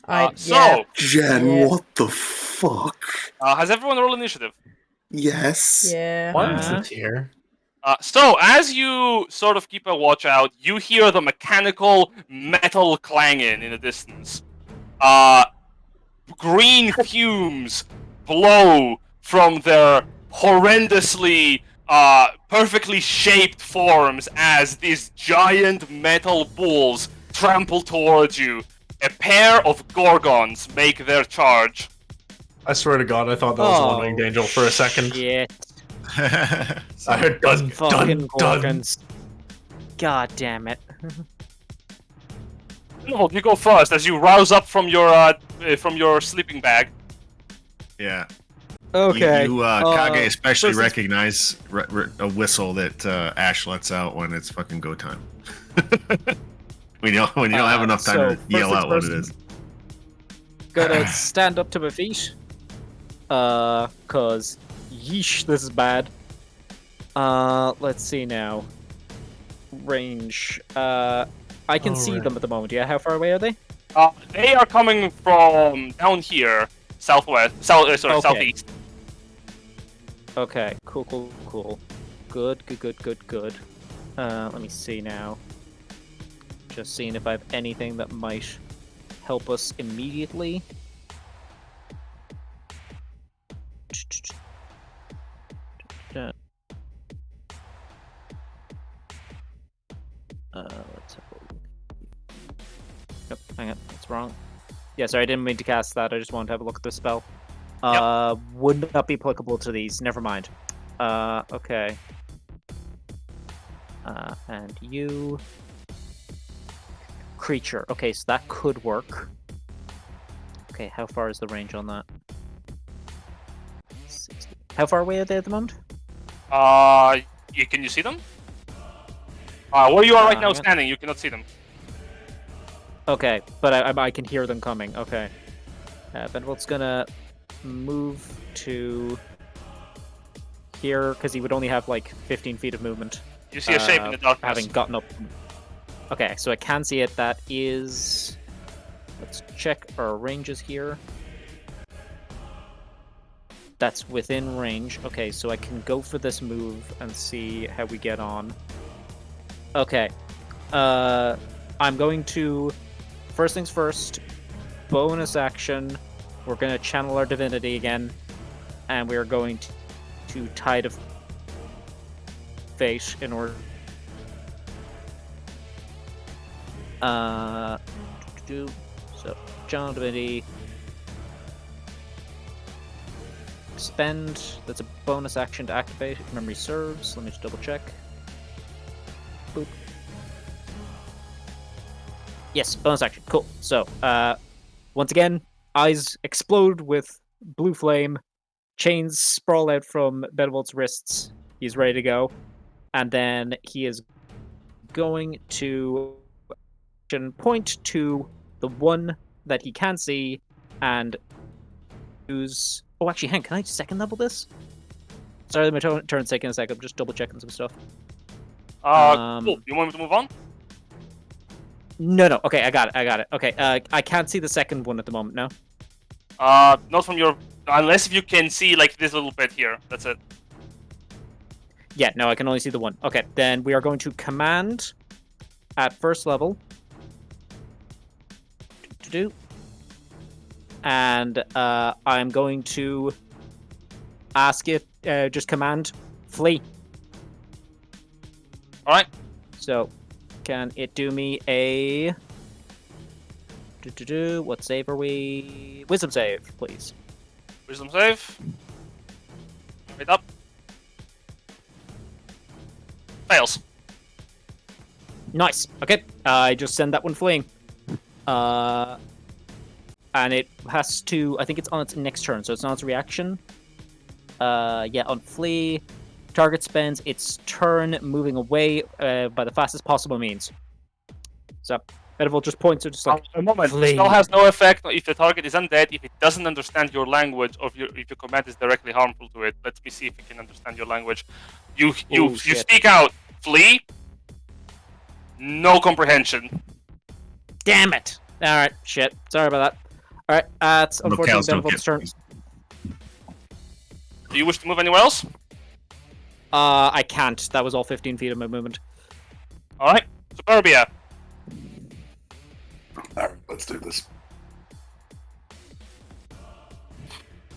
Yeah. So, Jen, Yeah. what the fuck? has everyone rolled initiative? Yes. Yeah. What is it here? So, as you sort of keep a watch out, you hear the mechanical metal clanging in the distance. Green fumes blow from their horrendously, perfectly shaped forms as these giant metal bulls trample towards you. A pair of gorgons make their charge. I swear to God, I thought that was Oh, one winged angel for a second. Shit. I heard dun Fucking dun dun. Gorgons. God damn it. Benevolt, you go first as you rouse up from your sleeping bag. Yeah. Okay. You Kage especially first- recognize a whistle that Ash lets out when it's fucking go time. when you don't have enough time so to yell first out what it things is. Gonna stand up to my feet. Cause yeesh, this is bad. Let's see now. Range. I can see Alright. them at the moment. Yeah, how far away are they? They are coming from down here, southwest, Okay. southeast. Okay, cool. Good. Let me see now. Just seeing if I have anything that might help us immediately. Let's have a look. Yep, hang on, that's wrong. Yeah, sorry, I didn't mean to cast that. I just wanted to have a look at the spell. Would not be applicable to these. Never mind. Okay. And you... Creature. Okay, so that could work. Okay, how far is the range on that? 60. How far away are they at the moment? Can you see them? Where you are right now hang on. standing, you cannot see them. Okay, but I can hear them coming. Okay. Benevolt's gonna move to here because he would only have like 15 feet of movement. You see a shape in the darkness. Having gotten up. Okay, so I can see it. That is. Let's check our ranges here. That's within range. Okay, so I can go for this move and see how we get on. Okay. I'm going to. First things first. Bonus action. We're going to channel our divinity again. And we're going to Tide of Fate in order. So, channel divinity. Spend. That's a bonus action to activate if memory serves. Let me just double check. Boop. Yes, bonus action. Cool. So, once again, eyes explode with blue flame. Chains sprawl out from Benevolt's wrists. He's ready to go. And then he is going to point to the one that he can see and use... Oh, actually, Hank, can I second level this? Sorry, my turn's taking a sec. I'm just double checking some stuff. Cool. You want me to move on? No. Okay, I got it. Okay, I can't see the second one at the moment, no? Not from your... Unless if you can see, like, this little bit here. That's it. Yeah, no, I can only see the one. Okay, then we are going to command at first level. And I'm going to ask it, just command, flee. Alright. So, can it do me a... What save are we? Wisdom save, please. Wisdom save. Wait up. Fails. Nice. Okay, I just send that one fleeing. And it has to... I think it's on its next turn, so it's not its reaction. Yeah, on flee, target spends its turn moving away by the fastest possible means. So, Benevolt just points to just like... A moment. The flee. spell has no effect if the target is undead, if it doesn't understand your language, or if your command is directly harmful to it. Let me see if it can understand your language. You shit. speak out, flee. No comprehension. Damn it! Alright, shit. Sorry about that. Alright, it's unfortunately cows don't Benevolt's get turn. Do you wish to move anywhere else? I can't. That was all 15 feet of my movement. Alright. Superbia. Alright, let's do this.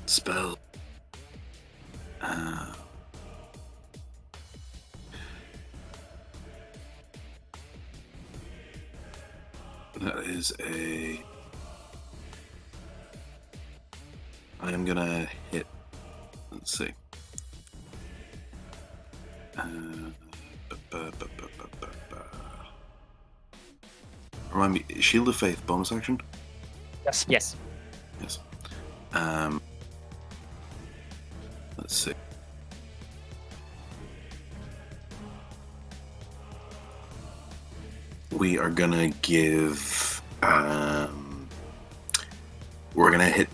Spell. That is a... I am gonna hit... Let's see. Remind me, Shield of Faith, bonus action? Yes. Yes. Yes. Let's see. We are gonna give... we're gonna hit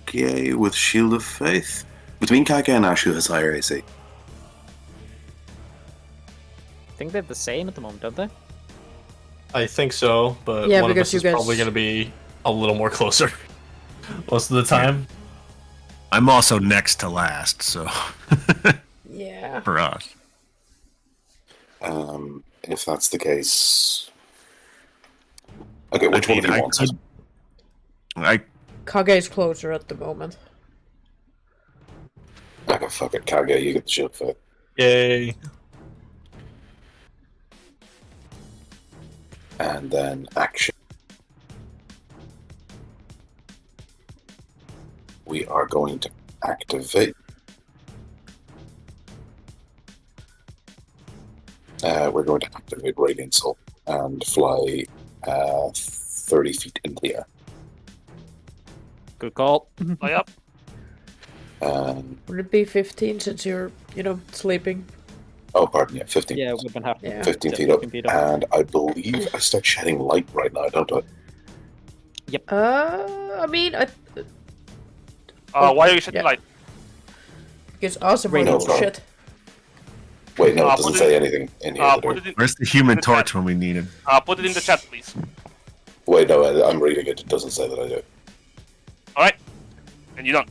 Kage with Shield of Faith. Between Kage and Ash, who has higher AC? I think they're the same at the moment, don't they? I think so, but Yeah, one of because us you is guys- probably going to be a little more closer most of the time. I'm also next to last, so Yeah. for us. If that's the case, okay. Which one of you wants it? Kage's closer at the moment. Okay, fuck it, Kage, you get the shield fight. Yay. And then action. We are going to activate. We're going to activate Radiant Soul and fly 30 feet into the air. Good call. Fly up. Would it be 15 since you're, sleeping? Oh, pardon, yeah, 15. Yeah, we've been happy. Yeah. 15 Yeah, feet up. 15 feet up. And I believe I start shedding light right now, don't I? I mean, Why are you shedding yeah. light? because Aasimar Wait, knows no. shit. Wait, no, it Put doesn't it- say anything in here. Put it in, Where's the Human the Torch chat. when we need him? Put it in the chat, please. Wait, no, I'm reading it. It doesn't say that I do. All right, and you're done.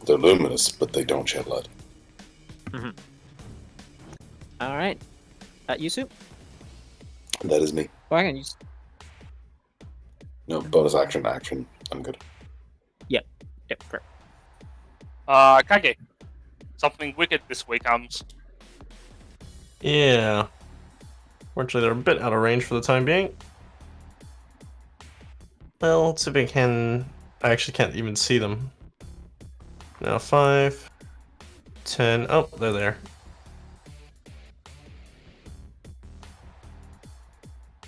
They're luminous, but they don't shed light. All right. Yusu? That is me. Oh, hang on. No, bonus action. I'm good. Yep, fair. Kage, something wicked this way comes. Yeah. Fortunately, they're a bit out of range for the time being. Well, let's see if I can... I actually can't even see them. Now 5, 10... Oh, they're there.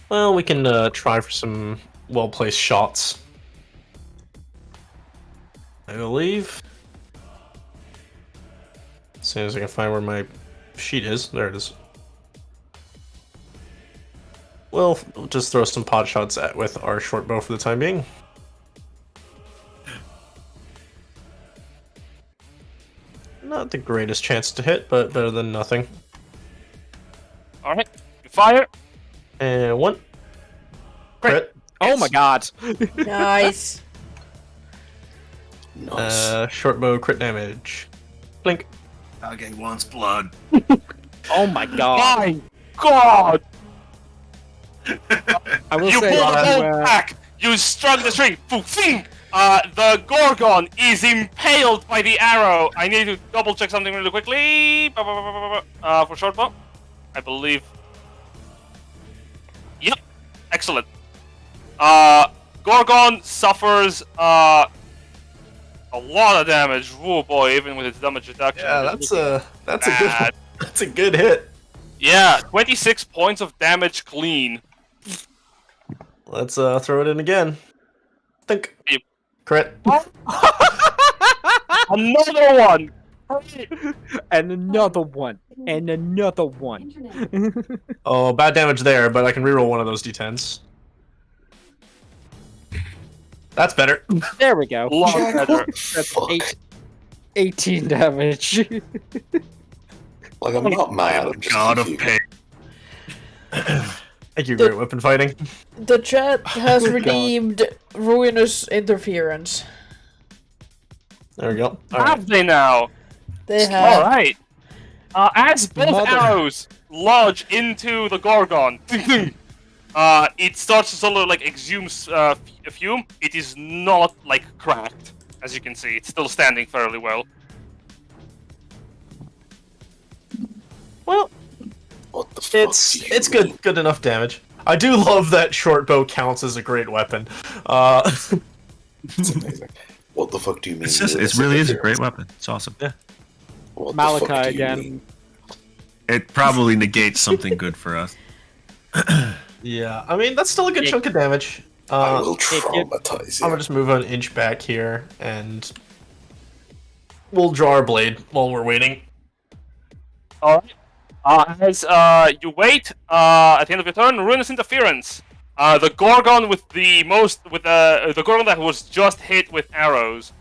Well, we can try for some well-placed shots. I believe. As soon as I can find where my sheet is. There it is. We'll just throw some pot shots with our short bow for the time being. Not the greatest chance to hit, but better than nothing. All right, you fire. And 1. Crit. Oh my god! Nice. Nice. Short bow crit damage. Blink. Kage wants blood. Oh my god! My God! I will You say pulled the that, bolt back. You struck the string. Fing. The Gorgon is impaled by the arrow. I need to double check something really quickly. For short bow, I believe. Yep, excellent. Gorgon suffers a lot of damage. Oh boy, even with its damage reduction. Yeah, it's that's looking a bad. that's a good hit. Yeah, 26 points of damage clean. Let's throw it in again. Think. Yep. Crit. Another one. and another one, and another one. Oh, bad damage there, but I can reroll one of those d10s. That's better. There we go. Lot Jack, better. what the That's fuck? 18 damage. Like, I'm not mad. I'm just God of confused. pain. Thank you, great weapon fighting. The chat has Oh my God. redeemed ruinous interference. There we go. All right. Have they now? They All have. right. As both Mother. arrows lodge into the Gorgon, it starts to sort of like exhumes fume. It is not like cracked, as you can see. It's still standing fairly well. Well, What the fuck? do you it's mean? good enough damage. I do love that short bow counts as a great weapon. It's amazing. What the fuck do you mean? It's just, it Lewis really is a great interference? weapon. It's awesome. What Malachi the fuck do you again. mean? It probably negates something good for us. Yeah, I mean that's still a good Yeah. chunk of damage. I will you- traumatize I'm you. gonna just move an inch back here, and we'll draw our blade while we're waiting. All right. As you wait, at the end of your turn, ruinous interference. The Gorgon with the Gorgon that was just hit with arrows.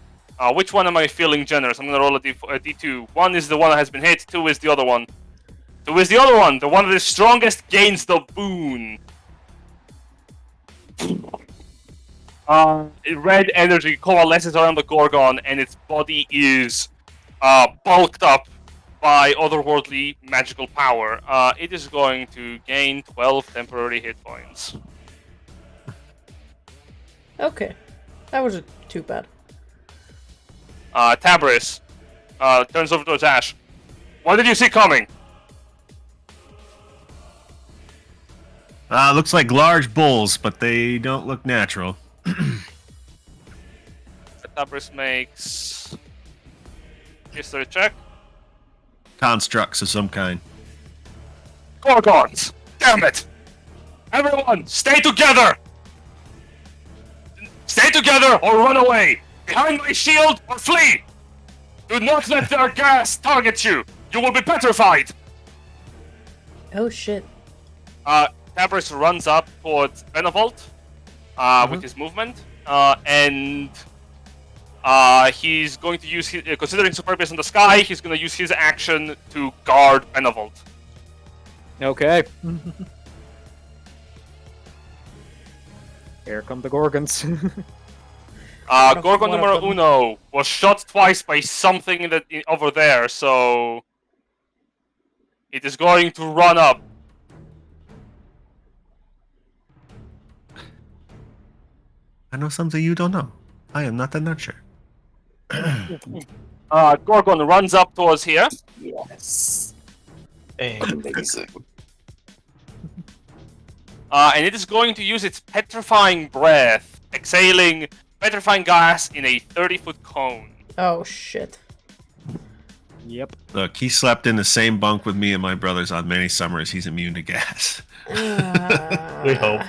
Which one am I feeling generous? I'm gonna roll a D2. 1 is the one that has been hit. 2 is the other one. 2 is the other one. The one that is strongest gains the boon. Red energy coalesces around the Gorgon, and its body is bulked up by otherworldly magical power. It is going to gain 12 temporary hit points. Okay. That wasn't too bad. Tabris turns over towards Ash. What did you see coming? Looks like large bulls, but they don't look natural. Tabris makes history check. Constructs of some kind. Gorgons! Damn it! Everyone, stay together! Stay together or run away! Behind my shield or flee! Do not let their gas target you! You will be petrified! Oh shit. Tabris runs up towards Benevolt with his movement, and he's going to use his, considering Superbia in the sky, he's going to use his action to guard Benevolt. Okay. Here come the Gorgons. Gorgon numero uno was shot twice by something over there, so it is going to run up. I know something you don't know. I am not the nurture. Gorgon runs up towards here. Yes. And Amazing. And it is going to use its petrifying breath, exhaling petrifying gas in a 30-foot cone. Oh shit. Yep. Look, he slept in the same bunk with me and my brothers on many summers. He's immune to gas. we hope.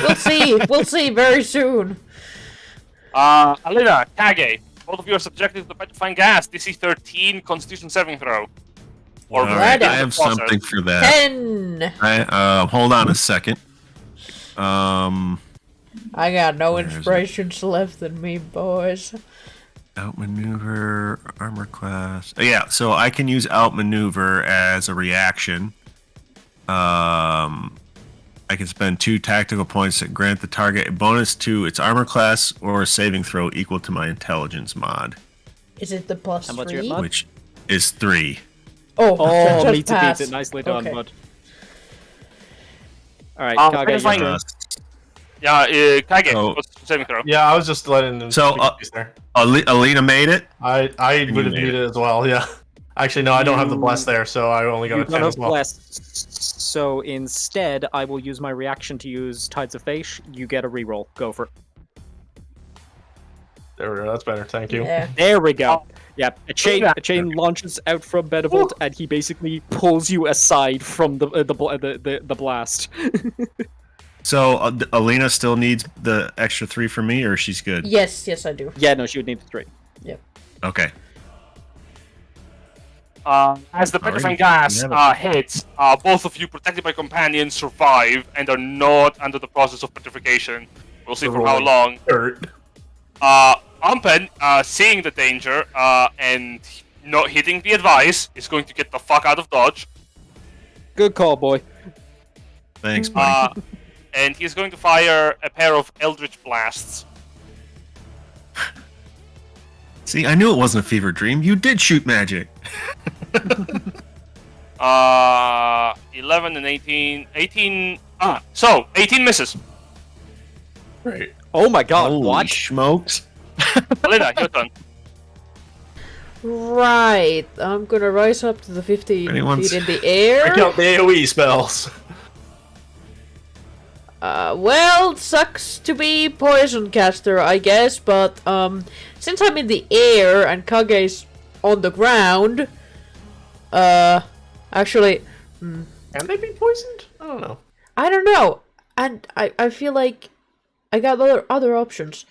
We'll see. We'll see very soon. Alina, Kage, both of you are subjected to the petrifying gas. DC 13, Constitution saving throw. Or All right, ready. I have something for that. 10. Hold on a second. I got no Where is it? inspirations left in me, boys. Outmaneuver, armor class. Yeah, so I can use outmaneuver as a reaction. I can spend 2 tactical points that grant the target a bonus to its armor class or a saving throw equal to my intelligence mod, Is it the plus How much your 3? mod? which is 3. Oh, Oh, just meets it, pass. beats it. Nicely done, Okay. bud. Alright, Kage, your fine. turn. Yeah, Kage, Oh. Constitution saving throw. Yeah, I was just letting them. So, speak a piece there. Alina made it. I you would have made muted it as well. Yeah. Actually, no, I don't have the bless there, so I only got You a don't 10 have as well. blessed, so instead, I will use my reaction to use Tides of Fate. You get a reroll. Go for it. There we go. That's better. Thank you. Yeah. There we go. Yeah, a chain launches out from Benevolt, and he basically pulls you aside from the blast. So Alina still needs the extra 3 from me, or she's good? Yes, yes, I do. Yeah, no, she would need 3. Okay. As the petrifying gas hits, both of you, protected by companions, survive and are not under the process of petrification. We'll see for how long. Hurt. Ampen, seeing the danger and not hitting the advice, is going to get the fuck out of dodge. Good call, boy. Thanks, buddy. And he's going to fire a pair of Eldritch Blasts. See, I knew it wasn't a fever dream. You did shoot magic. 11 and 18. 18. So 18 misses. Great. Oh my god, Holy what? smokes. Alina, your turn. Right. I'm gonna rise up to the 50 Anyone's- feet in the air. Break out the AoE spells. Well, sucks to be poison caster, I guess, but since I'm in the air and Kage's on the ground, actually, Can they be poisoned? I don't know. I don't know, and I feel like I got other options.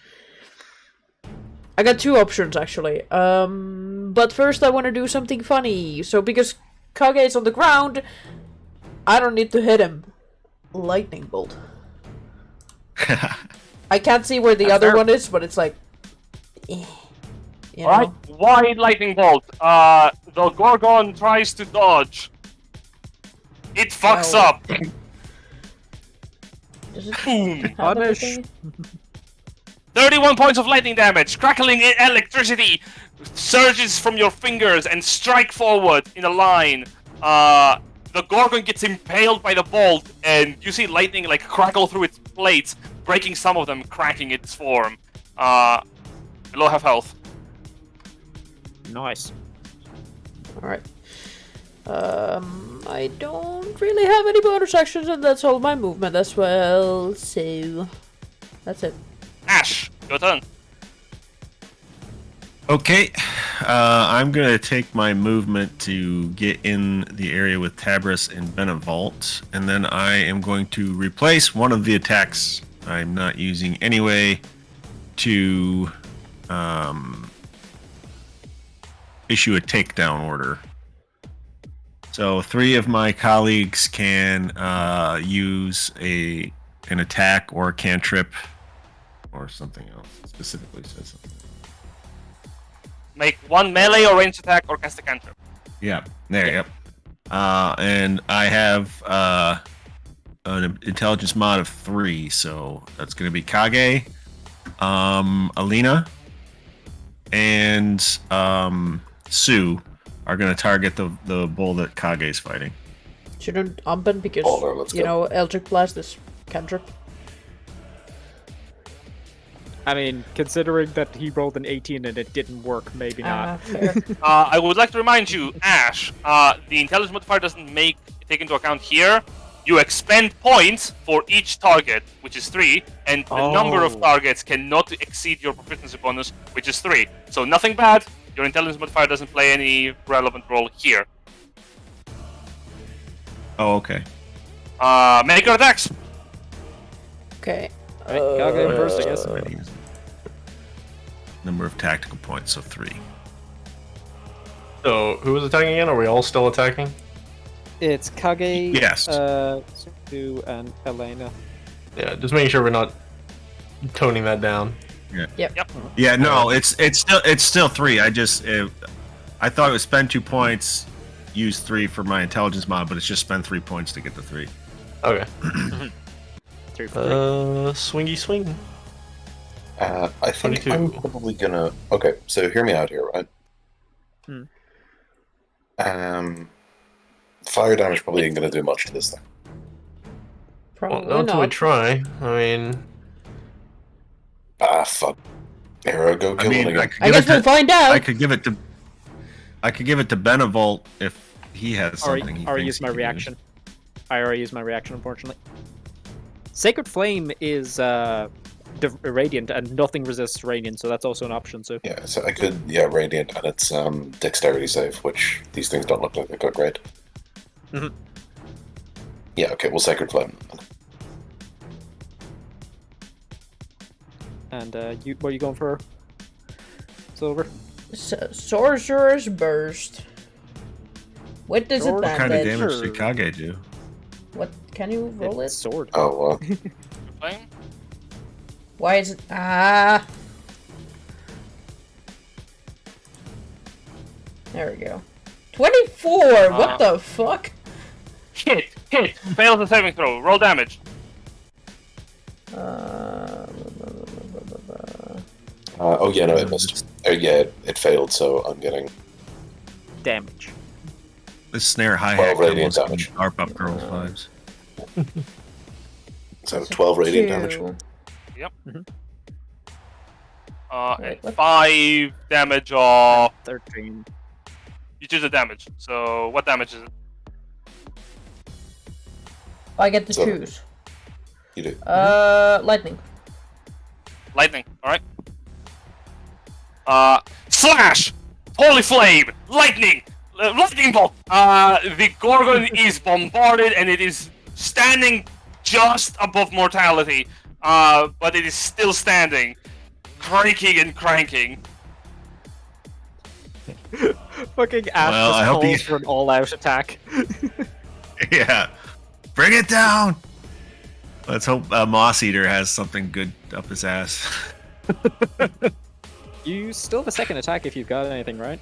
I got 2 options actually. But first I want to do something funny. So because Kage is on the ground, I don't need to hit him. Lightning bolt. I can't see where the That's other fair. one is, but it's like... You know? Alright, wide lightning bolt. The Gorgon tries to dodge. It fucks Ow. up. Does it Boom. have Punish. anything? 31 points of lightning damage. Crackling electricity surges from your fingers and strike forward in a line. The Gorgon gets impaled by the bolt, and you see lightning like crackle through its plates, breaking some of them, cracking its form. Below half health. Nice. Alright. I don't really have any bonus actions, and that's all my movement as well, so... That's it. Ash, your turn. Okay, I'm gonna take my movement to get in the area with Tabris and Benevolt, and then I am going to replace one of the attacks I'm not using anyway to issue a takedown order. So 3 of my colleagues can use an attack or a cantrip or something else. It specifically says something. Make one melee or ranged attack or cast a cantrip. Yeah, there, yep. And I have an intelligence mod of 3, so that's going to be Kage, Alina, and Sue are going to target the bull that Kage is fighting. Shouldn't Umben because, Baldur, let's you go. know, Eldritch Blast is cantrip. I mean, considering that he rolled an 18 and it didn't work, maybe not. Fair. I would like to remind you, Ash, the intelligence modifier doesn't take into account here. You expend points for each target, which is 3, and the number of targets cannot exceed your proficiency bonus, which is 3. So nothing bad. Your intelligence modifier doesn't play any relevant role here. Oh, okay. Make your attacks. Okay. Right, Kage first, I guess. Already used it. Number of tactical points, so 3. So, who was attacking again? Are we all still attacking? It's Kage, Yes. Sue, and Alina. Yeah, just making sure we're not toning that down. Yeah, no, it's still 3. I thought it was spend 2 points, use 3 for my intelligence mod, but it's just spend 3 points to get the 3. Okay. 3 for 3. Swingy swing. I think 22. I'm probably gonna. Okay, so hear me out here, right? Fire damage probably ain't gonna do much to this thing. Well, Probably not until we not. try. I mean, Fuck. Arrow, go I kill it mean, again. I guess we'll find out. I could give it to Benevolt if he has something. he Already thinks used my he can reaction. I already used my reaction, unfortunately. Sacred Flame is radiant, and nothing resists radiant, so that's also an option. So Yeah, so I could, radiant, and it's dexterity save, which these things don't look like they've got great. Mhm. Yeah, okay, we'll Sacred Flame. and what are you going for, Silver? Sorcerer's Burst. With What do. What kind of disadvantage. damage did Kage do? What? Can you roll it? It's sword. Oh, well. Flame. Why is it? Ah. There we go. 24. What the fuck? Hit. Fails the saving throw. Roll damage. Oh, yeah, no, it missed. It failed, so I'm getting... Damage. This snare hi 12 hat radiant almost damage. ARP up girls vibes. So 12 radiant damage. 2. Wait, And what? 5 damage of... 13. You choose the damage. So, what damage is it? I get to So- choose. You do. Lightning. Lightning, alright. Slash! Holy flame! Lightning! Lightning bolt! The Gorgon is bombarded and it is standing just above mortality. But it is still standing. Creaking and cranking. Fucking Ash Well, I just hope calls he- for an all-out attack. Yeah. Bring it down! Let's hope Moss Eater has something good up his ass. You still have a second attack if you've got anything, right?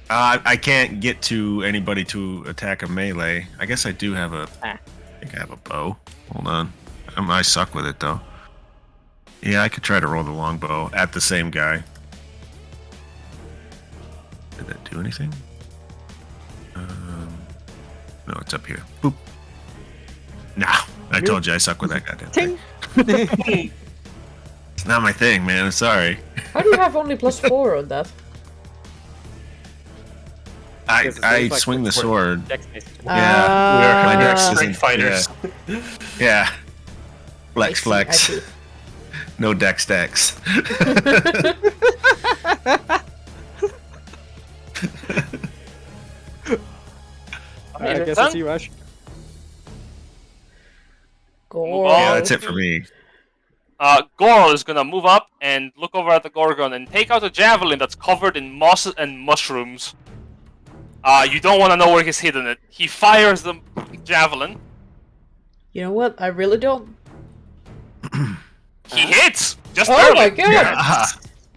I can't get to anybody to attack a melee. I guess I do have a... I think I have a bow. Hold on. I suck with it, though. Yeah, I could try to roll the longbow at the same guy. Did that do anything? No, it's up here. Boop. Nah, I told you I suck with that goddamn thing. It's not my thing, man. I'm sorry. How do you have only +4 on that? I swing the sword. Dex-based. Yeah, my dex Straight isn't fighters. Yeah. I Flex. see. No dex. I guess it's you, Ash. Gore. Yeah, that's it for me. Gorl is gonna move up and look over at the Gorgon and take out a javelin that's covered in moss and mushrooms. You don't want to know where he's hidden it. He fires the javelin. You know what? I really don't. He hits! Just Oh barely. my god! Yeah.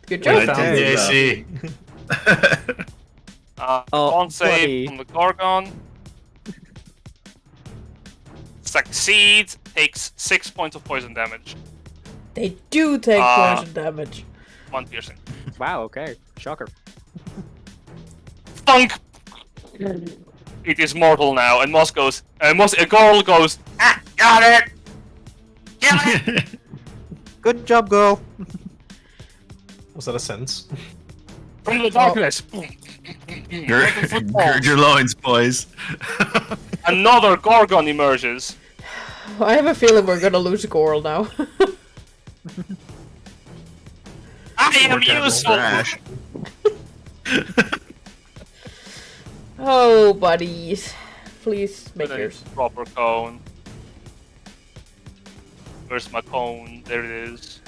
Good I job. found the AC. Oh, Con save buddy. from the Gorgon. Succeeds, takes 6 points of poison damage. They do take poison damage. 1 piercing. Wow, okay. Shocker. Thunk! It is mortal now, and Moss goes. Gorl goes. Ah, got it! Got it! Good job, girl. Was that a sentence? From the darkness. Gird your loins, boys. Another Gorgon emerges. I have a feeling we're gonna lose Gorl now. I am More useful. Trash. Oh, buddies. Please make And then yours. proper cone. Where's my cone? There it is.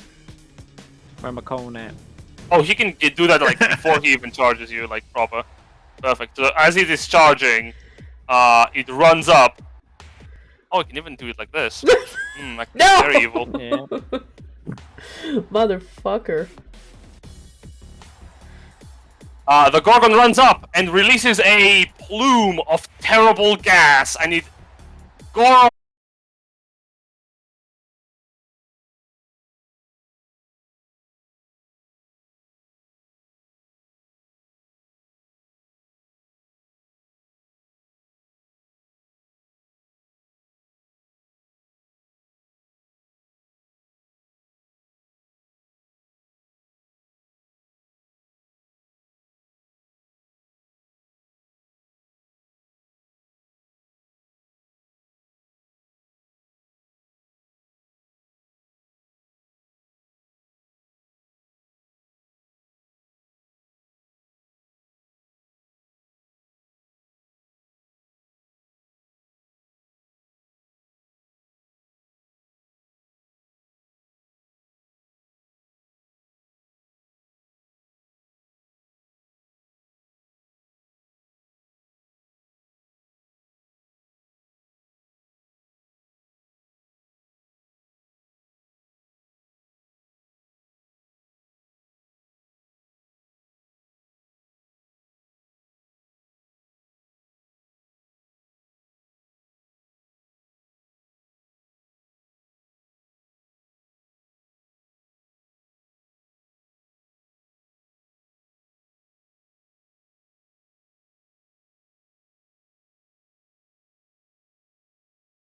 Where my cone at? Oh, he can do that like before he even charges you, like proper. Perfect. So as it is charging, it runs up. Oh, I can even do it like this. Like No! very evil. Yeah. Motherfucker. The Gorgon runs up and releases a plume of terrible gas. I need Gorl